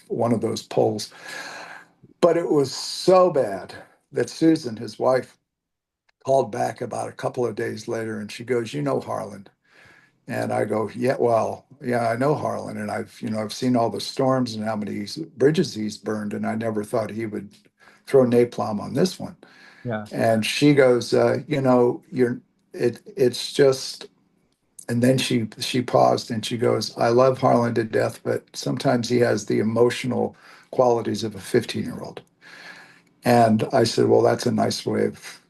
one of those polls. But it was so bad that Susan, his wife, called back about a couple of days later and she goes, Harlan. And I go, "Yeah, well, yeah, I know Harlan. And I've seen all the storms and how many bridges he's burned. And I never thought he would throw napalm on this one." Yeah. And she goes, it's just, and then she paused and she goes, "I love Harlan to death, but sometimes he has the emotional qualities of a 15-year-old." And I said, "Well, that's a nice way of,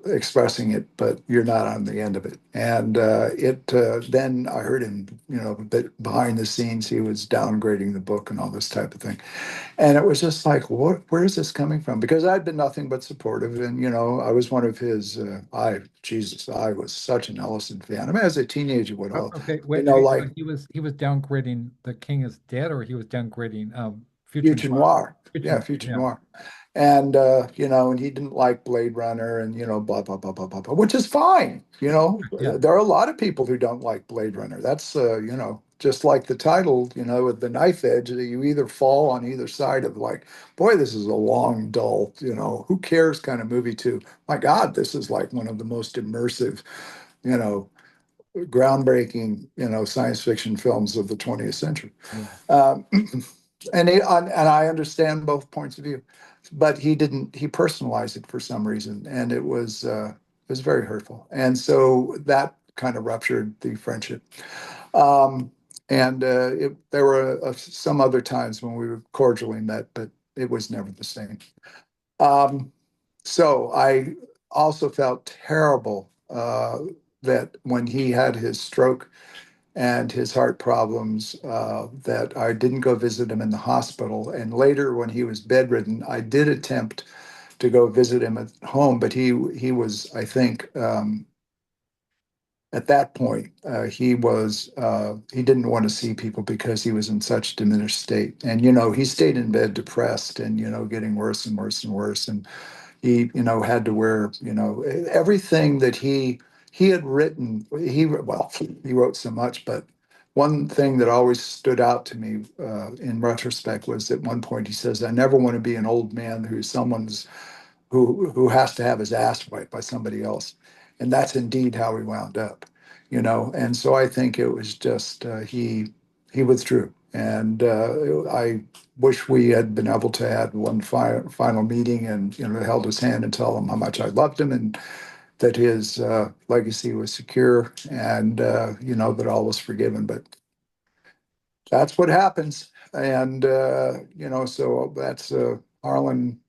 expressing it, but you're not on the end of it." And then I heard him, that behind the scenes, he was downgrading the book and all this type of thing. And it was just like, where is this coming from? Because I'd been nothing but supportive. And, I was one of his, Jesus, I was such an Ellison fan. I mean, as a teenager, would all, Okay. Wait. So like he was downgrading The King is Dead, or he was downgrading Future Future Noir. Noir. Future Yeah, Noir. Future Yeah. Noir. And, and he didn't like Blade Runner and, blah, blah, blah, blah, blah, blah, which is fine. Yeah. There are a lot of people who don't like Blade Runner. That's, just like the title, with the knife edge, that you either fall on either side of like, boy, this is a long, dull, who cares kind of movie too. My God, this is like one of the most immersive, you know, groundbreaking, science fiction films of the 20th century. Yeah. Um, and I understand both points of view, but he didn't. He personalized it for some reason, and it was very hurtful. And so that kind of ruptured the friendship. Um, and there were some other times when we were cordially met, but it was never the same. Um, so I also felt terrible that when he had his stroke and his heart problems, that I didn't go visit him in the hospital. And later, when he was bedridden, I did attempt to go visit him at home, but he was, I think, at that point, he didn't want to see people because he was in such diminished state. And he stayed in bed depressed and getting worse and worse and worse. And he had to wear everything that he had written. He wrote so much, but one thing that always stood out to me in retrospect was at one point he says, "I never want to be an old man who's someone's who has to have his ass wiped by somebody else," and that's indeed how he wound up, you know. And so I think it was just he withdrew, and I wish we had been able to have one final meeting and held his hand and tell him how much I loved him and that his legacy was secure and that all was forgiven. But that's what happens, and so that's Harlan.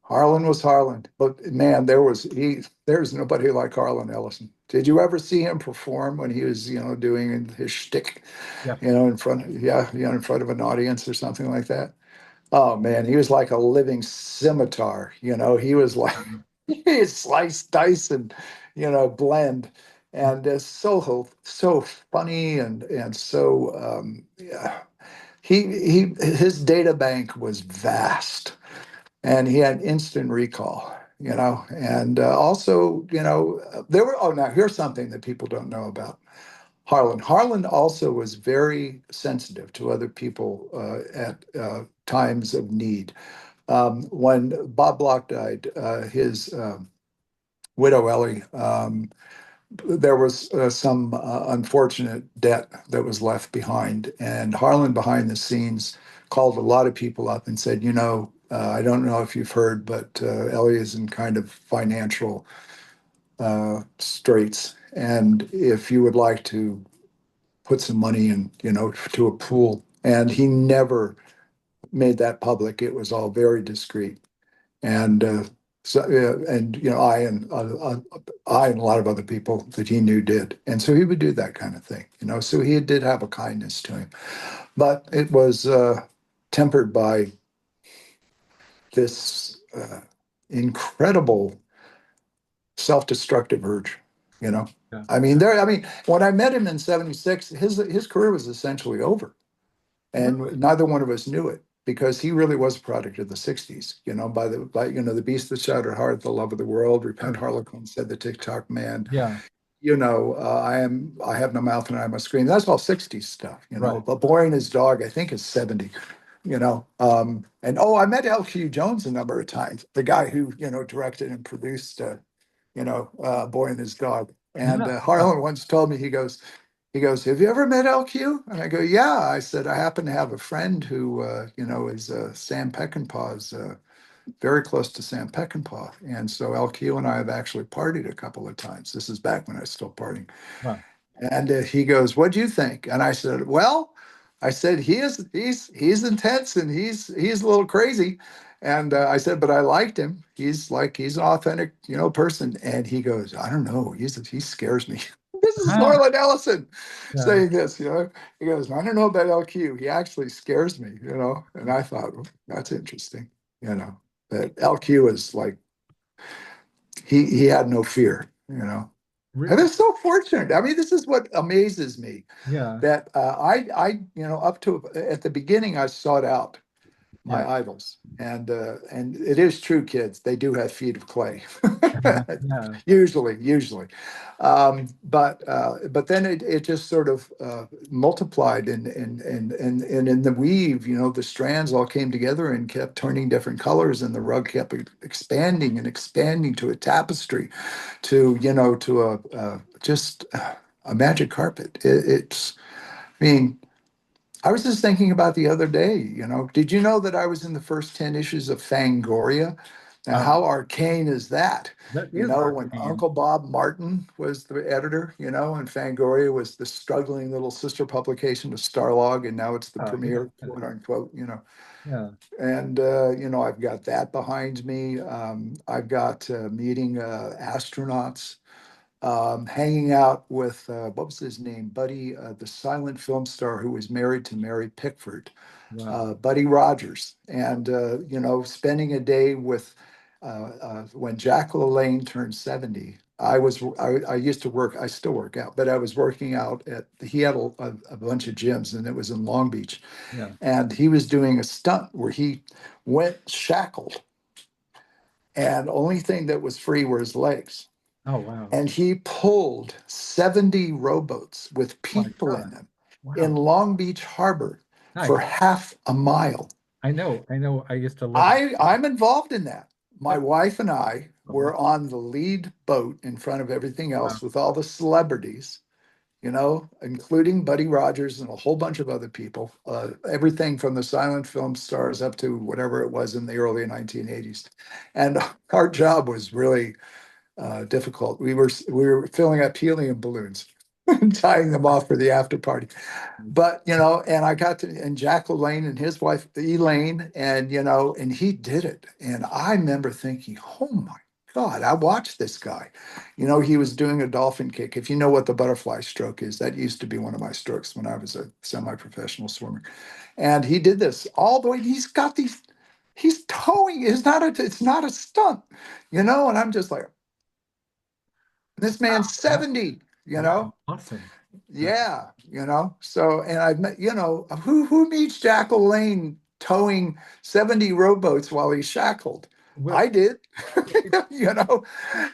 Harlan was Harlan, but man, there's nobody like Harlan Ellison. Did you ever see him perform when he was, doing his shtick, Yes. in front of an audience or something like that? Oh man, he was like a living scimitar. He was like Um, he slice, dice, and blend, and so funny and so yeah. His data bank was vast and he had instant recall, and also, there were, oh, now here's something that people don't know about Harlan. Harlan also was very sensitive to other people at times of need. When Bob Bloch died, his widow, Ellie, there was some unfortunate debt that was left behind. And Harlan, behind the scenes, called a lot of people up and said, I don't know if you've heard, but Ellie is in kind of financial straits. And if you would like to put some money in, to a pool. And he never made that public. It was all very discreet. And I and a lot of other people that he knew did, and so he would do that kind of thing, So he did have a kindness to him, but it was tempered by this incredible self-destructive urge, you know. yeah. I mean, when I met him in '76, his career was essentially over. And Really? neither one of us knew it because he really was a product of the '60s. The beast that shattered heart, the love of the world, repent, Sure. Harlequin, said the TikTok man. Yeah. I have no mouth and I must scream. That's all '60s stuff. Right. But Boy and His Dog, I think, is '70. And I met L.Q. Jones a number of times, the guy who directed and produced Boy and His Dog. And Yeah. Yeah. Harlan once told me, he goes, "Have you ever met LQ?" And I go, "Yeah." I said, "I happen to have a friend who, is Sam Peckinpah's, very close to Sam Peckinpah. And so LQ and I have actually partied a couple of times. This is back when I was still partying. Wow. And he goes, "What do you think?" And I said, "Well," I said, he's intense and he's a little crazy." And I said, "But I liked him. He's an authentic, person." And he goes, "I don't know. He scares me." This is Ah, Harlan Ellison yeah. saying this, He goes, "I don't know about LQ. He actually scares me, And I thought, well, that's interesting, that LQ is like he had no fear, And Really? it's so fortunate. I mean, this is what amazes me Yeah. that up to at the beginning, I sought out Yeah. my idols, and it is true, kids. They do have feet of clay, Yeah. usually, but then it just sort of multiplied, and in the weave, the strands all came together and kept turning different colors, and the rug kept expanding and expanding to a tapestry, to a just a magic carpet. It's, I mean, I was just thinking about the other day, did you know that I was in the first 10 issues of Fangoria? Now, Um, how arcane is that? that is When arcane. Uncle Bob Martin was the editor, and Fangoria was the struggling little sister publication of Starlog, and now it's the Yeah. premier, quote unquote. Yeah. And, I've got that behind me. I've got meeting astronauts, hanging out with what was his name, Buddy, the silent film star who was married to Mary Pickford, Wow. Buddy Rogers, and spending a day with when Jack LaLanne turned 70. I used to work. I still work out, but I was working out at. He had a bunch of gyms, and it was in Long Beach, Yeah. and he was doing a stunt where he went shackled, and the only thing that was free were his legs. Oh, wow. And he pulled 70 rowboats with Oh my people in God. them in Wow. Long Beach Harbor for Nice. half a mile. I know. I know. I used to live in I'm involved in that. My that. wife and I Wow. were on the lead boat in front of everything else with all the celebrities, including Buddy Rogers and a whole bunch of other people, everything from the silent film stars up to whatever it was in the early 1980s. And our job was really difficult. We were filling up helium balloons and tying them off for the after party. But and I got to and Jack LaLanne and his wife Elaine, and and he did it. And I remember thinking, oh my God, I watched this guy. He was doing a dolphin kick. If you know what the butterfly stroke is, that used to be one of my strokes when I was a semi-professional swimmer. And he did this all the way. He's got these. He's towing. It's not a stunt, And I'm just like, this man's Wow. 70. Wow. Awesome. Uh, Yeah, So, and I've met, who meets Jack LaLanne towing 70 rowboats while he's shackled? well, I did. it, You know,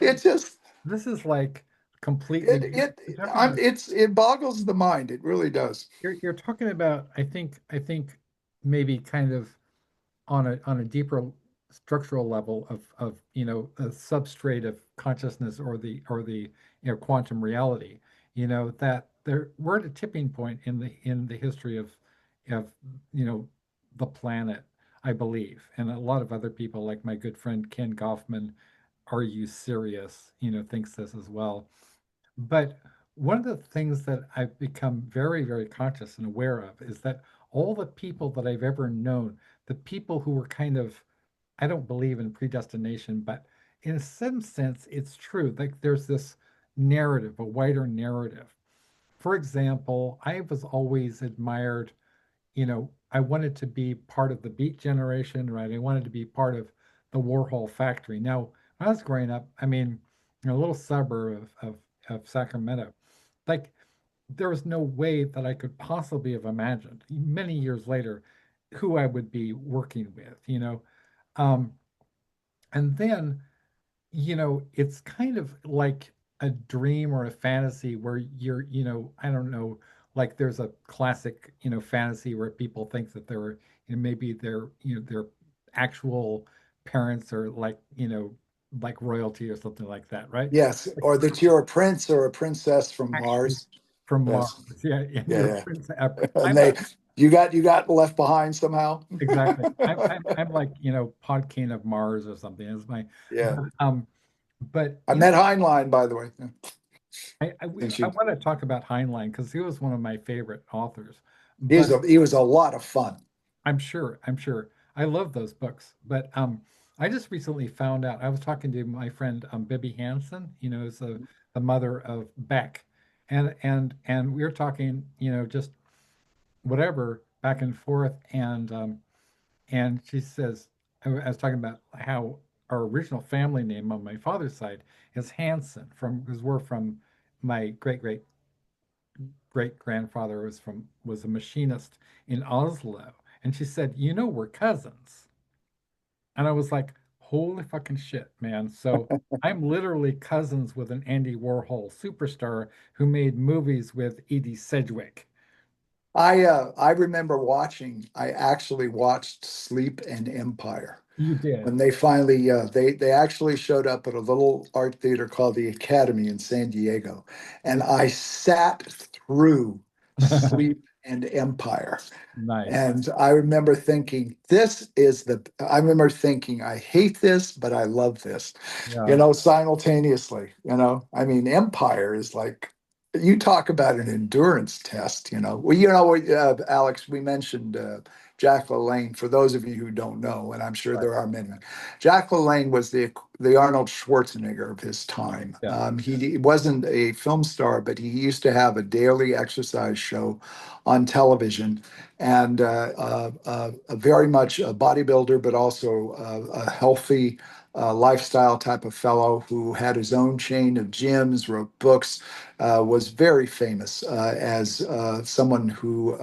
this it just is like completely. it You're it talking I'm about. it boggles the mind. It really does. You're talking about. I think maybe kind of on a deeper structural level of a substrate of consciousness or the quantum reality, that we're at a tipping point in the history of you know the planet, I believe, and a lot of other people like my good friend Ken Goffman, are you serious, thinks this as well. But one of the things that I've become very, very conscious and aware of is that all the people that I've ever known, the people who were kind of, I don't believe in predestination, but in some sense, it's true. Like there's this narrative, a wider narrative. For example, I was always admired, I wanted to be part of the Beat generation, right? I wanted to be part of the Warhol factory. Now, when I was growing up, I mean, in a little suburb of Sacramento, like there was no way that I could possibly have imagined many years later who I would be working with, Um, and then it's kind of like a dream or a fantasy where I don't know, like there's a classic, fantasy where people think that they're, maybe their actual parents are like royalty or something like that, right? Yes, Like or that you're a prince or a princess from actually Mars. from Mars. Yes, Yeah, and yeah, you're yeah. prince. And I'm a, you got left behind somehow. exactly. I'm like, Podcane of Mars or something. Is my, Yeah, but I met Heinlein, by the way. Since I you, want to talk about Heinlein because he was one of my favorite authors. he's But a, he was a lot of fun. I'm sure I love those books. But I just recently found out. I was talking to my friend Bibi Hansen, is the mother of Beck, and we were talking, just whatever back and forth, and she says, I was talking about how our original family name on my father's side is Hansen because we're from my great grandfather was a machinist in Oslo, and she said, we're cousins, and I was like, holy fucking shit, man! So I'm literally cousins with an Andy Warhol superstar who made movies with Edie Sedgwick. I remember watching. I actually watched Sleep and Empire You did. when they finally they actually showed up at a little art theater called the Academy in San Diego, and I sat through Sleep and Empire. Nice. And I remember thinking, I hate this, but I love this, Yeah. simultaneously. I mean, Empire is like, you talk about an endurance test, Well, Alex, we mentioned Jack LaLanne, for those of you who don't know, and I'm sure Right. there are many. Jack LaLanne was the Arnold Schwarzenegger of his time. Yeah. He wasn't a film star, but he used to have a daily exercise show on television, and very much a bodybuilder, but also a healthy lifestyle type of fellow who had his own chain of gyms, wrote books, was very famous as someone who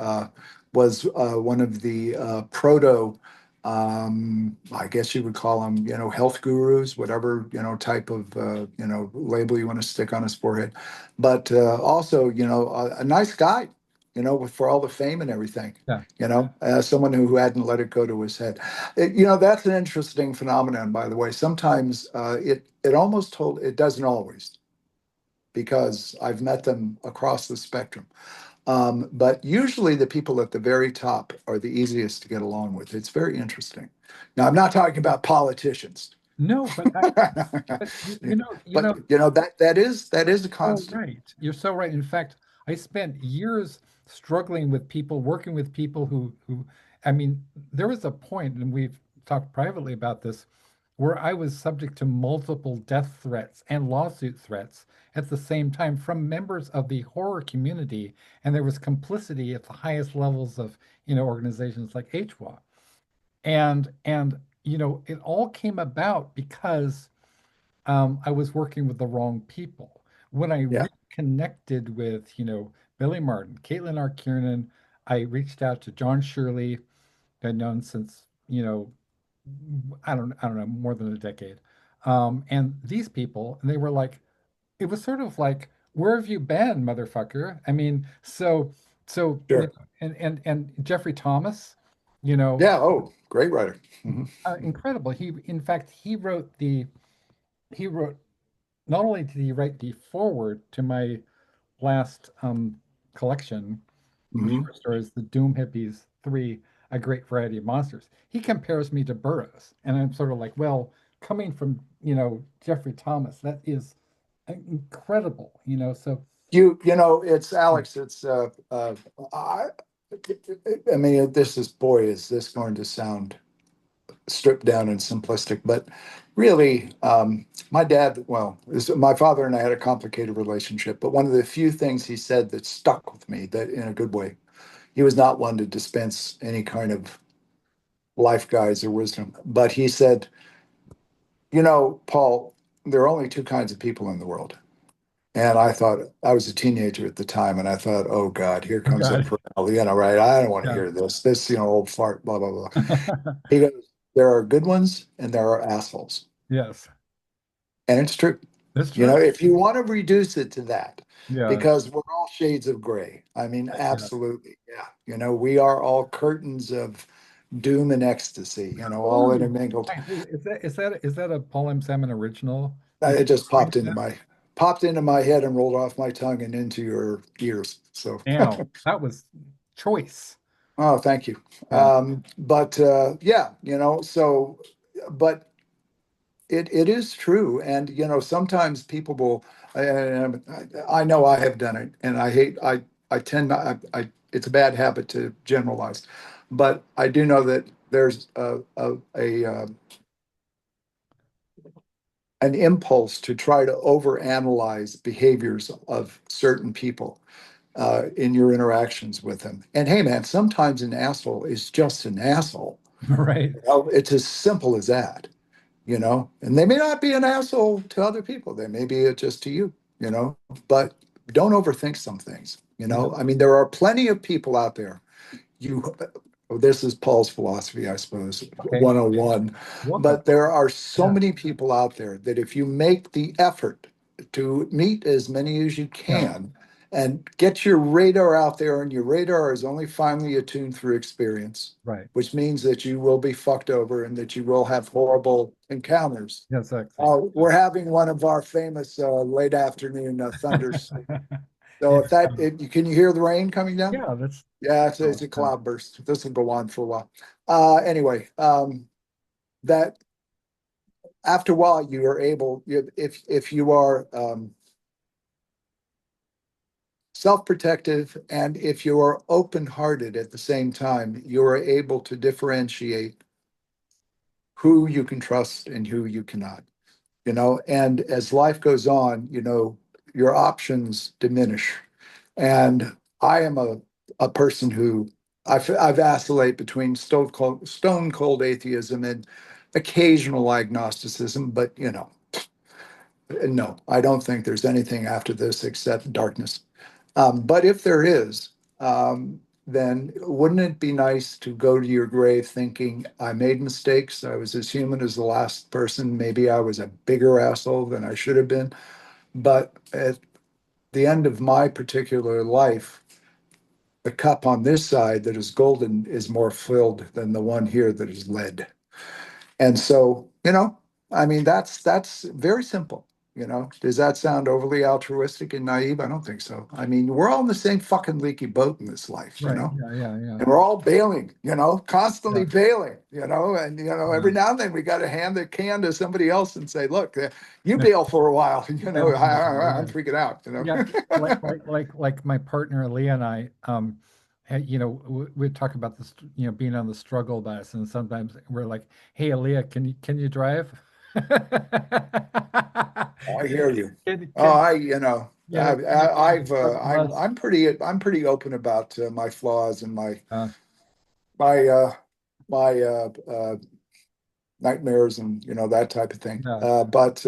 was one of the proto I guess you would call them, health gurus, whatever, type of, label you want to stick on his forehead. But also, a nice guy, for all the fame and everything, Yeah. someone who hadn't let it go to his head. That's an interesting phenomenon, by the way. Sometimes it doesn't always, because I've met them across the spectrum. But usually the people at the very top are the easiest to get along with. It's very interesting. Now, I'm not talking about politicians, No, but but that is a so constant. right. You're so right. In fact, I spent years struggling with people, working with people I mean, there was a point, and we've talked privately about this, where I was subject to multiple death threats and lawsuit threats at the same time from members of the horror community, and there was complicity at the highest levels of, organizations like HWA. And it all came about because I was working with the wrong people. When I Yeah, reconnected with, Billy Martin, Caitlin R. Kiernan, I reached out to John Shirley, I'd known since, I don't know, more than a decade. And these people, and they were like, it was sort of like, where have you been, motherfucker? I mean, sure. and Jeffrey Thomas, you know, Yeah. Oh, great writer. Mhm. incredible. In fact, he wrote not only did he write the foreword to my last collection of Mhm. short stories, The Doom Hippies 3, A Great Variety of Monsters, he compares me to Burroughs. And I'm sort of like, well, coming from, Jeffrey Thomas, that is incredible, so It's Alex. It's I mean, is this going to sound stripped down and simplistic, but really, my dad, well, my father and I had a complicated relationship, but one of the few things he said that stuck with me, that in a good way, he was not one to dispense any kind of life guides or wisdom, but he said, Paul, there are only two kinds of people in the world. And I thought, I was a teenager at the time, and I thought, oh God, here oh comes that God, perennial, right? I don't want to yeah. hear this, old fart, blah, blah, blah. He goes, there are good ones and there are assholes. Yes, And it's true. that's true. If you want to reduce it to that, Yeah, because we're all shades of gray. I mean, yeah. absolutely. Yeah. We are all curtains of doom and ecstasy, all Ooh, intermingled. is that a Paul M. Salmon original you It just coined that? popped into my head and rolled off my tongue and into your ears. So, Now, that was choice. oh, thank you. Yeah. But yeah, but it is true. And, sometimes people will, I know I have done it, and I tend not, it's a bad habit to generalize, but I do know that there's an impulse to try to overanalyze behaviors of certain people in your interactions with them. And hey, man, sometimes an asshole is just an asshole. Right. It's as simple as that. And they may not be an asshole to other people. They may be it just to you, but don't overthink some things. Yeah. I mean, there are plenty of people out there. You, this is Paul's philosophy, I suppose, Okay. 101. Welcome. But there are so Yeah. many people out there that if you make the effort to meet as many as you Yeah. can and get your radar out there, and your radar is only finely attuned through experience, Right. which means that you will be fucked over and that you will have horrible encounters. Yes, exactly. We're having one of our famous late afternoon thunders. So Yeah. can you hear the rain coming down? Yeah, that's Yeah, it's cool. a Yeah. cloudburst. This will go on for a while. Anyway, that after a while you are able, if you are self-protective and if you are open-hearted at the same time, you are able to differentiate who you can trust and who you cannot. And as life goes on, your options diminish. And I am a person who I vacillate between stone cold atheism and occasional agnosticism, but no, I don't think there's anything after this except darkness. But if there is, then wouldn't it be nice to go to your grave thinking, I made mistakes, I was as human as the last person, maybe I was a bigger asshole than I should have been, but at the end of my particular life, the cup on this side that is golden is more filled than the one here that is lead. And so, I mean, that's very simple. Does that sound overly altruistic and naive? I don't think so. I mean, we're all in the same fucking leaky boat in this life, Right. Yeah. Yeah. Yeah. and we're all bailing, Yeah. constantly bailing, and Yeah. every now and then we got to hand the can to somebody else and say, look, you bail for a while, Yeah. I'm freaking out. Yeah, like my partner Leah and I, we talk about this, being on the struggle bus, and sometimes we're like, "Hey, Leah, can you drive?" I hear you. Oh, Can bus? I'm pretty open about my flaws and my Uh, my uh, my nightmares and that type of thing. yeah, But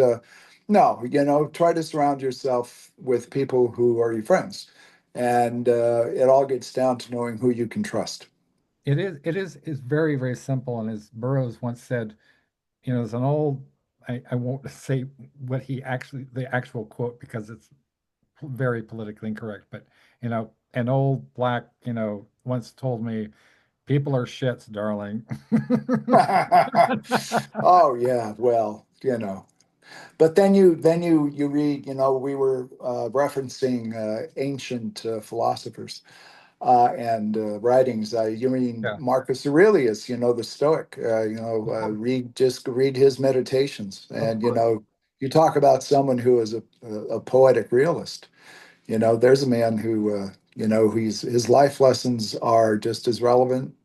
no, try to surround yourself with people who are your friends, and it all gets down to knowing who you can trust. it's very, very simple. And as Burroughs once said, there's an old, I won't say what the actual quote, because it's very politically incorrect, but an old black, once told me, people are shits, darling. Oh yeah, well, but then you read, we were referencing ancient philosophers and writings. You mean Yeah, Marcus Aurelius, the Stoic. of course, Read his Meditations, of and course. you talk about someone who is a poetic realist. There's a man who his life lessons are just as relevant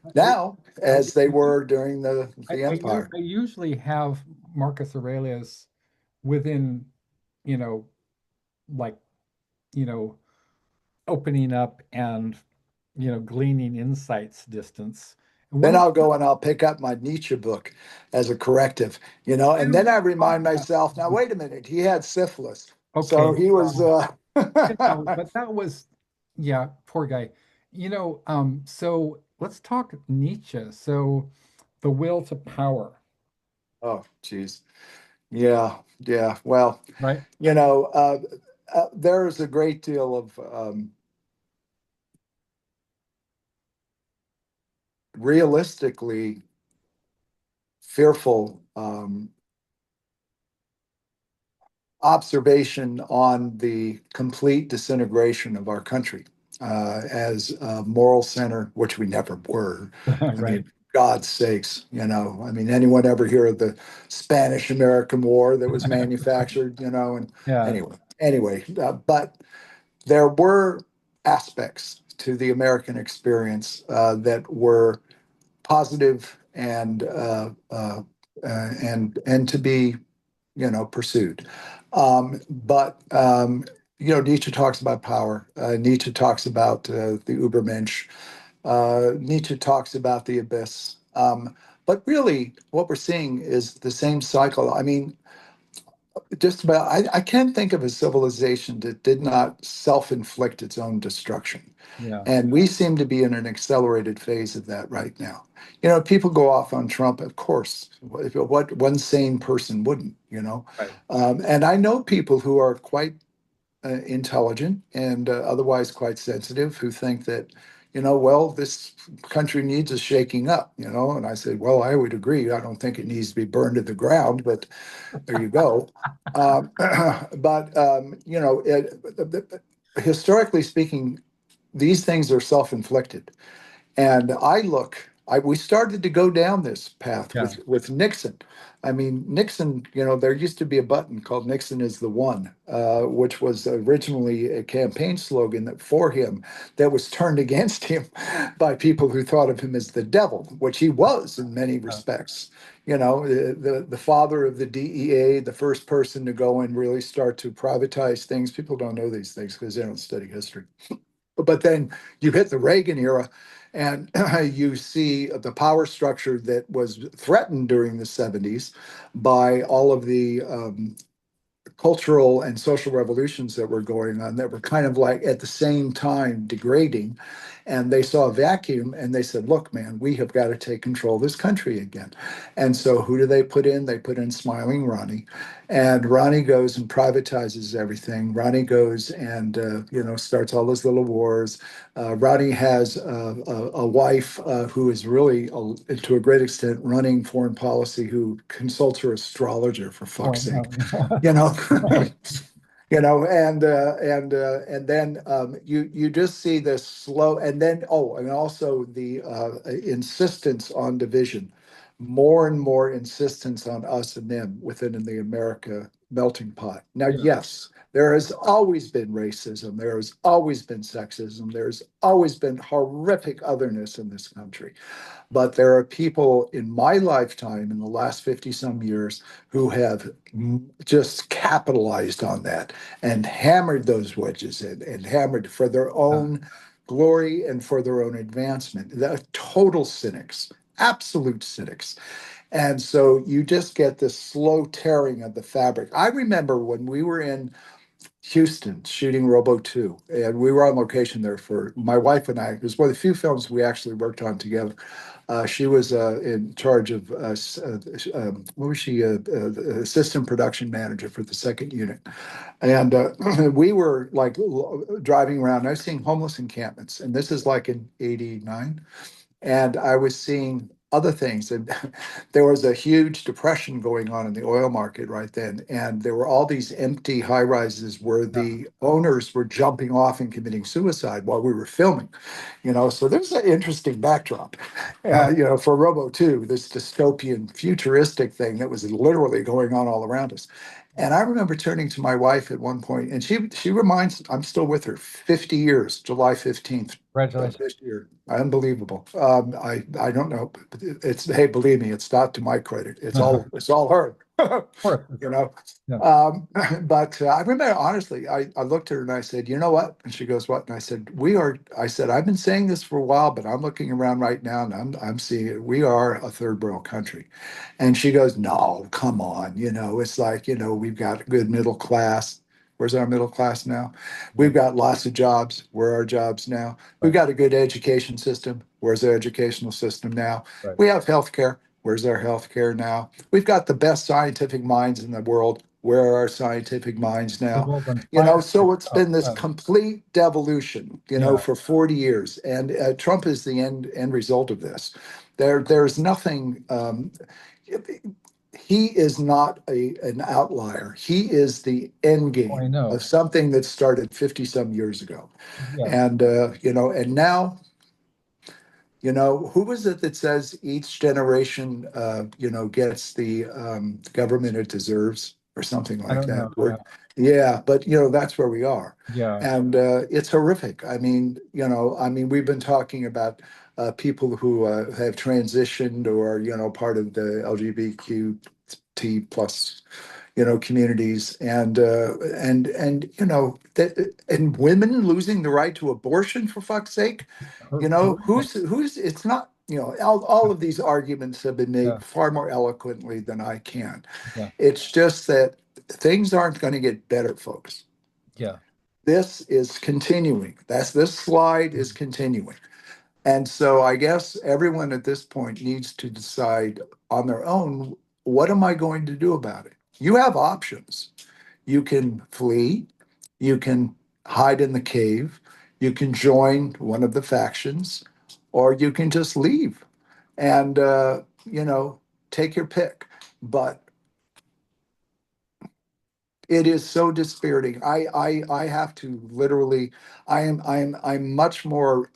I, now as they were during the empire. I usually have Marcus Aurelius within, you know, like, you know, opening up and, gleaning insights distance. And one Then of I'll go and I'll pick up my Nietzsche book as a corrective, and then I remind myself, now wait a minute, he had syphilis. So okay, he was but that was, yeah, poor guy. So let's talk Nietzsche. So the will to power, oh geez. Yeah, yeah. Well, right? there's a great deal of realistically fearful observation on the complete disintegration of our country as a moral center, which we never were. I Right. mean, God's sakes, I mean, anyone ever hear of the Spanish American War that was manufactured, and Yeah. anyway, but there were aspects to the American experience that were positive and to be pursued. But Nietzsche talks about power. Nietzsche talks about the Übermensch. Nietzsche talks about the abyss. But really, what we're seeing is the same cycle. I mean, just about, I can't think of a civilization that did not self-inflict its own destruction. Yeah. And we seem to be in an accelerated phase of that right now. People go off on Trump, of course. What one sane person wouldn't, Right. And I know people who are quite intelligent and otherwise quite sensitive who think that, well, this country needs a shaking up, And I said, well, I would agree. I don't think it needs to be burned to the ground, but there you go. Um, but historically speaking, these things are self-inflicted. And we started to go down this path Yeah. with Nixon. I mean, Nixon, there used to be a button called Nixon is the one, which was originally a campaign slogan for him that was turned against him by people who thought of him as the devil, which he was in many respects. The father of the DEA, the first person to go and really start to privatize things. People don't know these things because they don't study history. But then you hit the Reagan era and you see the power structure that was threatened during the 70s by all of the cultural and social revolutions that were going on that were kind of like at the same time degrading. And they saw a vacuum and they said, look, man, we have got to take control of this country again. And so who do they put in? They put in Smiling Ronnie. And Ronnie goes and privatizes everything. Ronnie goes and, starts all those little wars. Ronnie has a wife who is really, to a great extent, running foreign policy, who consults her astrologer, for Oh, fuck's sake. no. You know, and then you just see this slow, and then and also the insistence on division, more and more insistence on us and them within the America melting pot. Now, Yeah, yes, there has always been racism, there has always been sexism, there's always been horrific otherness in this country. But there are people in my lifetime, in the last 50 some years, who have just capitalized on that and hammered those wedges in and hammered for their yeah. own glory and for their own advancement. They're total cynics, absolute cynics. And so you just get this slow tearing of the fabric. I remember when we were in Houston shooting Robo 2, and we were on location there for my wife and I. It was one of the few films we actually worked on together. She was in charge of what was she? Assistant production manager for the second unit, and we were like driving around. I was seeing homeless encampments, and this is like in '89, and I was seeing other things. And there was a huge depression going on in the oil market right then. And there were all these empty high rises where Yeah. the owners were jumping off and committing suicide while we were filming. So there's an interesting backdrop, for Robo 2, this dystopian futuristic thing that was literally going on all around us. And I remember turning to my wife at one point, and she reminds, I'm still with her, 50 years, July 15th of Congratulations. this year. Unbelievable. I don't know. It's, hey, believe me, it's not to my credit. Of It's all her. course. you know. Yeah. But I remember honestly, I looked at her and I said, you know what? And she goes, what? And I said, I've been saying this for a while, but I'm looking around right now and I'm seeing it. We are a third world country. And she goes, no, come on. It's like, we've got a good middle class. Where's our middle class now? Yeah. We've got lots of jobs. Where are our jobs now? We've Right. got a good education system. Where's our educational system now? Right. We have healthcare. Where's our healthcare now? We've got the best scientific minds in the world. Where are our scientific minds The now? world's on fire. So it's Oh, been this complete devolution, yeah. for 40 years. And Trump is the end result of this. There's nothing. He is not an outlier. He is the end Oh, I game know. of something that started 50 some years ago. Yeah. And, and now, who was it that says each generation, gets the government it deserves or something I like don't that? know. Yeah. Yeah, but that's where we are, Yeah. and it's horrific. We've been talking about people who have transitioned or part of the LGBTQ plus communities, and women losing the right to abortion, for fuck's sake. Horrific. Who's it's not, all of these arguments have been Yeah. made far more eloquently than I can. Yeah. It's just that things aren't going to get better, folks. Yeah. This is continuing. This slide is continuing. And so I guess everyone at this point needs to decide on their own, what am I going to do about it? You have options. You can flee, you can hide in the cave, you can join one of the factions, or you can just leave and take your pick. But it is so dispiriting. I have to literally. I'm much more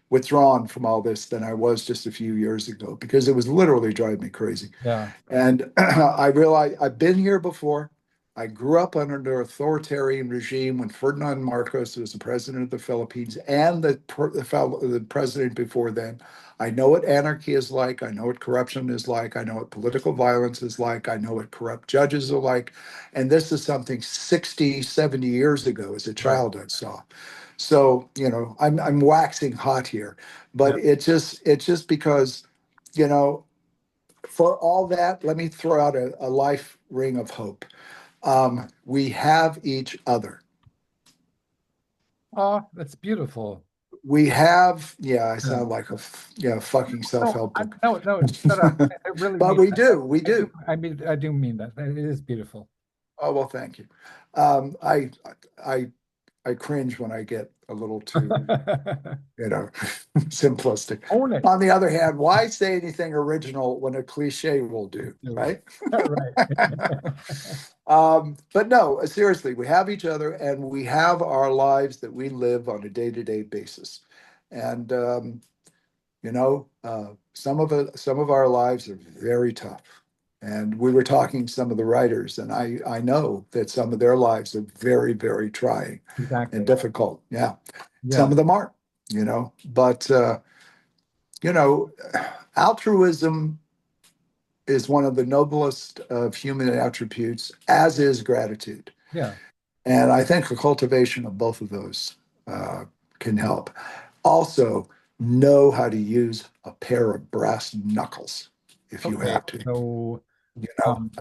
withdrawn from all this than I was just a few years ago, because it was literally driving me crazy. Yeah. And I realized I've been here before. I grew up under an authoritarian regime when Ferdinand Marcos was the president of the Philippines, and the president before then. I know what anarchy is like. I know what corruption is like. I know what political violence is like. I know what corrupt judges are like. And this is something 60, 70 years ago as a Right. child I saw. So, I'm waxing hot here, but Yeah. it's just because, for all that, let me throw out a life ring of hope. We have each other. Oh, that's beautiful. We have, yeah, I Yeah. sound like yeah, fucking No, self-help book. no, no, shut up. I really But mean we that. do, we I do. do. I do mean that. It is beautiful. Oh, well, thank you. Um, I, I, I cringe when I get a little too, you know, simplistic. Own it. On the other hand, why say anything original when a cliche will do, No. right? Right. But no, seriously, we have each other and we have our lives that we live on a day-to-day basis. And some of our lives are very tough. And we were talking to some of the writers, and I know that some of their lives are very, very trying and Exactly. difficult. Yeah. Some Yeah. of them aren't, but you know, altruism is one of the noblest of human attributes, as is gratitude. Yeah. And I think a cultivation of both of those uh, can help. Also, know how to use a pair of brass knuckles if you Okay. have to. So,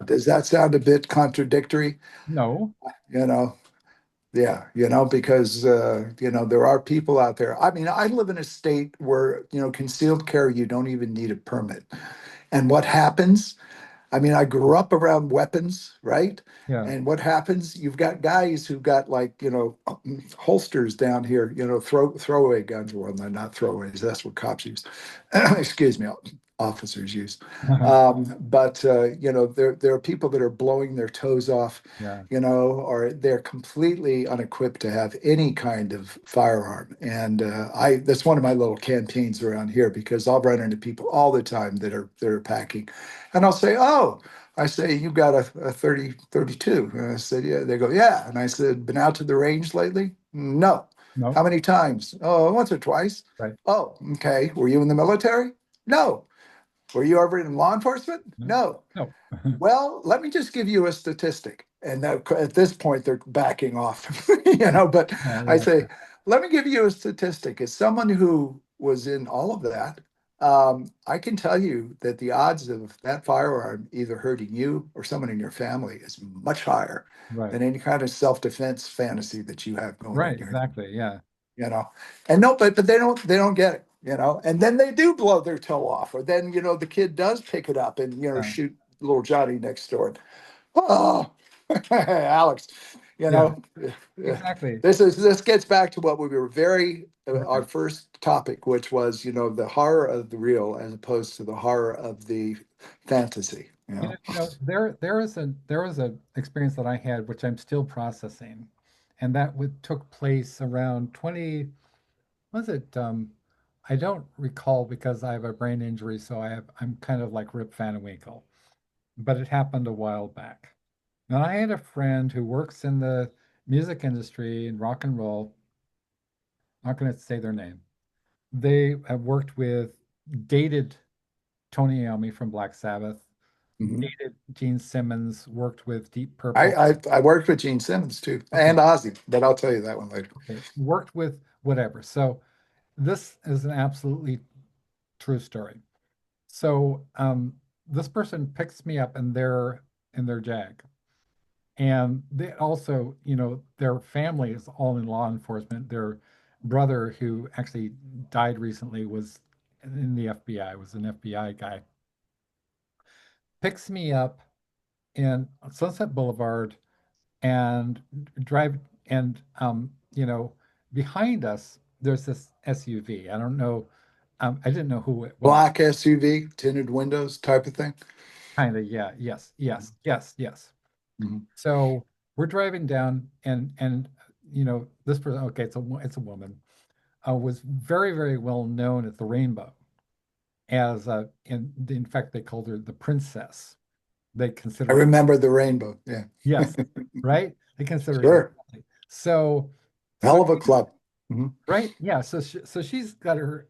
Does that sound a bit contradictory? no. You know, yeah, because there are people out there. I mean, I live in a state where concealed carry, you don't even need a permit. And what happens? I mean, I grew up around weapons, right? Yeah. And what happens? You've got guys who've got like, holsters down here, throwaway guns. Well, they're not throwaways. That's what cops use. Excuse me, officers use. But there are people that are blowing their toes off, Yeah. or they're completely unequipped to have any kind of firearm. And I that's one of my little campaigns around here because I'll run into people all the time that are packing. And I'll say, oh, I say, you got a 30, 32. And I said, yeah. They go, yeah. And I said, been out to the range lately? No. No. How many times? Oh, once or twice. Right. Oh, okay. Were you in the military? No. Were you ever in law enforcement? No. No. No. Well, let me just give you a statistic. And at this point, they're backing off, but Yeah. I Yeah. say, let me give you a statistic. As someone who was in all of that, I can tell you that the odds of that firearm either hurting you or someone in your family is much higher Right. than any kind of self-defense fantasy that you have going Right. in your, Exactly. Yeah. you know. And no, but they don't get it, and then they do blow their toe off, or then the kid does pick it up and Yeah. shoot little Johnny next door. Oh, Alex, you Yeah. know, Exactly. this gets back to what we were our Right. first topic, which was the horror of the real as opposed to the horror of the fantasy. There was a experience that I had which I'm still processing, and that would took place around 20. Was it? I don't recall because I have a brain injury, so I'm kind of like Rip Van Winkle. But it happened a while back. Now I had a friend who works in the music industry and rock and roll. Not going to say their name. They have worked with dated Tony Iommi from Black Sabbath, Mhm. dated Gene Simmons, worked with Deep I, Purple. I worked with Gene Simmons too, Okay, and Ozzy, but I'll tell you that one later. okay, worked with whatever. So this is an absolutely true story. So this person picks me up in their Jag. And they also, their family is all in law enforcement. Their brother, who actually died recently, was in the FBI, was an FBI guy, picks me up in Sunset Boulevard and drive and behind us there's this SUV. I don't know, I didn't know who it was. Black SUV, tinted windows type of thing. Kind of, yeah, yes, Mhm. yes, yes, yes. Mhm. So we're driving down and this person, okay, it's a woman, was very, very well known at the Rainbow as in fact they called her the princess. They I considered, remember the rainbow. Yeah, yes, right? They consider her so sure. wealthy. So Hell so of a club. Mhm. right, yeah. So she's got her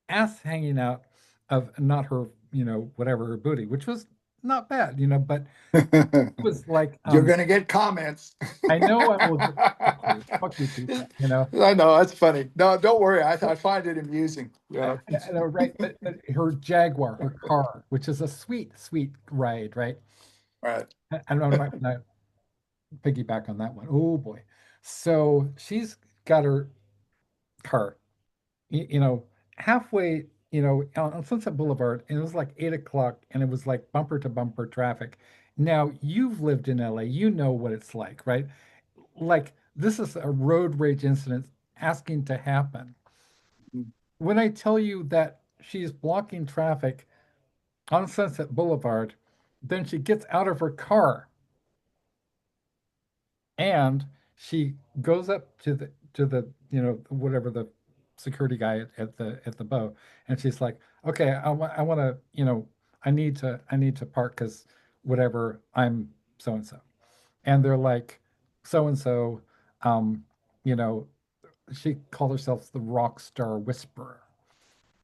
ass hanging out of not her, whatever her booty, which was not bad, but it was like, You're going to get comments. I know I will get fuck you too, I know, that's funny. No, don't worry. I find it amusing. I know, right? But her Jaguar, her car, which is a sweet, sweet ride, right? Right. And I'm not, no. piggyback on that one. Oh boy. So she's got her car, you know, halfway, on Sunset Boulevard, and it was like 8 o'clock, and it was like bumper to bumper traffic. Now, you've lived in LA, you know what it's like, right? Like, this is a road rage incident asking to happen. When I tell you that she's blocking traffic on Sunset Boulevard, then she gets out of her car and she goes up to the whatever the security guy at the bow, and she's like, okay, I want to, I need to park because whatever, I'm so and so. And they're like, so and so, um you know she called herself the rock star whisperer.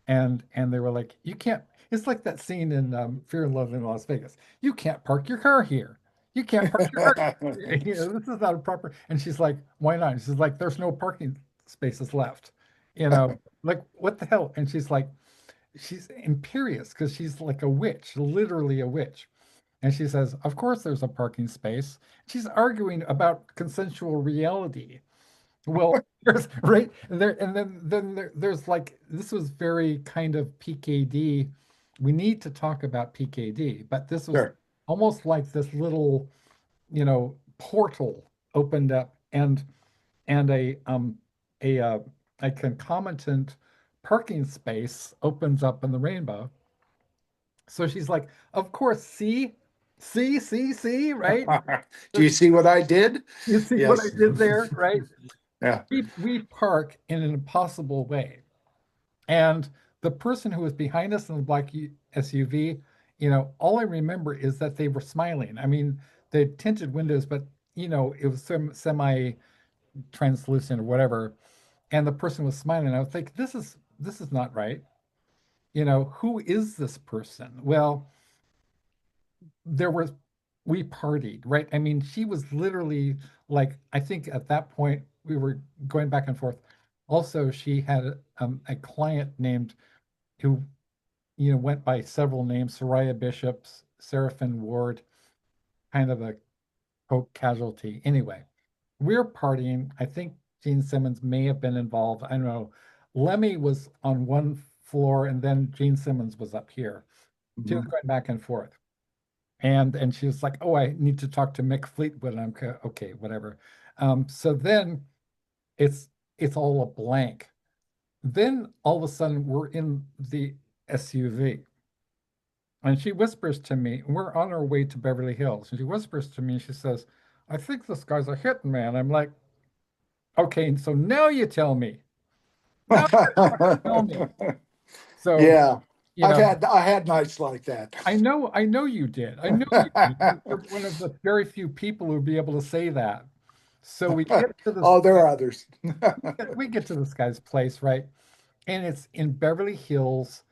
And they were like, you can't, it's like that scene in Fear and Love in Las Vegas. You can't park your car here. You can't park your car here. This is not a proper. And she's like, why not? She's like, there's no parking spaces left. Like, what the hell? And she's like, she's imperious because she's like a witch, literally a witch. And she says, of course there's a parking space. She's arguing about consensual reality. Well, there's right there, and then there's like, this was very kind of PKD. We need to talk about PKD, but this was Sure. almost like this little, portal opened up, and a concomitant parking space opens up in the rainbow. So she's like, of course, see, right? Do you see what I did? You see what I Yes. did there, right? Yeah. We park in an impossible way. And the person who was behind us in the black SUV, all I remember is that they were smiling. I mean, they had tinted windows, but it was semi translucent or whatever. And the person was smiling. I was like, this is not right. Who is this person? Well, there was we partied, right? I mean, she was literally like, I think at that point we were going back and forth. Also, she had a client named who went by several names: Soraya Bishops, Seraphin Ward, kind of a coke casualty. Anyway, we're partying. I think Gene Simmons may have been involved. I don't know. Lemmy was on one floor, and then Gene Simmons was up here. She was Mhm. going back and forth. And she was like, "Oh, I need to talk to Mick Fleetwood." And I'm okay, whatever. So then it's it's all a blank. Then all of a sudden we're in the SUV, and she whispers to me, we're on our way to Beverly Hills, and she whispers to me, and she says, "I think this guy's a hit man." I'm like, "Okay, and so now you tell me. Now tell me." So, Yeah. you know, I had nights like that. I know you did. I know you did. You're one of the very few people who would be able to say that. So we get to this Oh, there are others. we get to this guy's place, right? And it's in Beverly Hills.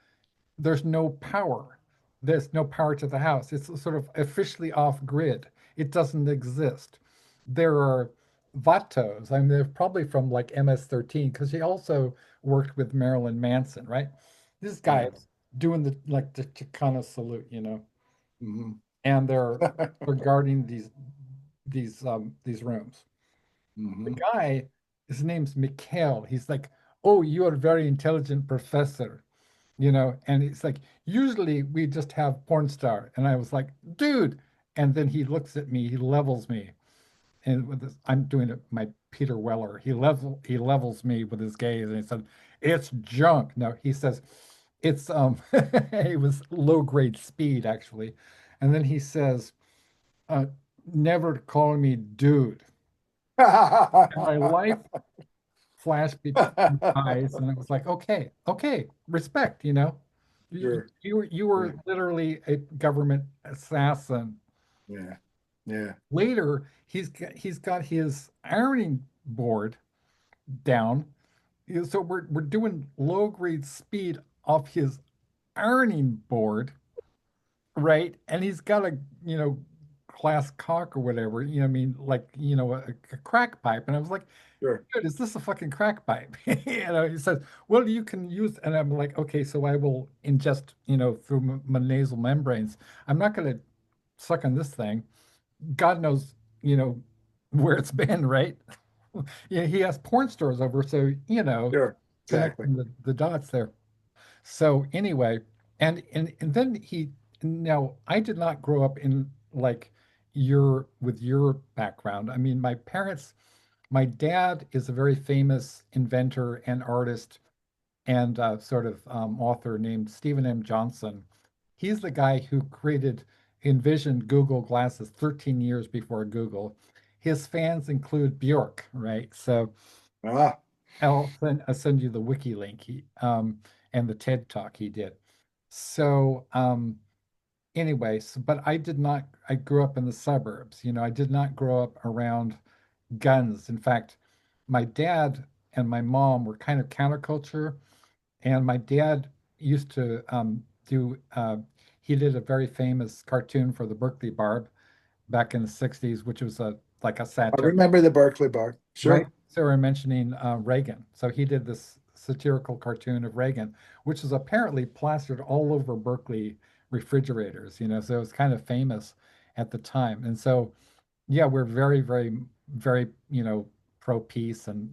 There's no power. There's no power to the house. It's sort of officially off grid. It doesn't exist. There are Vatos. I mean, they're probably from like MS-13 because he also worked with Marilyn Manson, right? This guy Yeah. is doing the Chicana salute, Mhm. and they're guarding these rooms. The Mhm. guy, his name's Mikhail. He's like, "Oh, you are a very intelligent professor." And it's like, usually we just have porn star. And I was like, dude. And then he looks at me, he levels me. And with this, I'm doing it, my Peter Weller. He levels me with his gaze, and he said, "It's junk." No, he says, it's it was low grade speed actually. And then he says, uh, "Never calling me dude." And my life flashed before my eyes, and it was like, okay, respect, You, Sure. you were Yeah. literally a government assassin. Yeah. Yeah. Later, he's got his ironing board down. So we're doing low grade speed off his ironing board, right? And he's got a, glass cock or whatever, I mean, like, a crack pipe. And I was like, Sure. dude, is this a fucking crack pipe? He says, well, you can use, and I'm like, okay, so I will ingest, through my nasal membranes. I'm not going to suck on this thing. God knows, where it's been, right? Yeah, he has porn stores over, so Sure, exactly. connecting the dots there. So anyway, and then he now I did not grow up in like your with your background. I mean, my dad is a very famous inventor and artist and sort of author named Stephen M. Johnson. He's the guy who envisioned Google Glasses 13 years before Google. His fans include Bjork, right? So Ah, I'll send you the wiki link and the TED talk he did. So anyways, but I grew up in the suburbs. I did not grow up around guns. In fact, my dad and my mom were kind of counterculture, and my dad used to he did a very famous cartoon for the Berkeley Barb back in the 60s, which was like a I satire. remember the Berkeley Bar. Right. Sure. So we're mentioning Reagan. So he did this satirical cartoon of Reagan, which is apparently plastered all over Berkeley refrigerators, so it was kind of famous at the time. And so, yeah, we're very, very, very, pro peace and,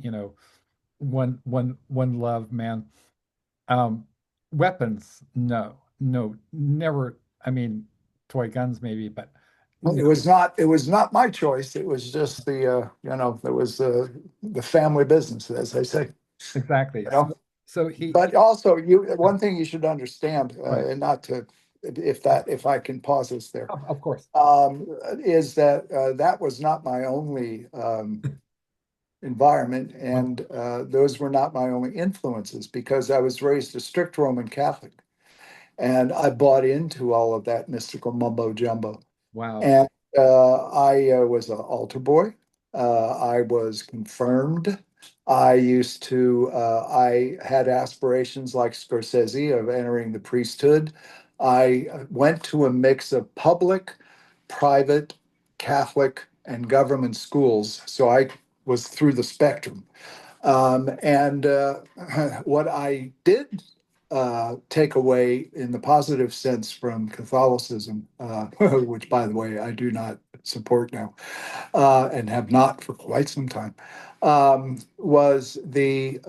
one love, man. Um, Weapons, no, no, never. I mean, toy guns maybe, but Well, no, it was not my choice. It was just it was the family business, as I say, exactly. you know. So But also, one thing you should understand, right, and not to, if I can pause this there, of course. is that that was not my only environment, Wow, and those were not my only influences because I was raised a strict Roman Catholic, and I bought into all of that mystical mumbo jumbo. wow. And I was an altar boy. I was confirmed. I had aspirations like Scorsese of entering the priesthood. I went to a mix of public, private, Catholic, and government schools. So I was through the spectrum. And what I did take away in the positive sense from Catholicism, which, by the way, I do not support now and have not for quite some time, was the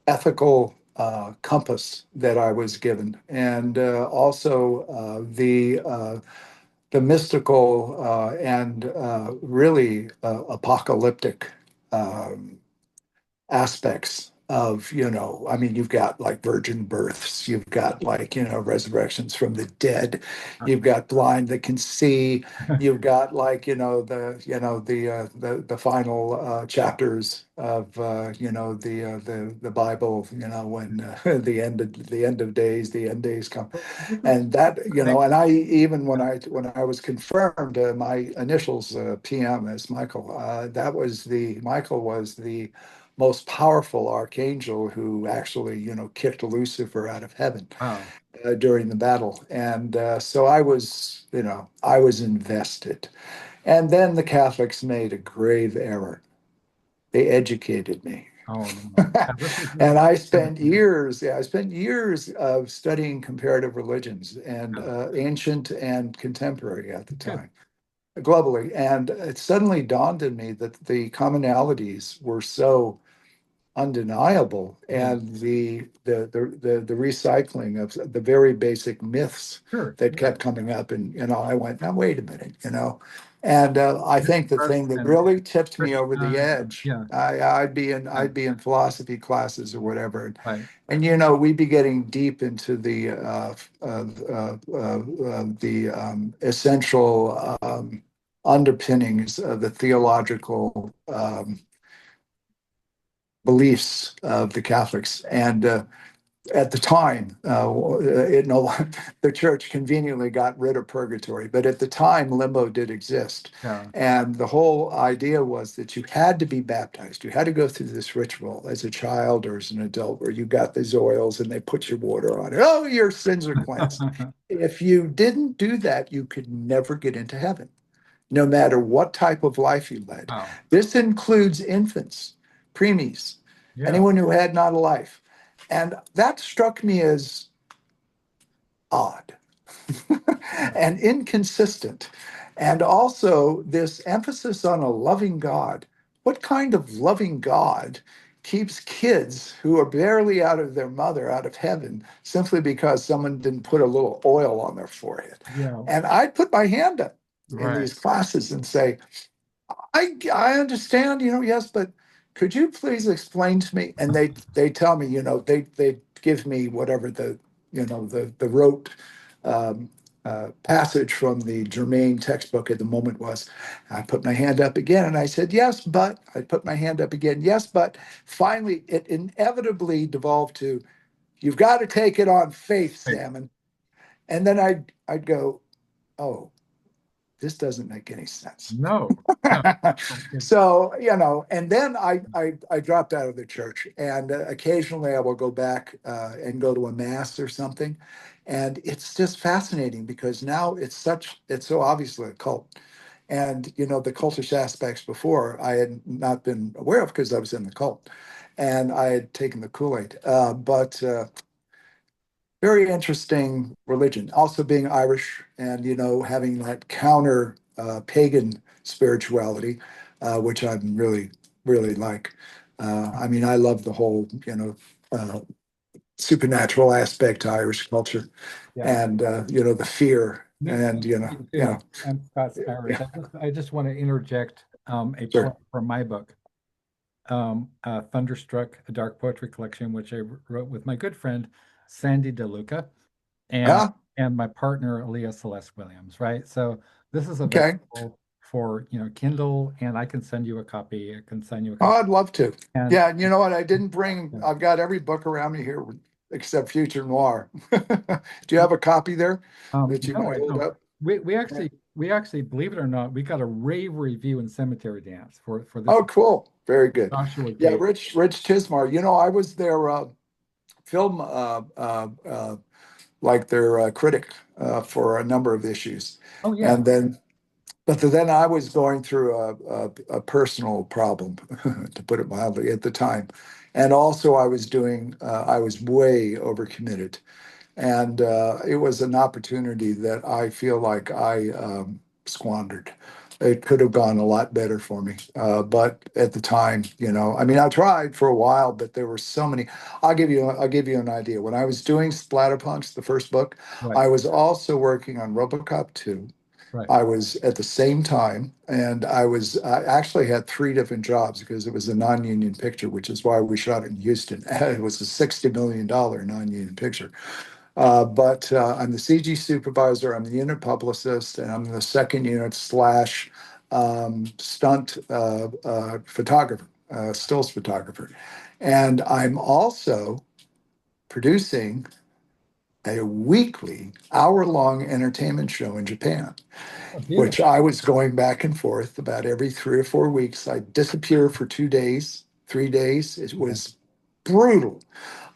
ethical compass that I was given, and also the mystical and really apocalyptic um, aspects of, I mean, you've got like virgin births, you've got like, resurrections from the dead, you've got blind that can see, you've got like, the final chapters of, the Bible, when the end of days, the end days come. Well, this is And that, right. and I even when I was confirmed, my initials PM as Michael, Michael was the most powerful archangel who actually, kicked Lucifer out of heaven Wow. during the battle. And so I was, I was invested. And then the Catholics made a grave error. They educated me. Oh no. Yeah, this is And I kind of spent years, yeah, I spent years of studying comparative religions and yeah, ancient and contemporary at the good. time, globally. And it suddenly dawned on me that the commonalities were so undeniable, Yeah, and the recycling of the very basic myths sure. that Yeah. kept coming up. And I went, now wait a minute, and I think the Trust thing that and really tipped me over the Krishna. edge, Yeah. Right. I'd be in philosophy classes or whatever, Right. and we'd be getting deep into the essential underpinnings of the theological beliefs of the Catholics. And at the time, the church conveniently got rid of purgatory, but at the time, limbo did exist. Yeah. And the whole idea was that you had to be baptized. You had to go through this ritual as a child or as an adult where you got these oils and they put your water on it. Oh, your sins are cleansed. If you didn't do that, you could never get into heaven, no matter what type of life you led. Wow. This includes infants, preemies, Yeah. anyone who had not a life. And that struck me as odd Yeah. and inconsistent. And also this emphasis on a loving God. What kind of loving God keeps kids who are barely out of their mother out of heaven simply because someone didn't put a little oil on their forehead? Yeah, And I'd put my hand up in right. these classes and say, I understand, yes, but could you please explain to me? And they tell me, they give me whatever the rote um, passage from the germane textbook at the moment was. I put my hand up again and I said, yes, but I put my hand up again, yes, but finally it inevitably devolved to, you've got to take it on faith, Right. Sammon. And then I'd go, oh, this doesn't make any sense. No, no. It, So, and then I dropped out of the church, and occasionally I will go back and go to a mass or something. And it's just fascinating because now it's so obviously a cult. And, the cultish aspects before I had not been aware of because I was in the cult and I had taken the Kool-Aid. But very interesting religion. Also being Irish and having that counter pagan spirituality, which I'm really really like. I mean, I love the whole uh, supernatural aspect to Irish culture, yeah. and the fear, and Me too. I'm Scots Irish. yeah, I just want to interject a sure, poem from my book, Thunderstruck, a dark poetry collection, which I wrote with my good friend Sandy DeLuca and yeah, and my partner Leah Celeste Williams. Right. So this is okay. available for Kindle, and I can send you a copy. I can send you a Oh, copy. I'd love to. And Yeah, and you know what? I didn't bring. yeah. I've got every book around me here except Future Noir. Do you have a copy there that you No, might I hold don't. up? We actually, believe it or not, we got a rave review in Cemetery Dance for this Oh, cool. Very good. Joshua Yeah, Gate. Rich Tismar. I was their film, like their critic for a number of issues, Oh yeah. and then I was going through a personal problem, to put it mildly, at the time, and also I was way overcommitted, and it was an opportunity that I feel like I squandered. It could have gone a lot better for me, but at the time, I mean, I tried for a while, but there were so many. I'll give you an idea. When I was doing Splatterpunks, the first book, Right. I was also working on RoboCop 2. Right. I was at the same time, and I actually had three different jobs because it was a non-union picture, which is why we shot it in Houston. It was a $60 million non-union picture. But I'm the CG supervisor, I'm the unit publicist, and I'm the second unit slash stunt photographer, stills photographer. And I'm also producing a weekly hour-long entertainment show in Japan, Oh, which beautiful. I was going back and forth about every 3 or 4 weeks. I'd disappear for 2 days, 3 days. It Yeah. was brutal.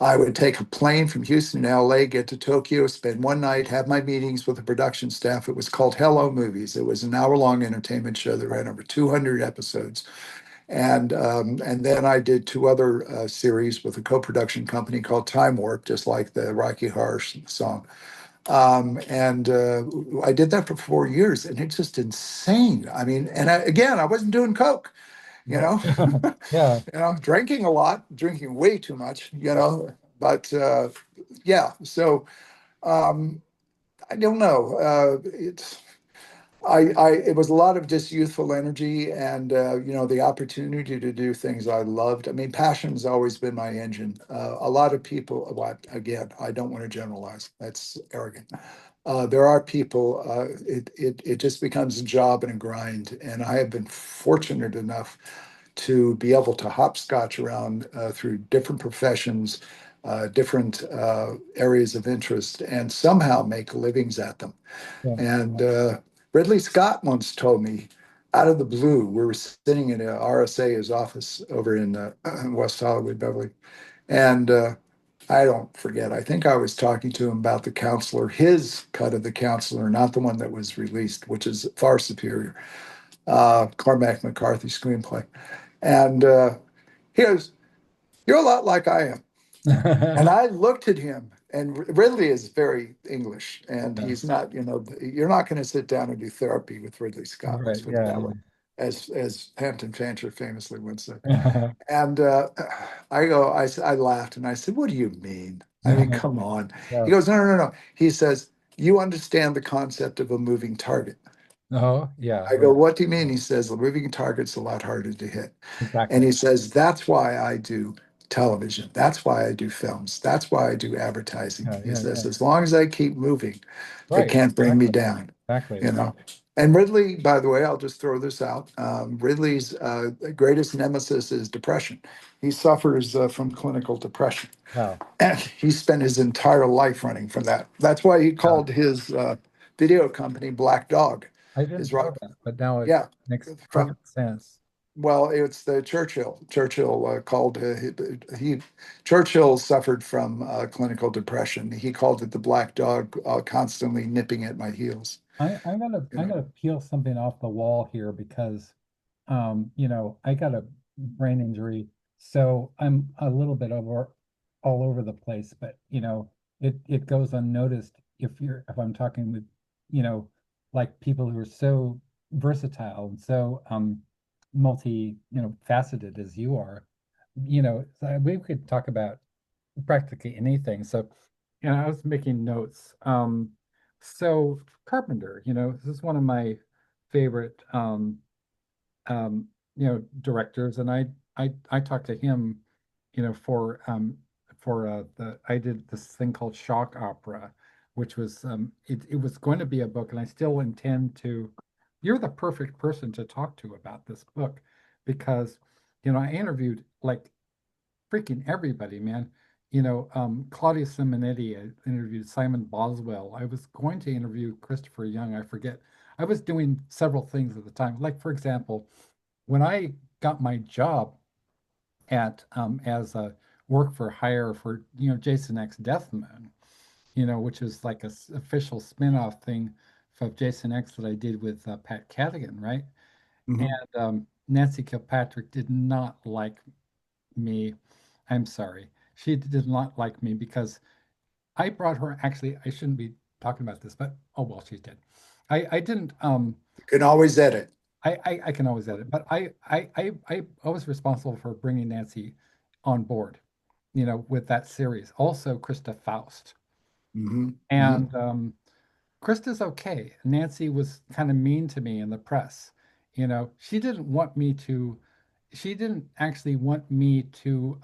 I would take a plane from Houston to LA, get to Tokyo, spend one night, have my meetings with the production staff. It was called Hello Movies. It was an hour-long entertainment show that ran over 200 episodes. And then I did two other series with a co-production company called Time Warp, just like the Rocky Horror song. And I did that for 4 years, and it's just insane. I mean, and again, I wasn't doing coke, you Right. know, Yeah. drinking a lot, drinking way too much, But yeah, so I don't know. It was a lot of just youthful energy and the opportunity to do things I loved. I mean, passion's always been my engine. A lot of people, well, again, I don't want to generalize. That's arrogant. There are people. It just becomes a job and a grind, and I have been fortunate enough to be able to hopscotch around through different professions, different areas of interest, and somehow make livings at them. Yeah. And Ridley Scott once told me, out of the blue, we were sitting in RSA, his office over in West Hollywood, Beverly, and I don't forget. I think I was talking to him about The Counselor, his cut of The Counselor, not the one that was released, which is far superior. Cormac McCarthy screenplay, and he goes, "You're a lot like I am." And I looked at him and Ridley is very English, and Yeah. he's not, you're not going to sit down and do therapy with Ridley Scott. Let's Right. put it Yeah. that way, as Hampton Fancher famously would say. Yeah. And I laughed and I said, "What do you mean? I mean, come on." He Yeah. goes, "No, no, no, no." He says, "You understand the concept of a moving target." Oh, yeah. I go, Right. "What do you mean?" He says, "The moving target's a lot harder to hit." And Exactly. he says, "That's why I do television. That's why I do films. That's why I do advertising." Yeah. He Yeah. says, Yeah. "As long as I keep moving, it Right. can't bring me Exactly. down, Exactly. you know." And Ridley, by the way, I'll just throw this out. Ridley's greatest nemesis is depression. He suffers from clinical depression. Wow. And he spent his entire life running from that. That's why he Yeah. called his video company Black Dog. I Is didn't right. know that, but now it Yeah. makes From perfect sense. well, it's the Churchill. Churchill called Churchill suffered from clinical depression. He called it the Black Dog, constantly nipping at my heels. You I'm know. gonna peel something off the wall here because I got a brain injury, so I'm a little bit over all over the place, but it goes unnoticed if I'm talking with, you know, like people who are so versatile and so multi, faceted as you are. So we could talk about practically anything. So, I was making notes. So Carpenter, this is one of my favorite directors, and I talked to him, for the I did this thing called shock opera, which was it was going to be a book, and I still intend to. You're the perfect person to talk to about this book because I interviewed like freaking everybody, man. Claudia Simonetti, I interviewed Simon Boswell. I was going to interview Christopher Young. I forget. I was doing several things at the time. Like, for example, when I got my job at as a work for hire for Jason X Death Moon, which is like a official spin-off thing of Jason X that I did with Pat Cadigan, right? And Mhm. Nancy Kilpatrick did not like me. I'm sorry. She did not like me because I brought her. Actually, I shouldn't be talking about this, but oh well, she's dead. I didn't. You can always edit. I can always edit, but I was responsible for bringing Nancy on board, with that series. Also, Krista Faust, Hmm. Hmm. and Krista's okay. Nancy was kind of mean to me in the press. She didn't want me to. She didn't actually want me to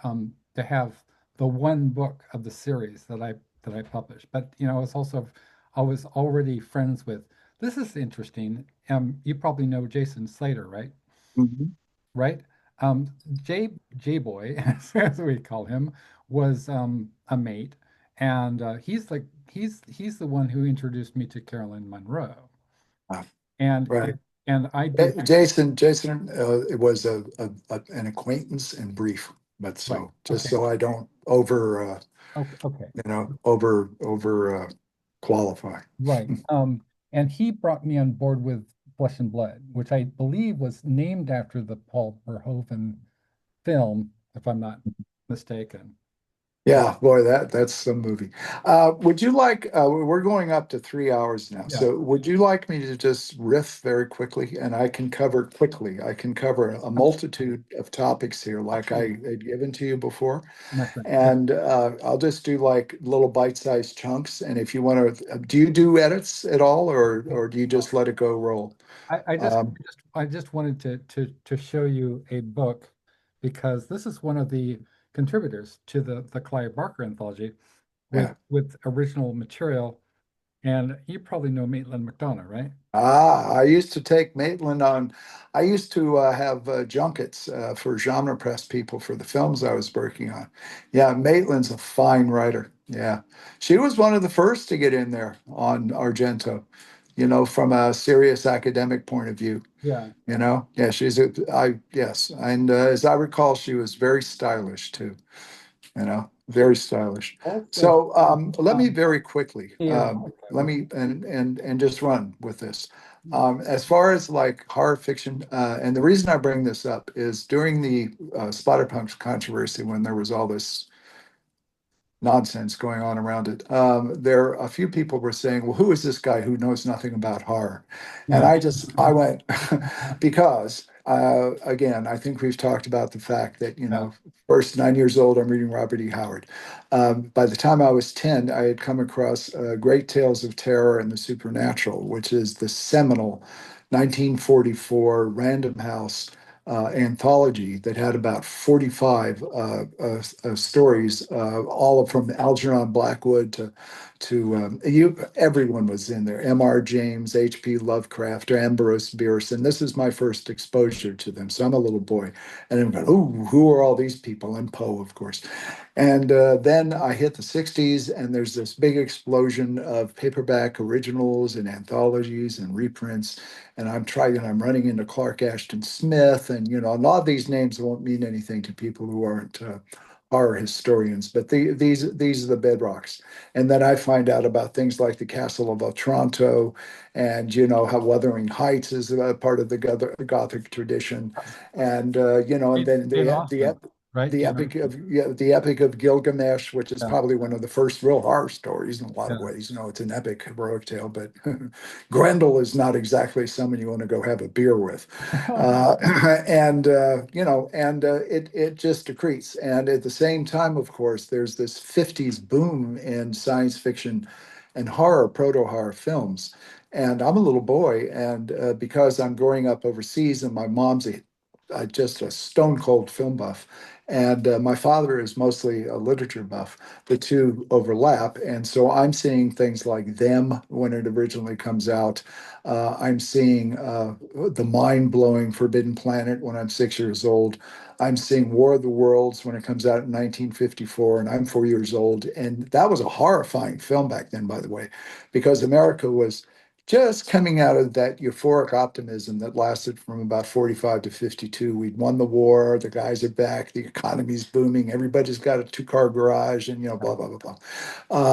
have the one book of the series that I published. But I was already friends with. This is interesting. You probably know Jason Slater, right? Hmm. Right? J Boy, as we call him, was a mate, and he's the one who introduced me to Carolyn Monroe, and Right. it and I did Jason, it was an acquaintance in brief, but right. so just Okay. so I don't over, Okay. Okay. over qualify. Right. And he brought me on board with Flesh and Blood, which I believe was named after the Paul Verhoeven film, if I'm not mistaken. But Yeah, boy, that's some movie. Would you like, we're going up to 3 hours now. yeah, So would you like me to just riff very quickly? And I can cover quickly. I can cover a I'm multitude of topics here, like I absolutely, had given to you before. my friend. Yeah. And I'll just do like little bite-sized chunks. And if you want to, do you do edits at all, or do you just let it go roll? Um, I just wanted to show you a book because this is one of the contributors to the Clive Barker anthology yeah. with original material. And you probably know Maitland McDonough, right? I used to take Maitland on. I used to have junkets for genre press people for the films I was working on. Yeah, Maitland's a fine writer. Yeah, she was one of the first to get in there on Argento. From a serious academic point of view. Yeah. Yeah, yes, and as I recall, she was very stylish too. Very stylish. Also, So let me um, very quickly okay, let me and just run with this. As far as like horror fiction, and the reason I bring this up is during the Splatterpunk controversy when there was all this nonsense going on around it. There, a few people were saying, "Well, who is this guy who knows nothing about horror?" And Yeah. I went because again, I think we've talked about the fact that Yeah. first 9 years old, I'm reading Robert E. Howard. By the time I was 10, I had come across Great Tales of Terror and the Supernatural, which is the seminal 1944 Random House anthology that had about 45 stories, all from Algernon Blackwood to everyone was in there. M.R. James, H.P. Lovecraft, Ambrose Bierce, and this is my first exposure to them. So I'm a little boy, and I'm going, "Oh, who are all these people?" And Poe, of course. And then I hit the 60s, and there's this big explosion of paperback originals and anthologies and reprints. And I'm running into Clark Ashton Smith, and a lot of these names won't mean anything to people who aren't horror historians, but these are the bedrocks. And then I find out about things like the Castle of Otranto, and how Wuthering Heights is a part of the Gothic tradition, and and then Jane Austen, right? the Do you remember? epic of the Epic of Gilgamesh, which is Yeah. probably one of the first real horror stories in a lot of Yeah. ways. It's an epic heroic tale, but Grendel is not exactly someone you want to go have a beer with, and it just decreases. And at the same time, of course, there's this '50s boom in science fiction and horror, proto horror films. And I'm a little boy, and because I'm growing up overseas, and my mom's just a stone cold film buff. And my father is mostly a literature buff. The two overlap. And so I'm seeing things like Them when it originally comes out. I'm seeing the mind blowing Forbidden Planet when I'm 6 years old. I'm seeing War of the Worlds when it comes out in 1954, and I'm 4 years old. And that was a horrifying film back then, by the way, because America was just coming out of that euphoric optimism that lasted from about 45 to 52. We'd won the war, the guys are back, the economy's booming, everybody's got a two-car garage, and blah blah blah blah.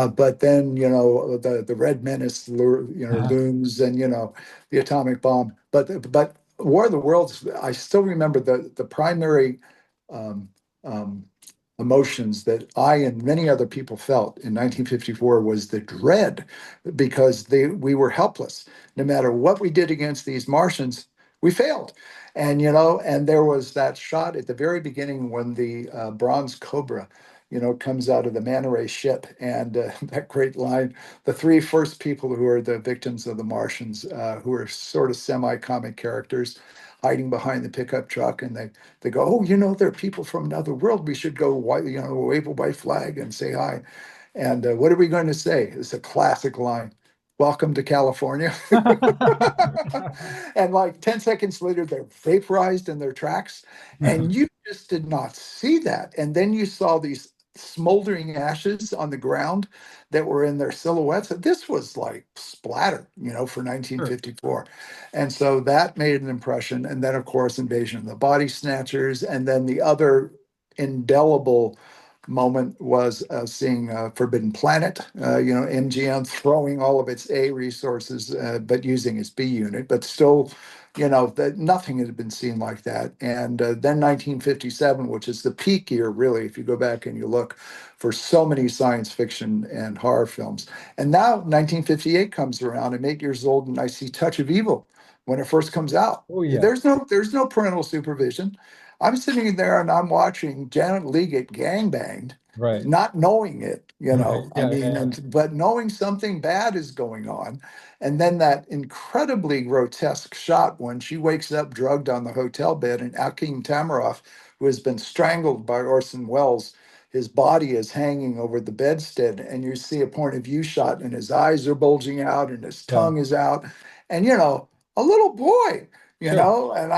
But then the Red Menace looms, and the atomic bomb. But War of the Worlds, I still remember the primary um, um, emotions that I and many other people felt in 1954 was the dread, because we were helpless. No matter what we did against these Martians, we failed. And there was that shot at the very beginning when the bronze cobra comes out of the manta ray ship, and that great line, the three first people who are the victims of the Martians, who are sort of semi-comic characters hiding behind the pickup truck, and they go, "Oh, they're people from another world. We should go, wave a white flag and say hi." And what are we going to say? It's a classic line. "Welcome to California." And like 10 seconds later, they're vaporized in their tracks. And you just did not see that. And then you saw these smoldering ashes on the ground that were in their silhouettes. This was like splatter, for Sure. 1954. And so that made an impression. And then, of course, Invasion of the Body Snatchers. And then the other indelible moment was seeing Forbidden Planet, MGM throwing all of its A resources, but using its B unit, but still, that nothing had been seen like that. And then 1957, which is the peak year, really, if you go back and you look for so many science fiction and horror films. And now 1958 comes around. I'm 8 years old, and I see Touch of Evil when it first comes out. Oh yeah. There's no parental supervision. I'm sitting there and I'm watching Janet Leigh get gangbanged, Right. not knowing it, Right. I Yeah. mean, Yeah. but knowing something bad is going on. And then that incredibly grotesque shot when she wakes up drugged on the hotel bed, and Akim Tamaroff, who has been strangled by Orson Welles, his body is hanging over the bedstead, and you see a point of view shot, and his eyes are bulging out, and his Yeah. tongue is out, and a little boy, Sure. and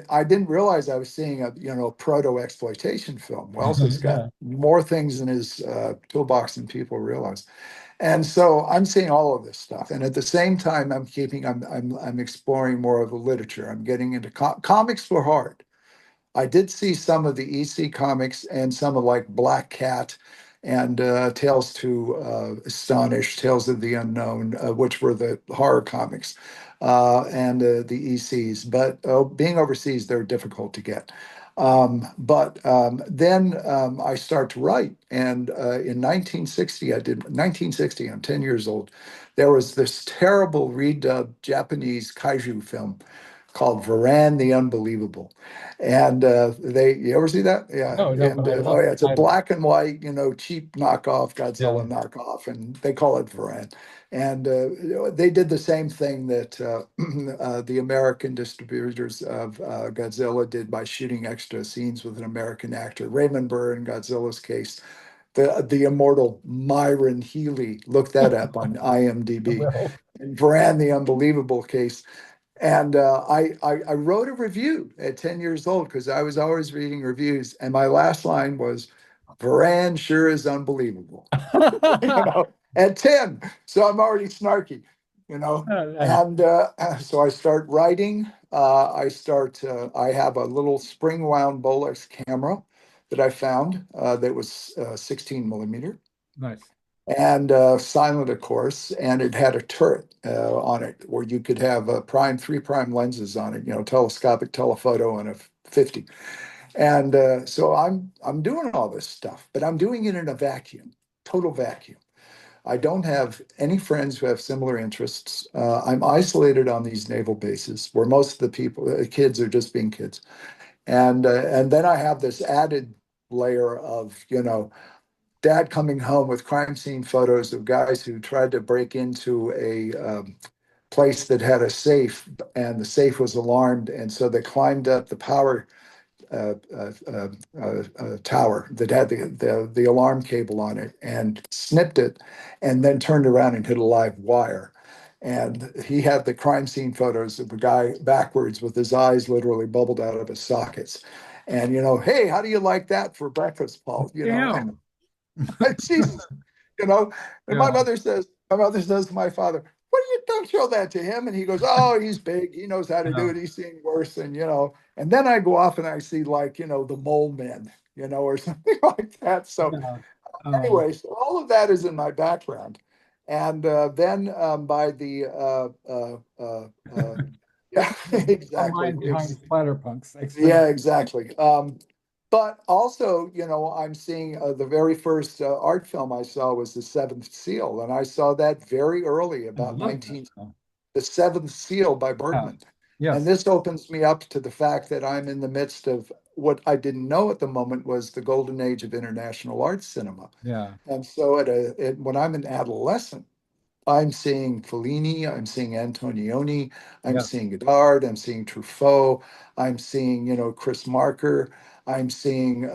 I didn't realize I was seeing a proto exploitation film. Wells has got Yeah. more things in his toolbox than people realize, and so I'm seeing all of this stuff. And at the same time, I'm exploring more of the literature. I'm getting into comics for hard. I did see some of the EC comics and some of like Black Cat and Tales to Astonish, Tales of the Unknown, which were the horror comics, and the ECs. But being overseas, they're difficult to get. But then I start to write, and in 1960, 1960. I'm 10 years old. There was this terrible redubbed Japanese kaiju film called Varan the Unbelievable. And you ever see that? Yeah. No, no, And but I oh love yeah, the it's a title. black and white, cheap knockoff, Yeah, Godzilla knockoff, and they call it Varan. And they did the same thing that the American distributors of Godzilla did by shooting extra scenes with an American actor. Raymond Burr in Godzilla's case, the immortal Myron Healy. Look that up on I IMDb. will. And Varan the Unbelievable case, and I wrote a review at 10 years old because I was always reading reviews. And my last line was, Varan sure is unbelievable, at 10. So I'm already snarky, you know. Nice. And so I start writing. I have a little spring wound Bolex camera that I found that was 16 millimeter Nice. and silent, of course, and it had a turret on it where you could have three prime lenses on it, telescopic, telephoto, and a 50. And so I'm doing all this stuff, but I'm doing it in a vacuum, total vacuum. I don't have any friends who have similar interests. I'm isolated on these naval bases where most of the kids are just being kids. And then I have this added layer of, dad coming home with crime scene photos of guys who tried to break into a place that had a safe, and the safe was alarmed, and so they climbed up the power uh, uh, tower that had the alarm cable on it and snipped it, and then turned around and hit a live wire. And he had the crime scene photos of a guy backwards with his eyes literally bubbled out of his sockets. And hey, how do you like that for breakfast, Paul? Damn. Jesus, you know. And Yeah. my mother says to my father, "What do you don't show that to him?" And he goes, "Oh, he's big. He knows how to do Yeah. it. He's seen worse." And. And then I go off and I see like the mole men, or something like that. So Yeah. anyway, so all of that is in my background, and then by the yeah, The exactly. mind behind Splatterpunks. Explain. Yeah, exactly. But also, I'm seeing the very first art film I saw was The Seventh Seal, and I saw that very early, I about love that 19, show. The Seventh Seal by Yeah. Bergman. And Yes. this opens me up to the fact that I'm in the midst of what I didn't know at the moment was the golden age of international art cinema. Yeah. And so when I'm an adolescent, I'm seeing Fellini, I'm seeing Antonioni, I'm Yes. seeing Godard, I'm seeing Truffaut, I'm seeing, Chris Marker, I'm seeing,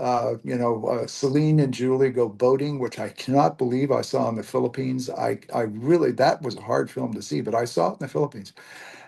Celine and Julie go boating, which I cannot believe I saw in the Philippines. I really, that was a hard film to see, but I saw it in the Philippines.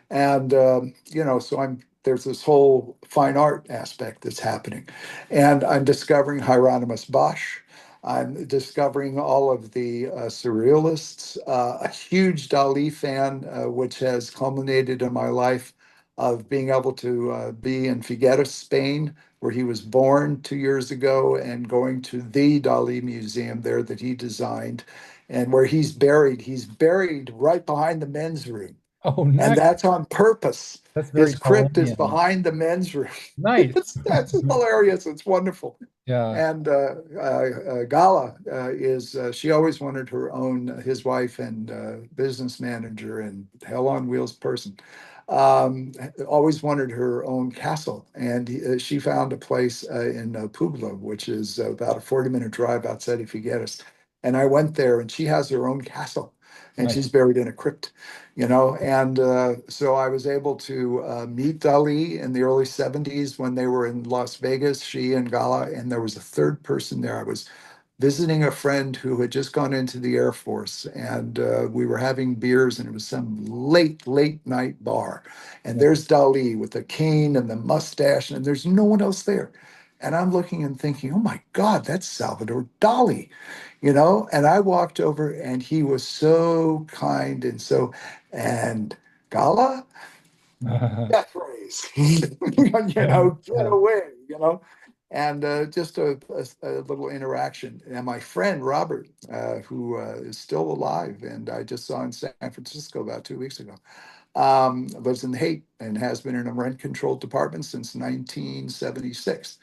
And so there's this whole fine art aspect that's happening, and I'm discovering Hieronymus Bosch. I'm discovering all of the surrealists. A huge Dali fan, which has culminated in my life of being able to be in Figueres, Spain, where he was born 2 years ago, and going to the Dali Museum there that he designed, and where he's buried. He's buried right behind the men's room, Oh, and nice. that's on purpose. That's very His crypt is Talmudian. behind the men's room. Nice. That's hilarious. It's wonderful. Yeah. And Gala is she always wanted her own, his wife and business manager and hell on wheels person, always wanted her own castle. And she found a place in Puebla, which is about a 40-minute drive outside of Figueres. And I went there, and she has her own castle, and Nice. she's buried in a crypt, and so I was able to meet Dali in the early 70s when they were in Las Vegas, she and Gala, and there was a third person there. I was visiting a friend who had just gone into the Air Force, and we were having beers, and it was some late night bar. And Yeah. there's Dali with the cane and the mustache, and there's no one else there. And I'm looking and thinking, oh my God, that's Salvador Dali, And I walked over, and he was so kind and Gala, death rays, get Yeah. away, and just a little interaction. And my friend Robert, who is still alive, and I just saw in San Francisco about 2 weeks ago. lives in Haight and has been in a rent-controlled apartment since 1976.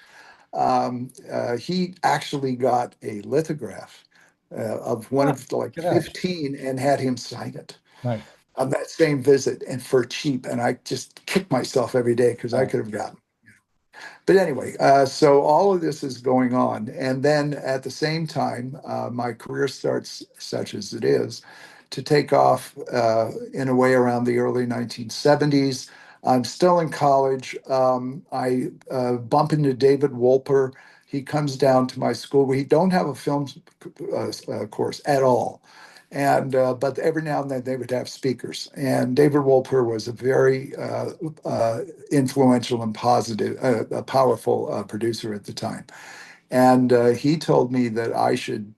He actually got a lithograph of one Ah, of like look at that. 15 and had him sign it Nice. on that same visit and for cheap. And I just kick myself every day because I Uh, could have gotten. But anyway, so all of this is going on. And then at the same time, my career starts, such as it is, to take off in a way around the early 1970s. I'm still in college. I bump into David Wolper. He comes down to my school. We don't have a film course at all. And but every now and then they would have speakers. And David Wolper was a very influential and positive, a powerful producer at the time. And he told me that I should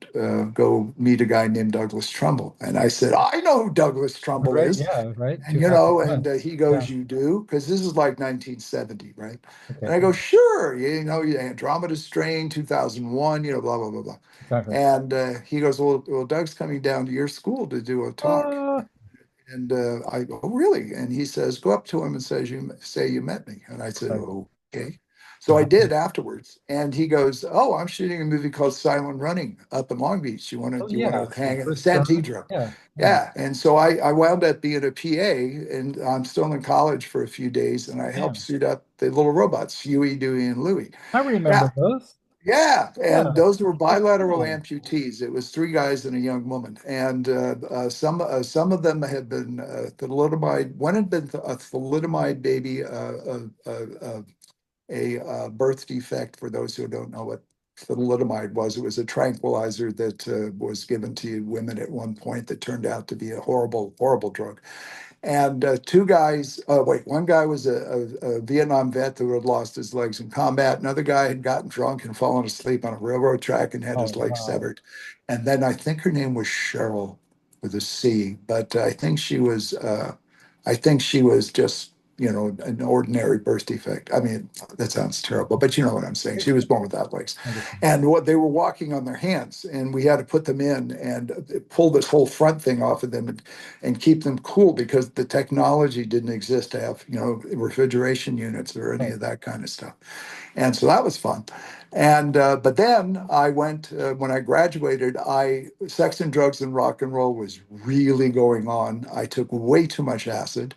go meet a guy named Douglas Trumbull. And I said, I know who Douglas Trumbull right. is. Yeah. Right. And, you know, and 2001. he Yeah. goes, you do? Because this is like 1970, right? Okay. And I go, sure, you know, Andromeda Strain, 2001, you know, blah, blah, blah, blah. Exactly. And he goes, well, Doug's coming down to your school to do a talk. Uh, And I go, oh, really? And he says, go up to him and say you met me. And I said, right. oh, okay. So I Wow. did afterwards. And he goes, oh, I'm shooting a movie called Silent Running up in Long Beach. Oh You want yeah. to hang in Chris San Stern. Pedro? Yeah. Yeah. Yeah. And so I wound up being a PA, and I'm still in college for a few days, and I Yeah. helped suit up the little robots, Huey, Dewey, and Louie. I remember Yeah. those. Yeah, and Yeah. those were That's bilateral cool. amputees. It was three guys and a young woman, and some of them had been thalidomide. One had been a thalidomide baby, a birth defect. For those who don't know what thalidomide was, it was a tranquilizer that was given to women at one point that turned out to be a horrible, horrible drug. And two guys, wait, one guy was a Vietnam vet who had lost his legs in combat. Another guy had gotten drunk and fallen asleep on a railroad track and had his Oh leg wow. severed. And then I think her name was Cheryl with a C, but I think she was just, you know, an ordinary birth defect. I mean, that sounds terrible, but you know what I'm saying. She was born without legs. Understand. And what they were walking on their hands, and we had to put them in and pull this whole front thing off of them and keep them cool because the technology didn't exist to have, you know, refrigeration units or any Right. of that kind of stuff. And so that was fun. And but then I went when I graduated. I sex and drugs and rock and roll was really going on. I took way too much acid.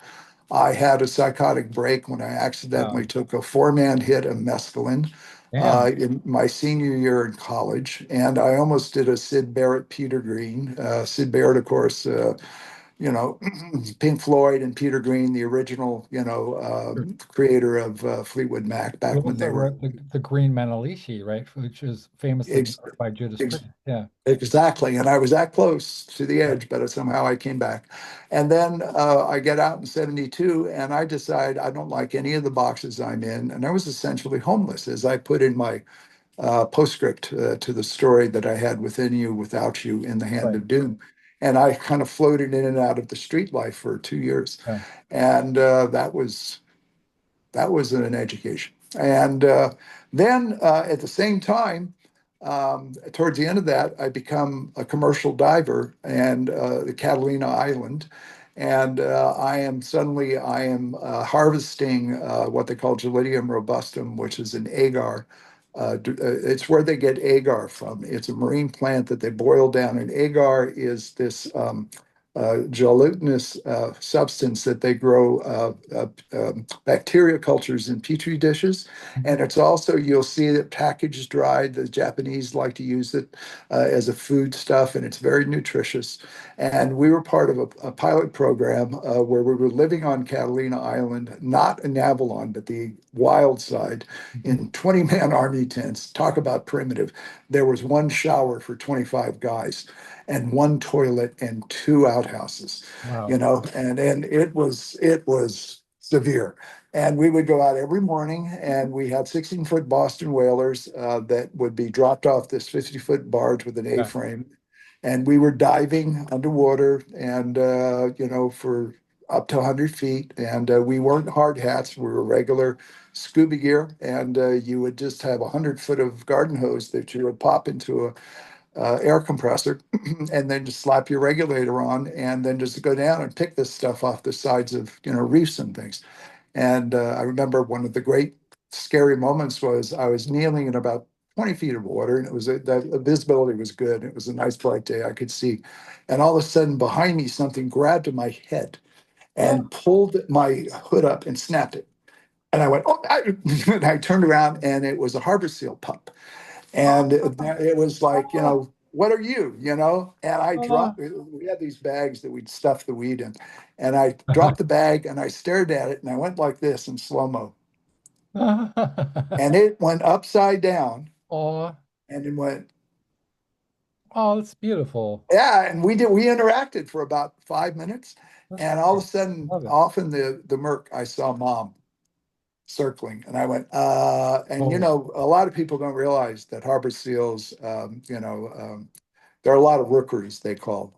I had a psychotic break when I accidentally Wow. took a four-man hit of mescaline Damn. in my senior year in college, and I almost did a Sid Barrett Peter Green. Sid Barrett, of course, you know, Pink Floyd and Peter Green, the original, you know, creator of Fleetwood Mac You back when also they were wrote the Green Manalishi, right? Which is famously ex- covered by Judas ex- Priest. Yeah. exactly. And I was that close to the Right. edge, but somehow I came back. And then I get out in 72 and I decide I don't like any of the boxes I'm in. And I was essentially homeless, as I put in my postscript to the story that I had Within You, Without You, in the Hand Right. of Doom. And I kind of floated in and out of the street life for 2 years. Yeah. And that was an education. And then at the same time, towards the end of that, I become a commercial diver and the Catalina Island. And I am harvesting what they call Gelidium robustum, which is an agar. It's where they get agar from. It's a marine plant that they boil down, and agar is this gelatinous substance that they grow bacteria cultures in petri dishes. Mhm. And it's also, you'll see it packaged dried. The Japanese like to use it as a food stuff, and it's very nutritious. And we were part of a pilot program where we were living on Catalina Island, not in Avalon, but the wild side, Mhm. in 20-man army tents. Talk about primitive. There was one shower for 25 guys and one toilet and two outhouses, you Wow. know, and it was severe. And we would go out every morning, and we had 16-foot Boston whalers that would be dropped off this 50-foot barge with an Yeah. A-frame, and we were diving underwater, and you know, for up to 100 feet, and we weren't hard hats; we were regular scuba gear, and you would just have 100 foot of garden hose that you would pop into air compressor, and then just slap your regulator on, and then just go down and pick this stuff off the sides of reefs and things. And I remember one of the great scary moments was I was kneeling in about 20 feet of water, and the visibility was good. It was a nice bright day. I could see, and all of a sudden behind me, something grabbed my head Oh, and pulled my hood up and snapped it. And I went, oh, and I turned around, and it was a harbor seal pup. And it was like, what are you, And I oh, dropped, we had these bags that we'd stuff the weed in. And I dropped the bag and I stared at it and I went like this in slow-mo. And it went upside down oh, and it went, oh, it's beautiful. yeah. And we interacted for about 5 minutes. That's And all great. of a sudden, Love it. off in the murk, I saw mom circling. And I went, and Oh, a lot of people don't realize that harbor seals, there are a lot of rookeries, they call,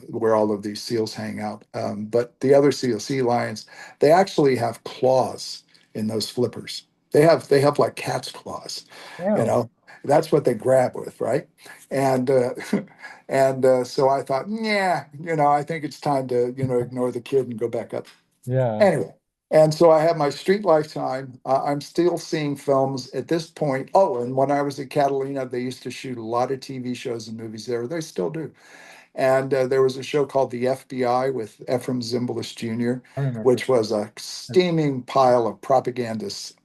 where all of these seals hang out. But the other seals, sea lions, they actually have claws in those flippers. They have like cat's claws, you yeah, know. That's what they grab with, right? And and so I thought, yeah, I think it's time to ignore the kid and go back up. yeah. Anyway, and so I have my street lifetime. I'm still seeing films at this point. Oh, and when I was at Catalina, they used to shoot a lot of TV shows and movies there. They still do. And there was a show called The FBI with Ephraim Zimbalist Jr., I remember. which was a steaming pile of propagandist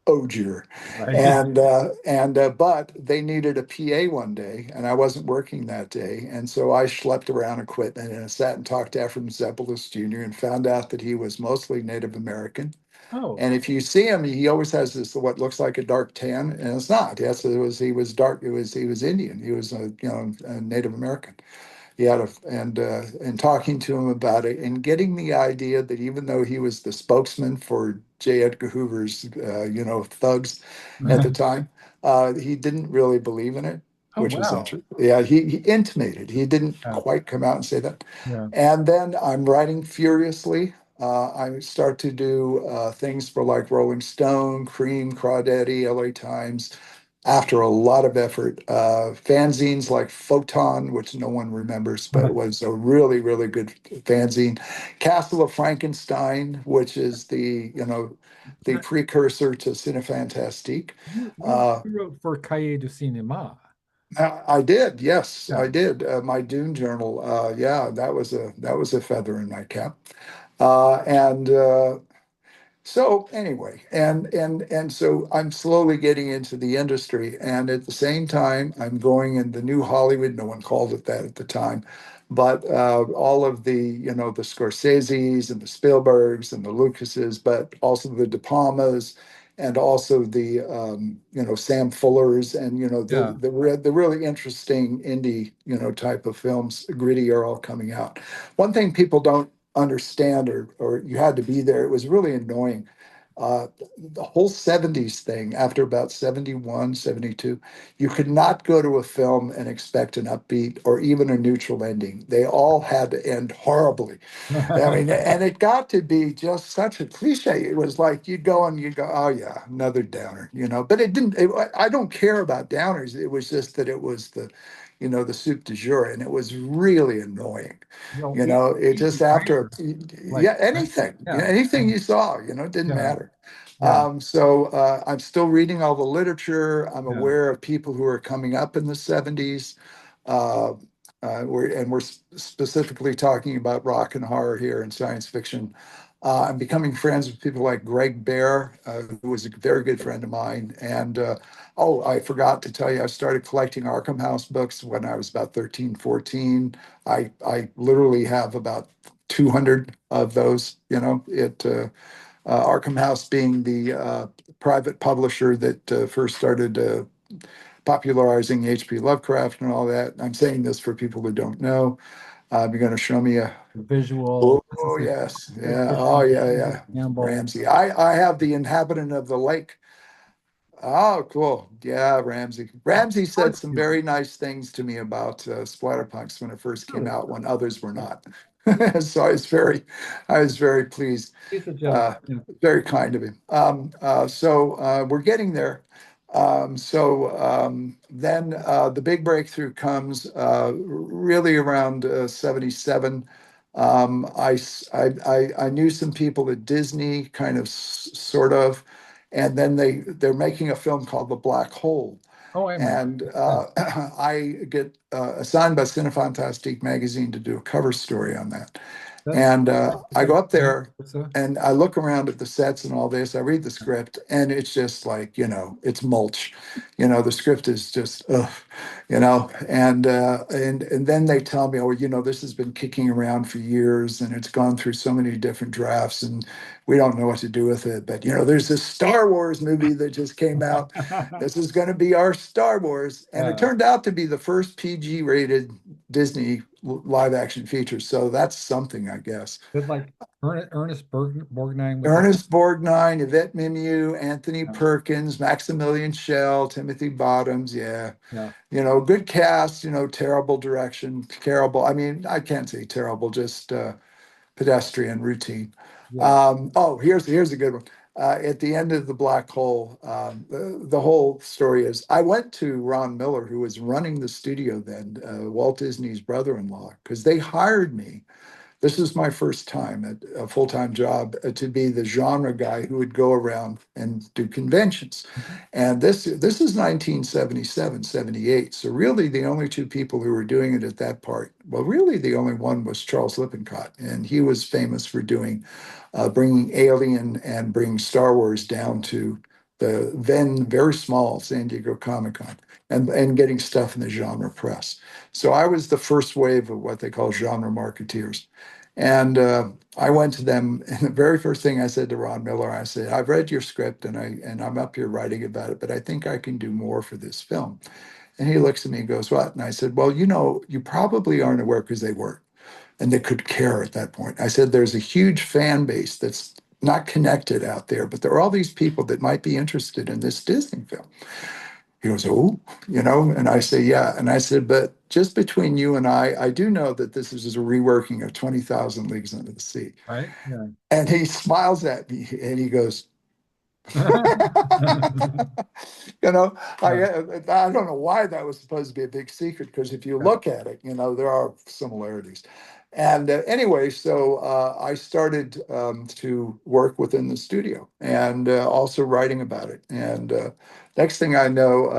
ogier. Right. And but they needed a PA one day, and I wasn't working that day, and so I schlepped around equipment and I sat and talked to Ephraim Zimbalist Jr. and found out that he was mostly Native American. Oh, And if you see him, he always has this what looks like a dark tan, and it's not. Yes, he was dark. He was Indian. He was a Native American. Yeah, and talking to him about it and getting the idea that even though he was the spokesman for J. Edgar Hoover's, thugs at the time, he didn't really believe in it, oh, which was wow. interesting. Yeah, he intimated. He didn't Yeah, quite come out and say that. yeah. And then I'm writing furiously. I start to do things for like Rolling Stone, Cream, Crawdaddy, LA Times, after a lot of effort. Fanzines like Photon, which no one remembers, but was a really, really good fanzine. Castle of Frankenstein, which is the Now, precursor to Cinefantastique. you Uh, wrote for Cahiers du Cinéma. I did, yes, Yeah. I did. My Dune journal, yeah, that was a feather in my cap. And so anyway, and so I'm slowly getting into the industry, and at the same time, I'm going in the new Hollywood. No one called it that at the time, but all of the Scorseses and the Spielbergs and the Lucases, but also the De Palmas, and also the Sam Fullers, and Yeah. the really interesting indie type of films, gritty, are all coming out. One thing people don't understand, or you had to be there. It was really annoying. Uh, the whole 70s thing, after about 71, 72, you could not go to a film and expect an upbeat or even a neutral ending. They all had to end horribly. I mean, and it got to be just such a cliche. It was like you'd go and you'd go, oh yeah, another downer. But it didn't. I don't care about downers. It was just that it was the soup du jour, and it was really annoying. Well, we It easy just after, writers like yeah, anything, yeah, anything you saw, it didn't yeah, matter. yeah, So I'm still reading all the literature. I'm yeah. aware of people who are coming up in the 70s. Uh, we're specifically talking about rock and horror here and science fiction. I'm becoming friends with people like Greg Bear, who was a very good friend of mine. And oh, I forgot to tell you, I started collecting Arkham House books when I was about 13, 14. I literally have about 200 of those. Arkham House being the private publisher that first started popularizing H.P. Lovecraft and all that. I'm saying this for people who don't know. You're going to show me a. Visual. This Oh is yes, a yeah. Oh edition yeah, of yeah. Campbell. Ramsey. I have the inhabitant of the lake. Oh, cool. Yeah, Ramsey. Ramsey said some very nice things to me about Splatterpunks when it first came Really, out, when others were not. So I was very pleased. he's a gentleman. Uh, Yeah. Very kind of him. So we're getting there. Then the big breakthrough comes really around 77. I knew some people at Disney, kind of, sort of, and then they're making a film called The Black Hole. Oh, I remember. And Yeah, I get assigned by Cinefantastique magazine to do a cover story on that. that's And is I that go up there so, and I look around at the sets and all this. I read the script and it's just like, it's mulch. The script is just, ugh, and then they tell me, oh, this has been kicking around for years and it's gone through so many different drafts and we don't know what to do with it. But, there's this Star Wars movie that just came out. This is going to be our Star Wars. And it yeah. turned out to be the first PG rated Disney live action feature. So that's something, I guess. Did like Ernest Borgnine was in. Ernest Borgnine, Yvette Mimieux, Anthony Yeah, Perkins, Maximilian Schell, Timothy Bottoms. Yeah. yeah, Good cast, terrible direction, terrible. I mean, I can't say terrible, just pedestrian routine. yeah. Oh, here's a good one. At the end of The Black Hole, the whole story is I went to Ron Miller, who was running the studio then, Walt Disney's brother-in-law, because they hired me. This is my first time at a full-time job to be the genre guy who would go around and do conventions. Mhm. And this is 1977, 78. So really the only two people who were doing it at that part, well, really the only one was Charles Lippincott. And he was famous for bringing Alien and bringing Star Wars down to the then very small San Diego Comic-Con and getting stuff in the genre press. So I was the first wave of what they call genre marketeers. And I went to them, and the very first thing I said to Ron Miller, I said, "I've read your script, and I'm up here writing about it, but I think I can do more for this film." And he looks at me and goes, "What?" And I said, "Well, you probably aren't aware because they weren't, and they could care at that point." I said, "There's a huge fan base that's not connected out there, but there are all these people that might be interested in this Disney film." He goes, "Oh, and I say, "Yeah." And I said, "But just between you and I do know that this is a reworking of 20,000 Leagues Under the Sea." Right? Yeah. And he smiles at me and he goes, you know, Yeah, I don't know why that was supposed to be a big secret because if you yeah. look at it, there are similarities. And anyway, so I started to work within the studio and also writing about it. And next thing I know,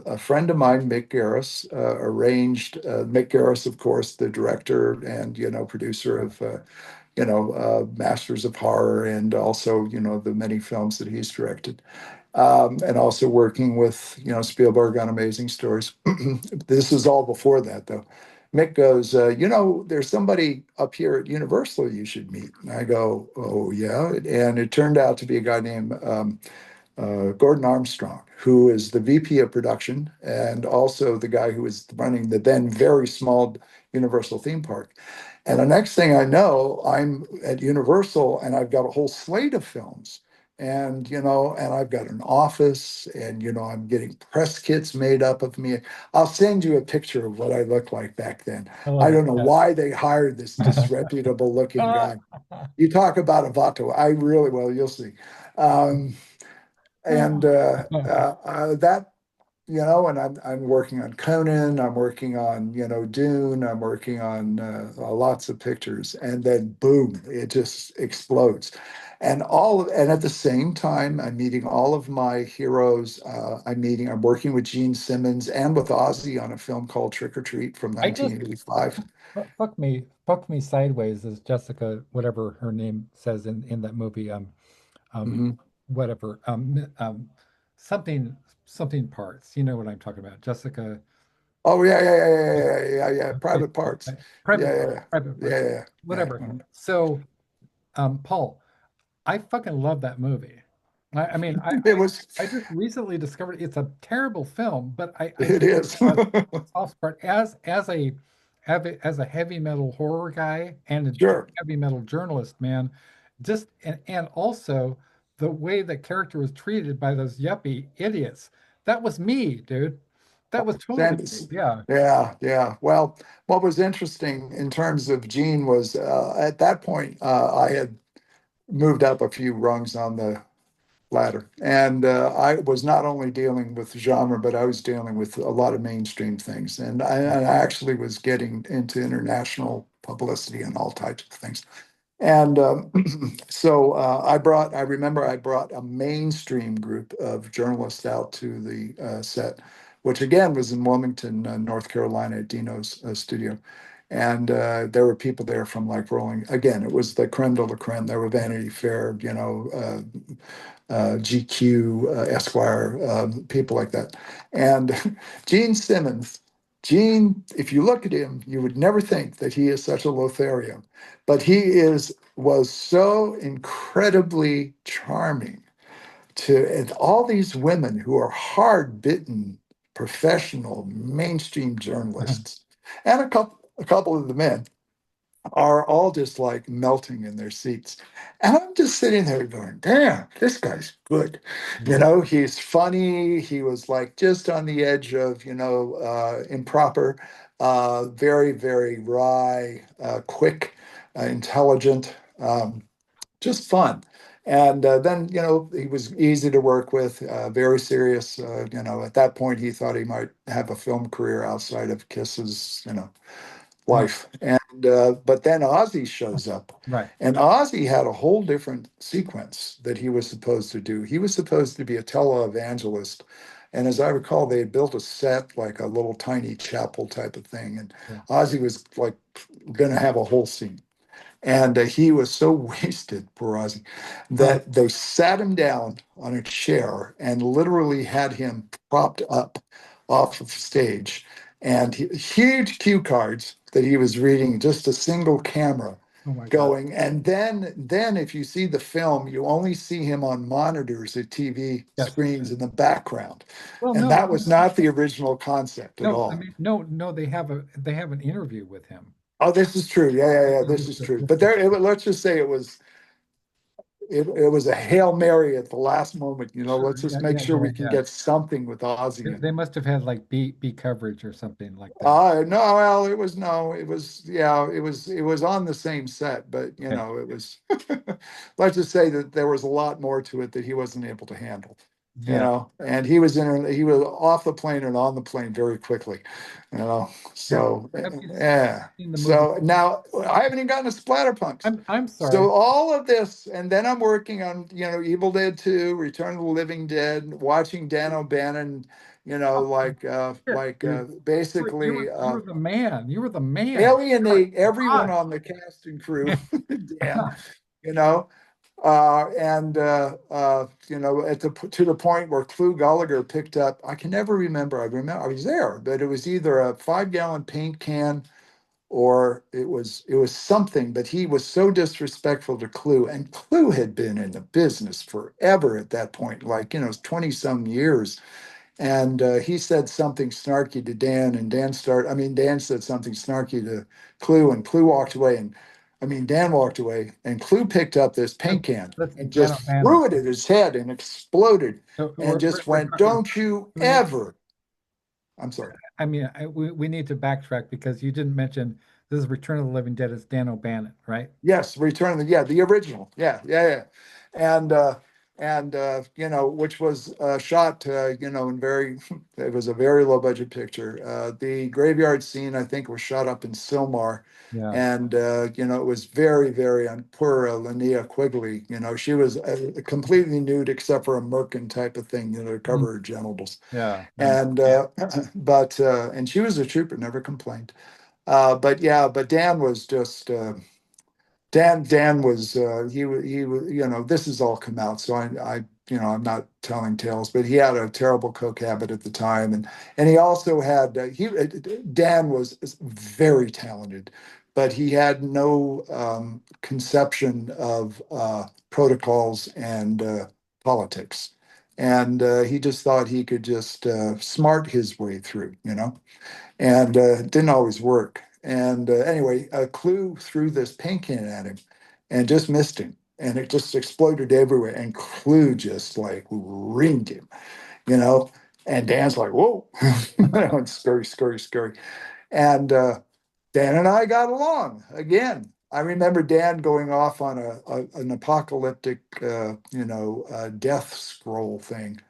a friend of mine, Mick Garris, arranged, Mick Garris, of course, the director and, producer of Masters of Horror, and also, the many films that he's directed. And also working with, Spielberg on Amazing Stories. This is all before that, though. Mick goes, there's somebody up here at Universal you should meet. And I go, "Oh, yeah." And it turned out to be a guy named Gordon Armstrong, who is the VP of production and also the guy who was running the then very small Universal theme park. And the next thing I know, I'm at Universal and I've got a whole slate of films. And I've got an office and, I'm getting press kits made up of me. I'll send you a picture of what I looked like back then. I I love it. don't know Yeah. why they hired this disreputable looking guy. You talk about a vato. I really, well, you'll see. Um, and that and I'm working on Conan, I'm working on Dune, I'm working on lots of pictures, and then boom, it just explodes, and at the same time, I'm meeting all of my heroes. I'm working with Gene Simmons and with Ozzy on a film called Trick or Treat from I just 1985. fuck me sideways, as Jessica, whatever her name says in that movie. Um, Hmm. whatever. Something something parts. You know what I'm talking about, Jessica. Oh yeah, yeah, yeah, yeah, yeah, yeah, yeah. Private parts. Private Yeah, parts. yeah, Private yeah, parts. yeah, yeah, Whatever. yeah. So, Paul, I fucking love that movie. I mean, It was. I just recently discovered it's a terrible film, but I It do is. have a soft spot as a heavy metal horror guy and a Sure. heavy metal journalist, man. Just and also the way the character was treated by those yuppie idiots. That was me, dude. That was totally me. Sense. Yeah. Yeah, yeah. Well, what was interesting in terms of Gene was at that point I had moved up a few rungs on the latter. And I was not only dealing with genre, but I was dealing with a lot of mainstream things. And I actually was getting into international publicity and all types of things. And so I remember I brought a mainstream group of journalists out to the set, which again was in Wilmington, North Carolina, at Dino's studio. And there were people there from like Rolling, again, it was the creme de la creme. There were Vanity Fair, GQ, Esquire, people like that. And Gene Simmons, Gene, if you look at him, you would never think that he is such a Lothario, but was so incredibly charming to and all these women who are hard-bitten, professional, mainstream journalists, and a couple of the men are all just like melting in their seats. And I'm just sitting there going, damn, this guy's good. Yeah. He's funny. He was like just on the edge of, improper, very, very wry, quick, intelligent, just fun. And then, he was easy to work with, very serious. At that point, he thought he might have a film career outside of Kiss's, Oh, life. And but then Ozzy shows up, right. and Ozzy had a whole different sequence that he was supposed to do. He was supposed to be a televangelist, and as I recall, they had built a set like a little tiny chapel type of thing, and Yeah. Ozzy was like going to have a whole scene. And he was so wasted, poor Ozzy, Oh, that they sat him down on a chair and literally had him propped up off of stage. And huge cue cards that he was reading, just a single camera oh my God. going. And then if you see the film, you only see him on monitors at TV Yes. screens in the background. Well, And no, that was not the original concept at no, I all. mean, no, they have an interview with him. Oh, this is true. Yeah, yeah, yeah. This is Just, true. But just, let's just say it was a Hail Mary at the last moment. sure. Let's just Yeah, make yeah, sure yeah, we can yeah. get something with Ozzy in. They must have had like B coverage or something like that. No, well, it was no, it was yeah, it was on the same set, but Okay. it was let's just say that there was a lot more to it that he wasn't able to handle. Yeah. And he was off the plane and on the plane very quickly, Have, so have you yeah. seen the movie? So now I haven't even gotten to Splatterpunks. I'm sorry. So all of this, and then I'm working on, Evil Dead 2, Return of the Living Dead, watching Dan O'Bannon, Oh, shit, dude. basically You were the man. You were the man. alienate everyone God. on the cast and crew, Dan, you know, to the point where Clu Gallagher picked up. I can never remember. I remember I was there, but it was either a 5-gallon paint can or it was something, but he was so disrespectful to Clue, and Clue had been in the business forever at that point, like 20 some years. And he said something snarky to Dan, and Dan said something snarky to Clue, and Clue walked away, and Dan walked away, and Clue picked up this paint can That's and Dan just O'Bannon. threw it at his head and exploded, So and just we're went, talking. "Don't you We need. ever!" I'm sorry. I mean, we need to backtrack because you didn't mention this is Return of the Living Dead. It's Dan O'Bannon, right? Yes, Return of the original. Yeah, yeah, yeah. Which was shot, in very, it was a very low budget picture. The graveyard scene, I think, was shot up in Silmar. Yeah. And, it was very, very, on poor Linnea Quigley, she was completely nude except for a merkin type of thing, to Mm. cover her genitals. Yeah. Yeah. And, and she was a trooper, never complained. But yeah, but Dan was just, Dan was he was this has all come out, so I'm not telling tales, but he had a terrible coke habit at the time, and he also had Dan was very talented, but he had no conception of protocols and politics, and he just thought he could just smart his way through, and it didn't always work. And anyway, a Clue threw this paint can at him and just missed him. And it just exploded everywhere. And Clue just like reamed him, you know. And Dan's like, whoa, it's scary, scary, scary. And Dan and I got along again. I remember Dan going off on an apocalyptic, death scroll thing,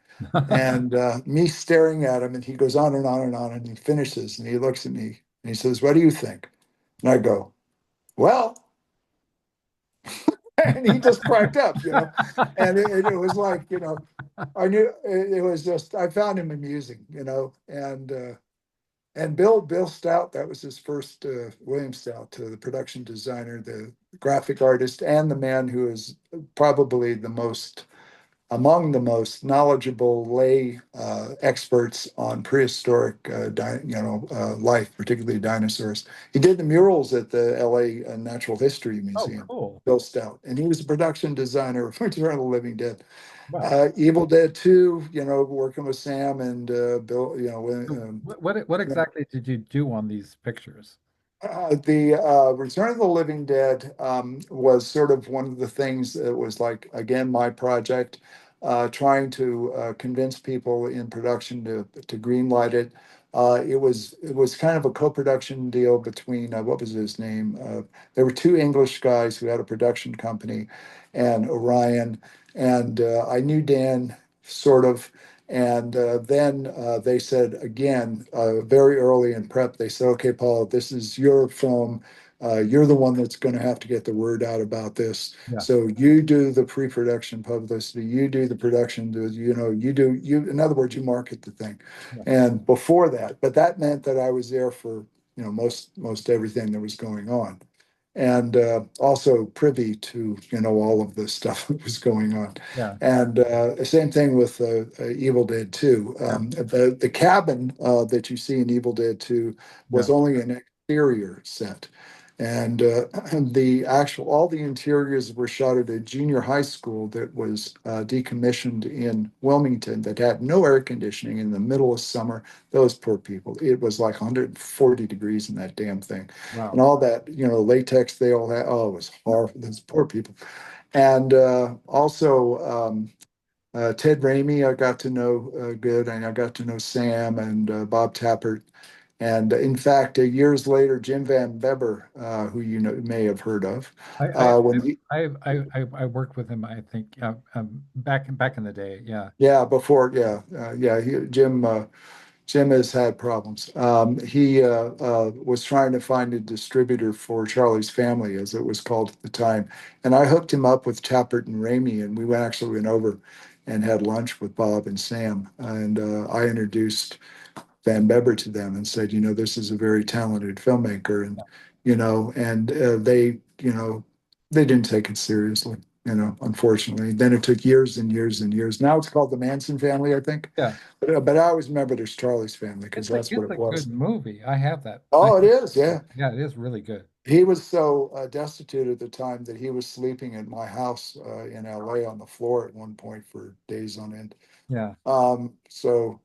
and me staring at him, and he goes on and on and on, and he finishes, and he looks at me, and he says, "What do you think?" And I go, "Well," and he just cracked up, and it was like, I knew it was just, I found him amusing, and Bill Stout, that was his first, William Stout, the production designer, the graphic artist, and the man who is probably among the most knowledgeable lay experts on prehistoric, life, particularly dinosaurs. He did the murals at the L.A. Natural History Oh, Museum, cool. Bill Stout, and he was a production designer of Return of the Living Dead. Wow. Evil Dead 2, working with Sam and Bill, So what exactly did you do on these pictures? the Return of the Living Dead was sort of one of the things that was like, again, my project, trying to convince people in production to greenlight it. It was kind of a co-production deal between what was his name? There were two English guys who had a production company, and Orion, and I knew Dan sort of. And then they said again, very early in prep, they said, "Okay, Paul, this is your film. You're the one that's going to have to get the word out about this. Yeah, So you do the pre-production publicity. You do the production. You. In other words, you market the thing." yeah, And before that, but that meant that I was there for most everything that was going on, and also privy to all of the stuff that was going on. yeah, And same thing with Evil Dead 2. yeah, The cabin that you see in Evil Dead 2 yeah. was only an exterior set. And all the interiors were shot at a junior high school that was decommissioned in Wilmington, that had no air conditioning in the middle of summer. Those poor people. It was like 140 degrees in that damn thing. And Wow. all that, latex they all had. Oh, it was horrible. Those poor people. And also, Ted Raimi, I got to know good, and I got to know Sam and Bob Tappert. And in fact, years later, Jim Van Beber, who may have heard of, I I when he, I worked with him, I think, back in the day. Yeah, yeah, before, yeah, Jim has had problems. He was trying to find a distributor for Charlie's Family, as it was called at the time, and I hooked him up with Tappert and Ramey, and we actually went over and had lunch with Bob and Sam, and I introduced Van Beber to them and said, this is a very talented filmmaker, and they didn't take it seriously. Unfortunately. Then it took years and years and years. Now it's called The Manson Family, I think. yeah. But I always remember there's Charlie's Family because that's what It's it a good was. movie. I have that. Oh, it is, yeah. Yeah, it is really good. He was so destitute at the time that he was sleeping at my house in LA on the floor at one point for days on end. Yeah. So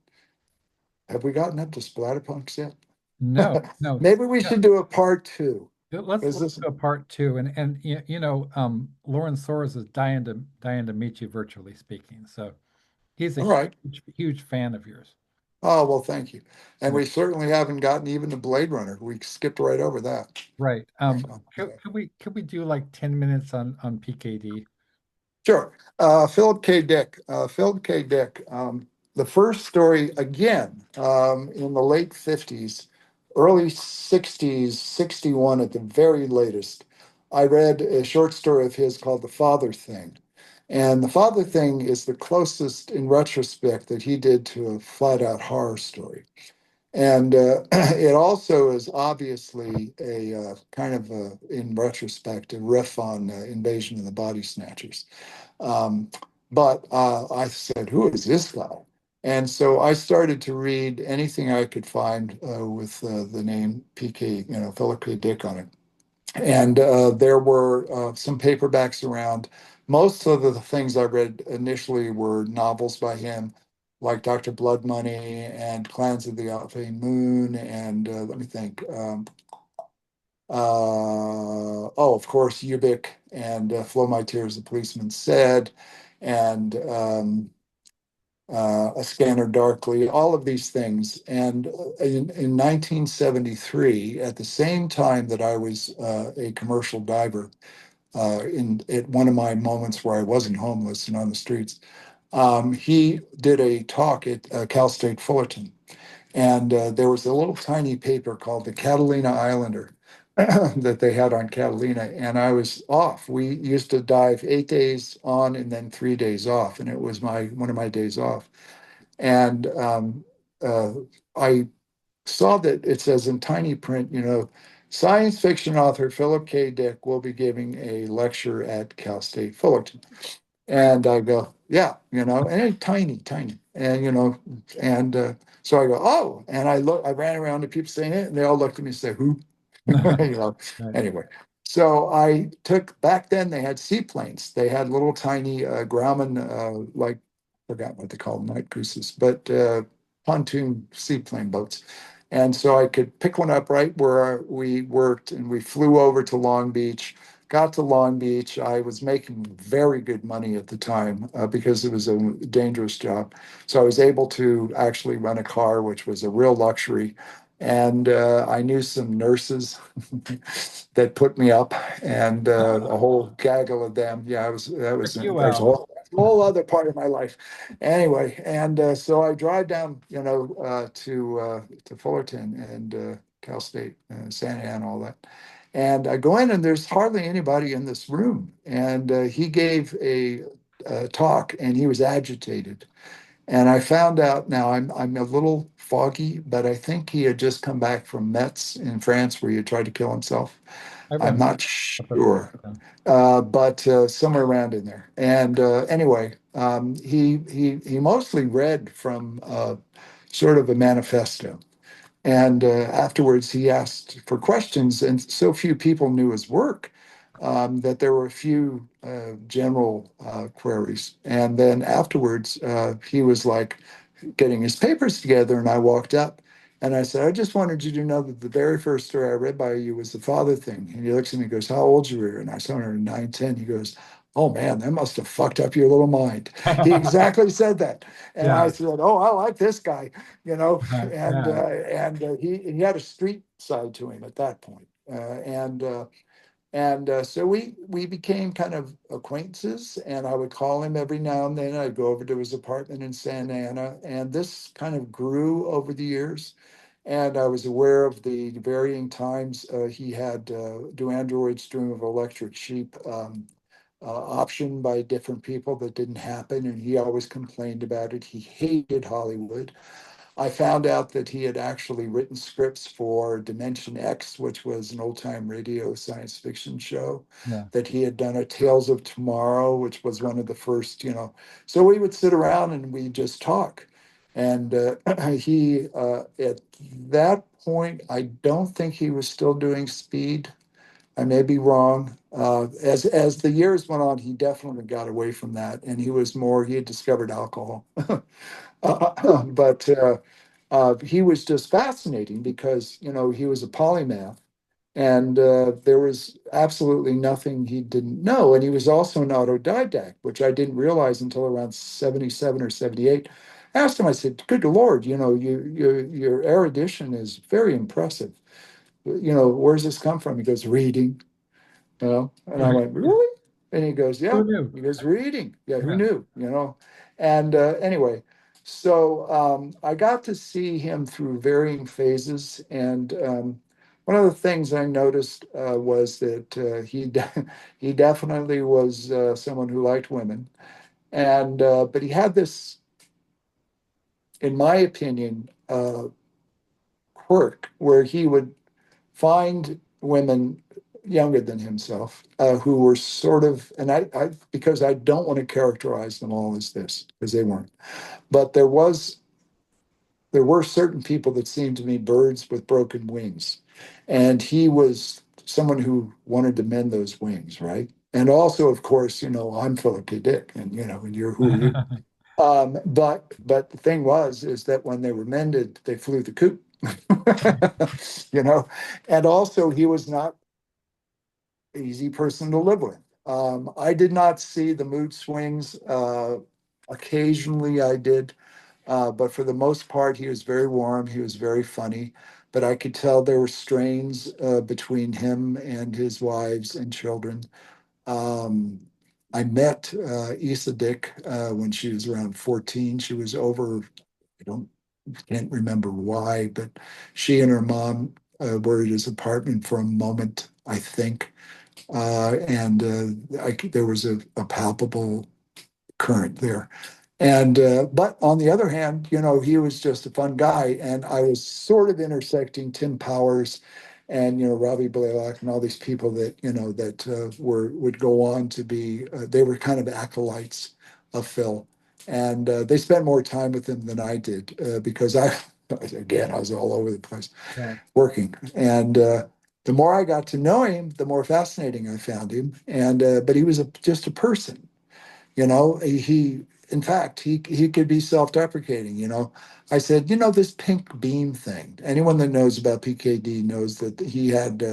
have we gotten up to Splatterpunks yet? No, no. Maybe we Yeah. should do a part two. Is Let's this do a part two. And Lauren Soares is dying to meet you virtually speaking. So he's a all right? huge fan of yours. Oh, well, thank you. And Yeah. we certainly haven't gotten even to Blade Runner. We skipped right over that. Right. Yeah. Could we do like 10 minutes on PKD? Sure. Philip K. Dick. Philip K. Dick. The first story, again, in the late 50s, early 60s, 61 at the very latest, I read a short story of his called The Father Thing. And The Father Thing is the closest, in retrospect, that he did to a flat out horror story. And it also is obviously a kind of, in retrospect, a riff on Invasion of the Body Snatchers. Um, but I said, who is this guy? And so I started to read anything I could find with the name PK, Philip K. Dick on it. And there were some paperbacks around. Most of the things I read initially were novels by him, like Dr. Blood Money and Clans of the Alpine Moon. And let me think. Oh, of course, Ubik and Flow My Tears, the Policeman Said. And A Scanner Darkly, all of these things. And in 1973, at the same time that I was a commercial diver, in at one of my moments where I wasn't homeless and on the streets, he did a talk at Cal State Fullerton. And there was a little tiny paper called the Catalina Islander that they had on Catalina, and I was off. We used to dive 8 days on and then 3 days off, and it was my one of my days off. And uh, I saw that it says in tiny print, science fiction author Philip K. Dick will be giving a lecture at Cal State Fullerton. And I go, yeah, and it's tiny, tiny. And, so I go, oh, and I ran around to people saying it, and they all looked at me and said, who? you know, Right. anyway. So I took, back then they had seaplanes. They had little tiny Grauman, like, forgot what they call them, night cruises, but pontoon seaplane boats. And so I could pick one up right where we worked, and we flew over to Long Beach. Got to Long Beach. I was making very good money at the time because it was a dangerous job. So I was able to actually rent a car, which was a real luxury. And I knew some nurses that put me up, and a whole gaggle of them. Yeah, I was that was Worked you there's a out. whole other part of my life. Anyway, and so I drive down, to Fullerton and Cal State, Santa Ana, all that. And I go in, and there's hardly anybody in this room. And he gave a talk, and he was agitated. And I found out now I'm a little foggy, but I think he had just come back from Metz in France, where he had tried to kill himself. I've I'm been not up at Florida. sure, but somewhere around in there. And anyway, he mostly read from sort of a manifesto. And afterwards, he asked for questions, and so few people knew his work that there were a few general queries. And then afterwards, he was like getting his papers together, and I walked up and I said, I just wanted you to know that the very first story I read by you was the father thing. And he looks at me and goes, how old you were? And I said, 9, 10. He goes, oh man, that must have fucked up your little mind. He exactly said that. And I Yeah, said, oh, I like this guy, you know, and yeah. he had a street side to him at that point. And so we became kind of acquaintances, and I would call him every now and then. I'd go over to his apartment in Santa Ana, and this kind of grew over the years. And I was aware of the varying times he had Do Androids Dream of Electric Sheep optioned by different people that didn't happen, and he always complained about it. He hated Hollywood. I found out that he had actually written scripts for Dimension X, which was an old time radio science fiction show, Yeah. that he had done a Tales of Tomorrow, which was one of the first. So we would sit around and we just talk. And at that point, I don't think he was still doing speed. I may be wrong. As the years went on, he definitely got away from that, and he had discovered alcohol. But he was just fascinating because he was a polymath, and there was absolutely nothing he didn't know. And he was also an autodidact, which I didn't realize until around 77 or 78. I asked him, I said, good Lord, your erudition is very impressive. Where's this come from? He goes, reading. And I went, really? And he goes, Who yeah. knew? He goes, reading. Yeah, who Yeah. knew? And anyway, so I got to see him through varying phases. And one of the things I noticed was that he definitely was someone who liked women. And but he had this, in my opinion, quirk where he would find women younger than himself who were sort of, and because I don't want to characterize them all as this, because they weren't, but there were certain people that seemed to me birds with broken wings, and he was someone who wanted to mend those wings, right? And also, of course, I'm Philip K. Dick, and and you're who are you? But the thing is that when they were mended, they flew the coop. you know, and also he was not an easy person to live with. I did not see the mood swings. occasionally I did. But for the most part, he was very warm. He was very funny. But I could tell there were strains between him and his wives and children. Um, I met Issa Dick when she was around 14. She was over, I don't can't remember why, but she and her mom were at his apartment for a moment, I think. And there was a palpable current there. And but on the other hand, he was just a fun guy, and I was sort of intersecting Tim Powers and Robbie Blaylock and all these people that that were would go on to be they were kind of acolytes of Phil, and they spent more time with him than I did because I was all over the place Yeah. working, and the more I got to know him, the more fascinating I found him, and but he was just a person. In fact, he could be self-deprecating. I said, this pink beam thing. Anyone that knows about PKD knows that he had,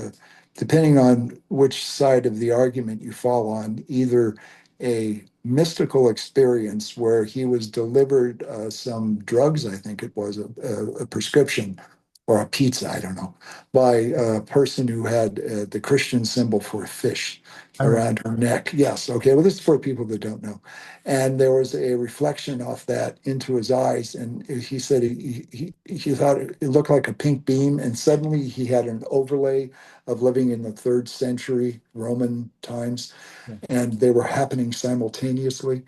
depending on which side of the argument you fall on, either a mystical experience where he was delivered some drugs, I think it was a prescription or a pizza, I don't know, by a person who had the Christian symbol for a fish I remember. around her neck. Yes. Okay. Well, this is for people that don't know. And there was a reflection off that into his eyes. And he said he thought it looked like a pink beam. And suddenly he had an overlay of living in the third century Roman times. Yeah. And they were happening simultaneously.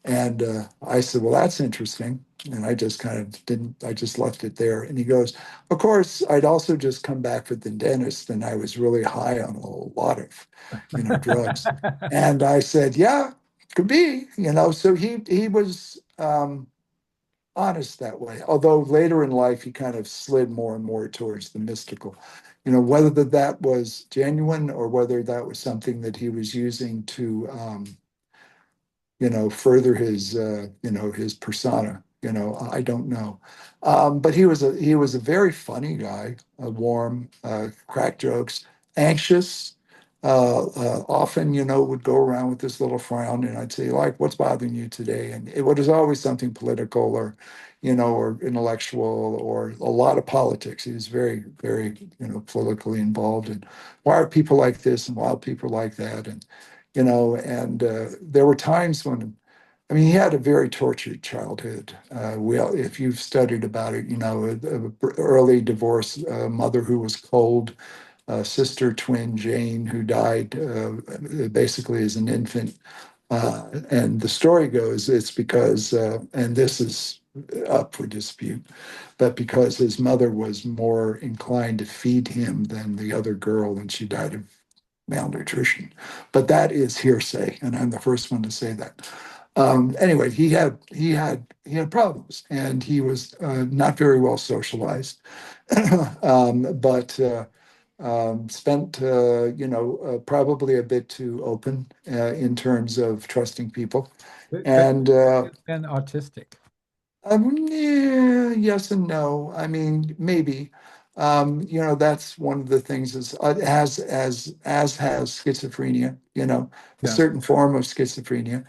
And I said, well, that's interesting. And I just kind of didn't, I just left it there. And he goes, of course, I'd also just come back from the dentist and I was really high on a lot of, drugs. And I said, yeah, could be, so he was honest that way. Although later in life, he kind of slid more and more towards the mystical. Whether that was genuine or whether that was something that he was using to, further his, his persona. I don't know. But he was a very funny guy, warm, crack jokes, anxious. Often, would go around with this little frown, and I'd say, like, what's bothering you today? And it was always something political or, or intellectual or a lot of politics. He was very, very, politically involved. And why are people like this and why are people like that? And there were times when, I mean, he had a very tortured childhood. If you've studied about it, early divorce, mother who was cold, sister twin Jane who died basically as an infant. And the story goes it's because, and this is up for dispute, but because his mother was more inclined to feed him than the other girl, and she died of malnutrition. But that is hearsay, and I'm the first one to say that. Anyway, he had problems, and he was not very well socialized, but spent probably a bit too open in terms of trusting people, Could and have been autistic. yeah, yes and no. I mean, maybe. That's one of the things is as has schizophrenia, a Yeah. certain form of schizophrenia.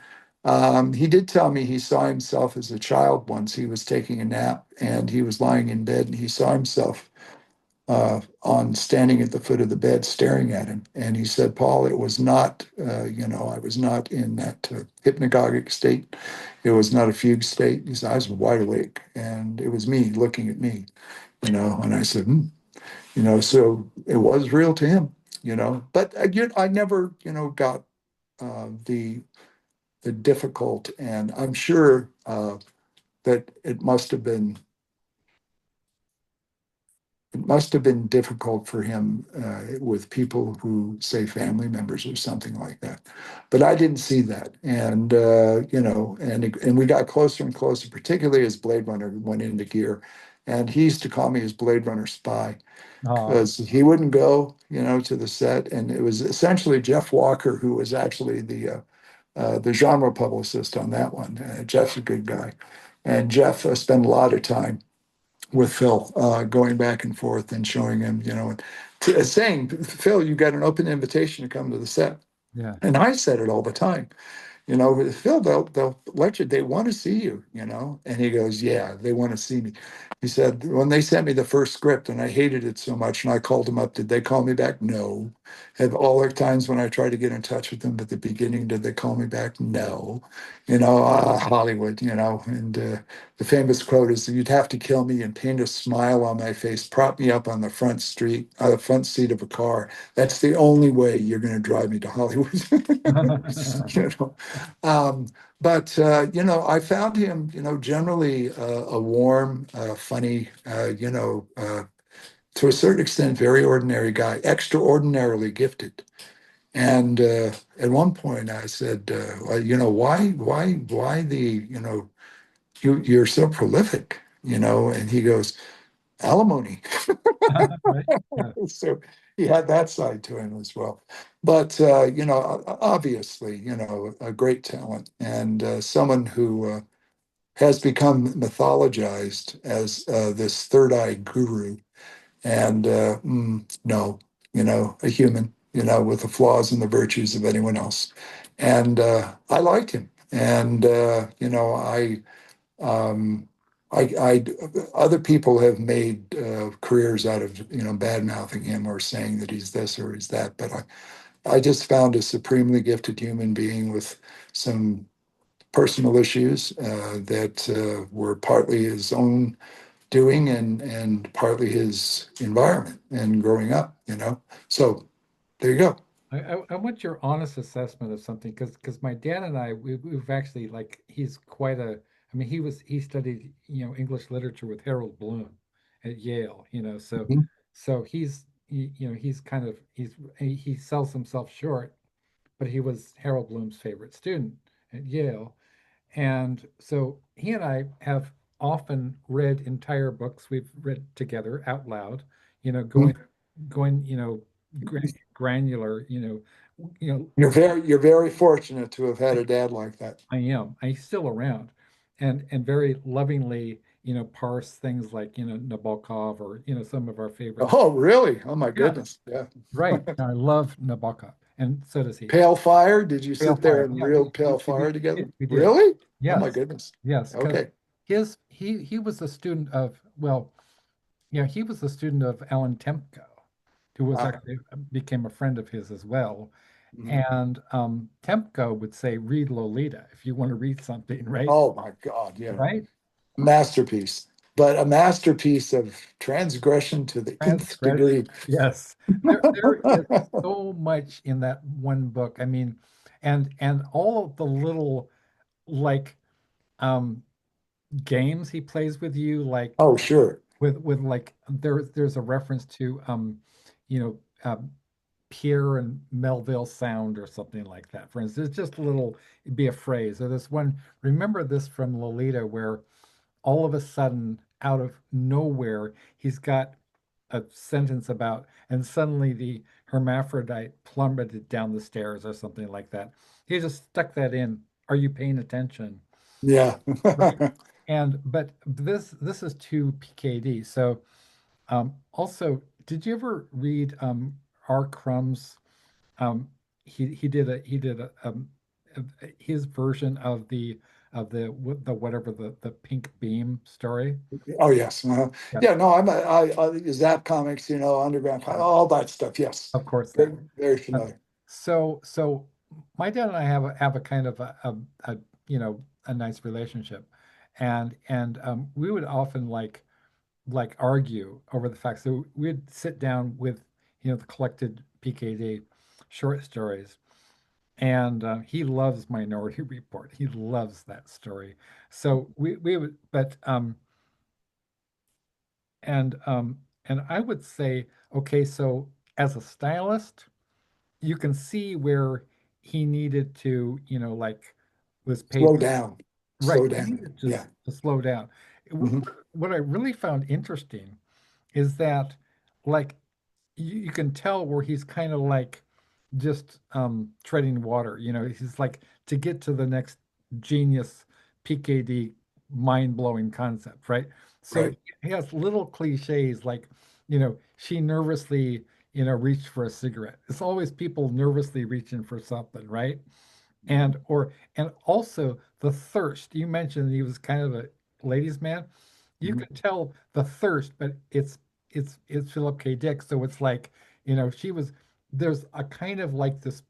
He did tell me he saw himself as a child once. He was taking a nap and he was lying in bed and he saw himself on standing at the foot of the bed staring at him. And he said, Paul, it was not, I was not in that hypnagogic state. It was not a fugue state. He said, I was wide awake and it was me looking at me, and I said, so it was real to him, but I never, got the difficult, and I'm sure that it must have been difficult for him with people who say family members or something like that. But I didn't see that. And, and we got closer and closer, particularly as Blade Runner went into gear. And he used to call me his Blade Runner spy Oh, because he wouldn't go, to the set. And it was essentially Jeff Walker, who was actually the genre publicist on that one. Jeff's a good guy. And Jeff spent a lot of time with Phil, going back and forth and showing him, and saying, Phil, you got an open invitation to come to the set. yeah. And I said it all the time, Phil, they'll let you, they want to see you, And he goes, yeah, they want to see me. He said, when they sent me the first script and I hated it so much and I called him up, did they call me back? No. Have all the times when I tried to get in touch with them at the beginning, did they call me back? No. Hollywood, and the famous quote is, you'd have to kill me and paint a smile on my face, prop me up on the front seat of a car. That's the only way you're going to drive me to Hollywood. you know. I found him, generally a warm, funny, to a certain extent, very ordinary guy, extraordinarily gifted. And at one point, I said, why you're so prolific, And he goes, alimony. Right. Yeah. So he had that side to him as well. But, obviously, a great talent and someone who has become mythologized as this third eye guru. And no, a human, with the flaws and the virtues of anyone else. And I liked him. And, um, I other people have made careers out of bad mouthing him or saying that he's this or he's that, but I just found a supremely gifted human being with some personal issues that were partly his own doing and partly his environment and growing up. So there you go. I want your honest assessment of something because my dad and I we've actually like he's quite a I mean he studied English literature with Harold Bloom at Yale Mhm. so he's kind of he sells himself short, but he was Harold Bloom's favorite student at Yale. And so he and I have often read entire books we've read together out loud, going, granular, You're very fortunate to have had a dad like that. I am. He's still around and very lovingly, parse things like, Nabokov or, some of our favorite. Oh, really? Oh my Yeah, goodness. Yeah. right. I love Nabokov, and so does he. Pale Fire? Did you Pale sit there Fire. and Yeah, read Pale we Fire together? did. We did. Really? Oh my Yes. goodness. Yes, because Okay. he was a student of, well, yeah, he was a student of Alan Tempko, who was Ah, actually became a friend of his as well. mhm. And Tempko would say, read Lolita if you want to read something, right? Oh my God. Yeah. Right? Masterpiece. But a masterpiece of transgression to the nth Transgression. degree. Yes. There is so much in that one book. I mean, and all of the little like um games he plays with you, like Oh, sure. with like there's a reference to you know Pierre and Melville Sound or something like that. For instance, it's just a little, it'd be a phrase. Or this one, remember this from Lolita, where all of a sudden, out of nowhere, he's got a sentence about, and suddenly the hermaphrodite plummeted down the stairs or something like that. He just stuck that in. Are you paying attention? Yeah. Right. And but this is to PKD. So also, did you ever read R. Crumb's his version of the whatever the pink beam story. Oh, yes. Yeah, Yeah, no, Zap Comics, Underground, all that stuff. Yes. of course that. Very, very Uh, familiar. so my dad and I have a kind of a nice relationship, and we would often like argue over the fact. So we'd sit down with the collected PKD short stories. And he loves Minority Report. He loves that story. So we would, but and I would say, okay, so as a stylist, you can see where he needed to, like was paid Slow down. right. Slow He down. needed Yeah. to slow down. Mhm. What I really found interesting is that, like, you can tell where he's kind of like just treading water. He's like to get to the next genius PKD mind-blowing concept, right? So Right. he has little cliches like, she nervously, reached for a cigarette. It's always people nervously reaching for something, right? and also the thirst. You mentioned he was kind of a ladies' man. You Mhm. could tell the thirst, but it's Philip K. Dick, so it's like, she was there's a kind of like this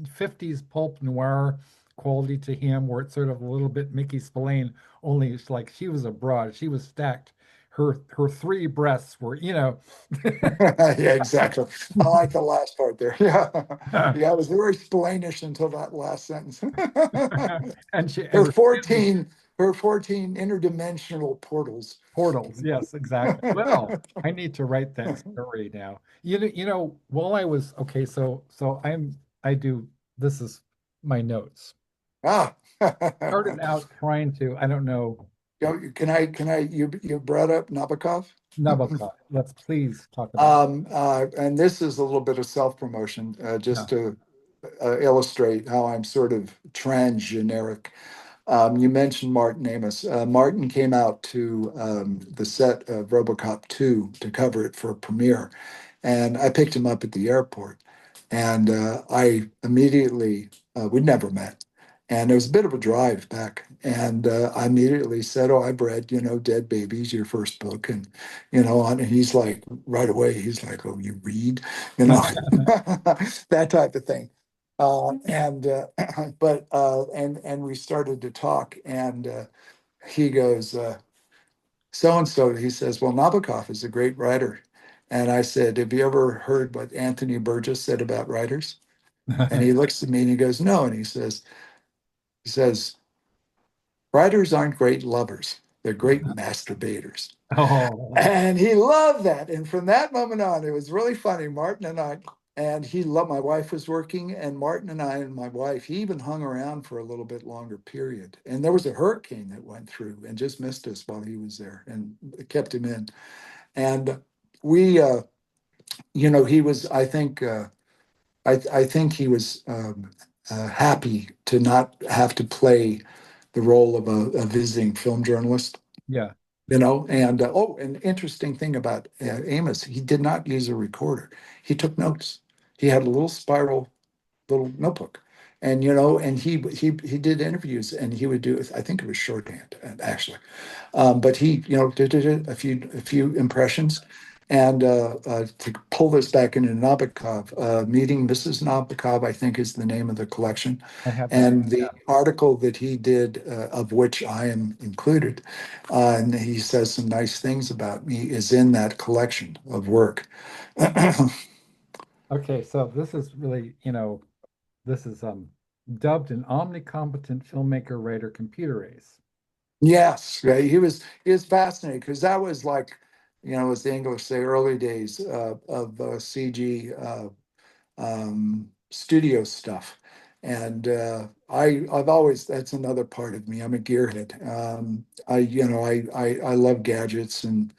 50s pulp noir quality to him where it's sort of a little bit Mickey Spillane, only it's like she was a broad, she was stacked. Her three breasts were, Yeah, exactly. I like the last part there. Yeah. Yeah, it was very splainish until that last sentence. and Her her skin 14, her 14 interdimensional portals. portals. Yes, exactly. Well, I need to write that story now. While I was okay, so I do this is my notes. Ah. Started out trying to, I don't know, You brought up Nabokov? Nabokov. Let's please talk about. And this is a little bit of self-promotion, Yeah. just to illustrate how I'm sort of transgeneric. You mentioned Martin Amis. Martin came out to the set of RoboCop 2 to cover it for a premiere, and I picked him up at the airport. And I immediately, we'd never met. And it was a bit of a drive back. And I immediately said, "Oh, I've read, Dead Babies, your first book." And he's like, right away, he's like, "Oh, you read?" That type of thing. And but and we started to talk, and he goes, "So and so." He says, "Well, Nabokov is a great writer." And I said, "Have you ever heard what Anthony Burgess said about writers?" And he looks at me and he goes, "No." And he says, "Writers aren't great lovers; they're great masturbators." Oh, And he loved that. And from that moment on, it was really funny. Martin and I, and he loved, my wife was working, and Martin and I and my wife, he even hung around for a little bit longer period. And there was a hurricane that went through and just missed us while he was there and it kept him in. And we, he was, I think he was happy to not have to play the role of a visiting film journalist, yeah. and an interesting thing about Amos, he did not use a recorder. He took notes. He had a little spiral little notebook, and he did interviews, and he would do, I think it was shorthand, actually. But he, did a few impressions. And to pull this back into Nabokov, Meeting Mrs. Nabokov, I think is the name of the collection. I have that. And the Yeah. article that he did, of which I am included, and he says some nice things about me, is in that collection of work. Okay, so this is really, this is dubbed an omnicompetent filmmaker, writer, computer ace. Yes, yeah, he was fascinating because that was like, as the English say, early days of CG studio stuff. And I've always, that's another part of me. I'm a gearhead. I love gadgets, and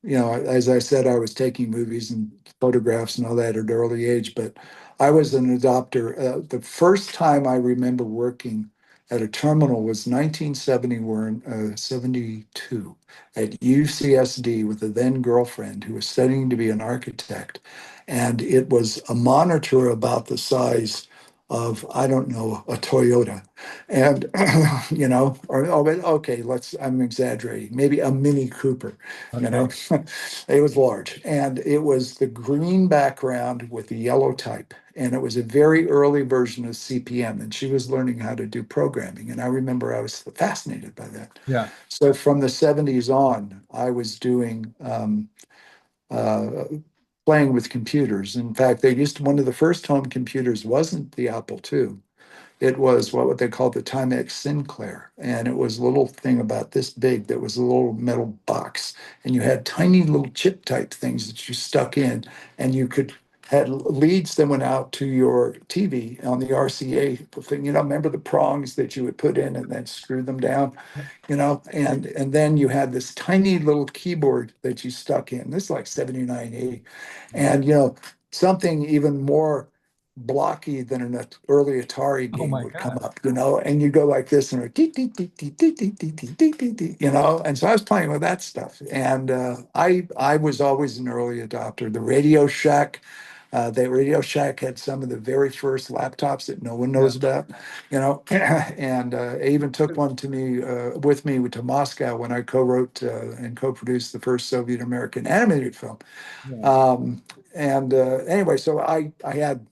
as I said, I was taking movies and photographs and all that at an early age, but I was an adopter. The first time I remember working at a terminal was 1970, we're in 72, at UCSD with a then girlfriend who was studying to be an architect. And it was a monitor about the size of, I don't know, a Toyota. And, okay, I'm exaggerating, maybe a Mini Cooper, you Okay. know. It was large, and it was the green background with the yellow type, and it was a very early version of CPM, and she was learning how to do programming, and I remember I was fascinated by that. Yeah. So from the 70s on, I was doing uh, playing with computers. In fact, one of the first home computers wasn't the Apple II. It was what they called the Timex Sinclair. And it was a little thing about this big that was a little metal box. And you had tiny little chip type things that you stuck in, and you could had leads that went out to your TV on the RCA thing. Remember the prongs that you would put in and then screw them down, and then you had this tiny little keyboard that you stuck in. This is like 79, 80. And something even more blocky than an early Atari Oh game my would come God. up, and you go like this, and and so I was playing with that stuff, and I was always an early adopter. The Radio Shack They Radio Shack had some of the very first laptops that no one Yeah. knows about, you know. And I even took one to me with me to Moscow when I co-wrote and co-produced the first Soviet American animated film. Yeah. Um, and anyway, so I had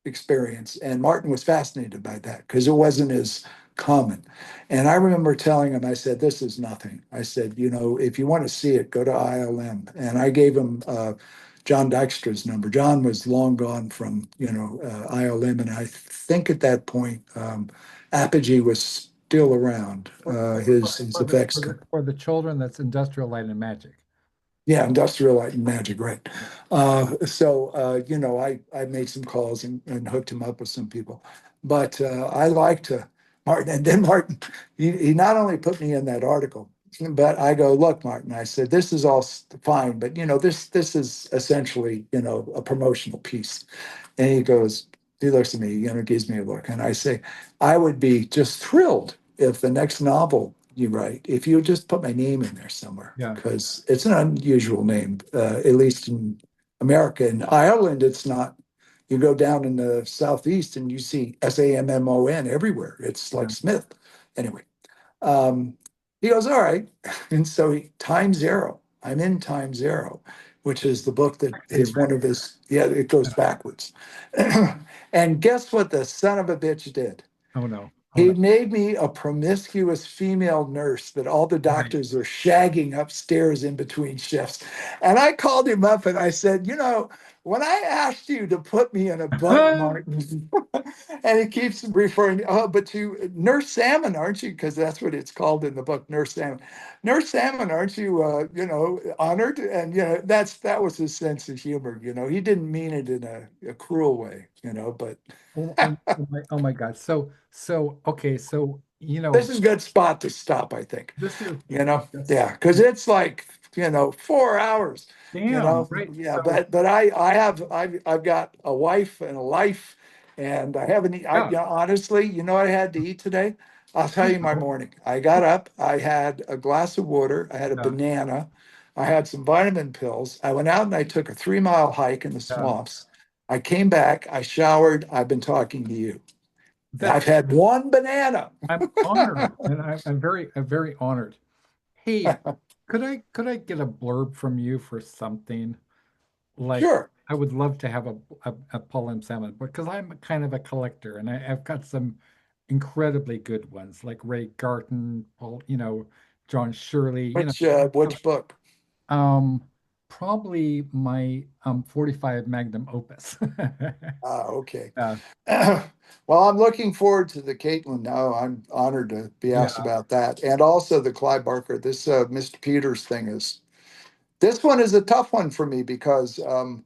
experience. And Martin was fascinated by that because it wasn't as common. And I remember telling him, I said, this is nothing. I said, you know, if you want to see it, go to ILM. And I gave him John Dykstra's number. John was long gone from, you know, ILM. And I think at that point, Apogee was still around, his effects. For the children, that's Industrial Light and Magic. Yeah, Industrial Light and Magic, right. You know, I made some calls and hooked him up with some people. But I liked Martin. And then Martin, he not only put me in that article, but I go, look, Martin, I said, this is all fine, but, you know, this is essentially, you know, a promotional piece. And he goes, he looks at me, you know, gives me a look. And I say, I would be just thrilled if the next novel you write, if you would just put my name in there somewhere, Yeah. because it's an unusual name, at least in America. In Ireland, it's not. You go down in the southeast and you see Sammon everywhere. It's Yeah. like Smith. Anyway, um, he goes, all right. And so Time Zero, I'm in Time Zero, which is the book that Hey, is one of his, yeah, it goes yeah. backwards. And guess what the son of a bitch did? Oh no. Oh He no. made me a promiscuous female nurse that all the Right. doctors are shagging upstairs in between shifts. And I called him up and I said, you know, when I asked you to put me in a book, Martin, and he keeps referring, oh, but to Nurse Salmon, aren't you? Because that's what it's called in the book, Nurse Salmon. Nurse Salmon, aren't you, you know, honored? And, you know, that was his sense of humor. You know, he didn't mean it in a cruel way, you know, but Oh my God. So okay, so this is a good spot to stop, I think. this is You know, that's yeah, because it's like, you know, 4 hours, you damn, know. right. Yeah, So but I've got a wife and a life, and I haven't you yeah, know, honestly, you know what I had to eat today? I'll tell you you my know, morning. I got up, I had a glass of water, I had a yeah, banana, I had some vitamin pills. I went out and I took a 3 mile hike in the yeah. swamps. I came back, I showered, I've been talking to you. And That I've had one banana. I'm honored, and I'm very honored. Hey, could I get a blurb from you for something? Like Sure. I would love to have a Paul M. Salmon, because I'm kind of a collector, and I've got some incredibly good ones like Ray Garton, Paul, John Shirley, Which book? um, probably my 45 magnum opus. Ah, okay. Uh, Well, I'm looking forward to the Caitlin now. I'm honored to be asked yeah, about that. And also the Clive Barker. This Mr. Peters thing is, this one is a tough one for me because the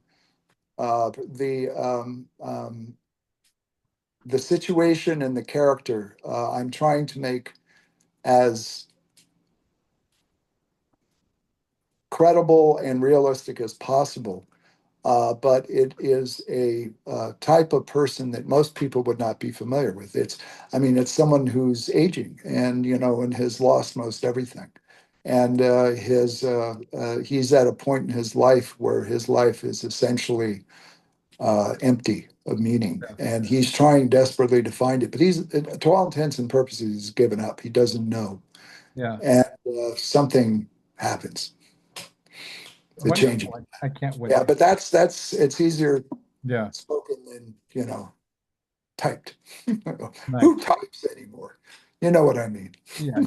situation and the character I'm trying to make as credible and realistic as possible. But it is a type of person that most people would not be familiar with. I mean, it's someone who's aging and, you know, and has lost most everything. And he's at a point in his life where his life is essentially empty of meaning. yeah, And he's trying desperately to find it. But to all intents and purposes, he's given up. He doesn't know. yeah. And something happens. The changing. Wonderful. I can't wait. Yeah, but it's easier Yeah, spoken than, you know, typed. nice. Who types anymore? You know what I mean? Yeah,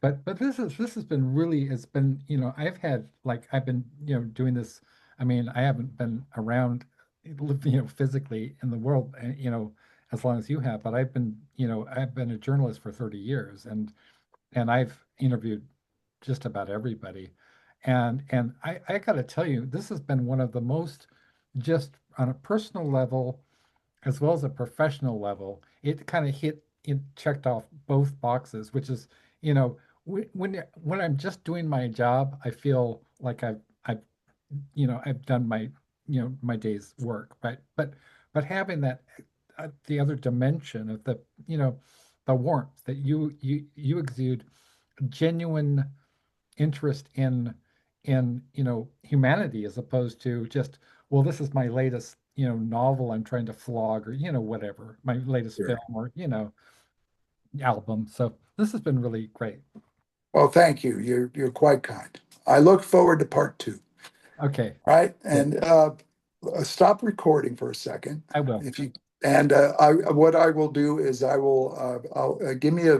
but this has been really, it's been, I've been, doing this. I mean, I haven't been around, physically in the world, as long as you have, but I've been a journalist for 30 years, and I've interviewed just about everybody. And I got to tell you, this has been one of the most, just on a personal level as well as a professional level, it kind of it checked off both boxes, which is, when I'm just doing my job, I feel like I've done my day's work, but having that the other dimension of the warmth that you exude, genuine interest in humanity, as opposed to just well, this is my latest, novel I'm trying to flog, or, whatever, my latest Sure. film, or, album. So this has been really great. Well, thank you. You're quite kind. I look forward to part two. Okay, All right, good. and stop recording for a second, I will. if you. And I what I will do is I'll give me a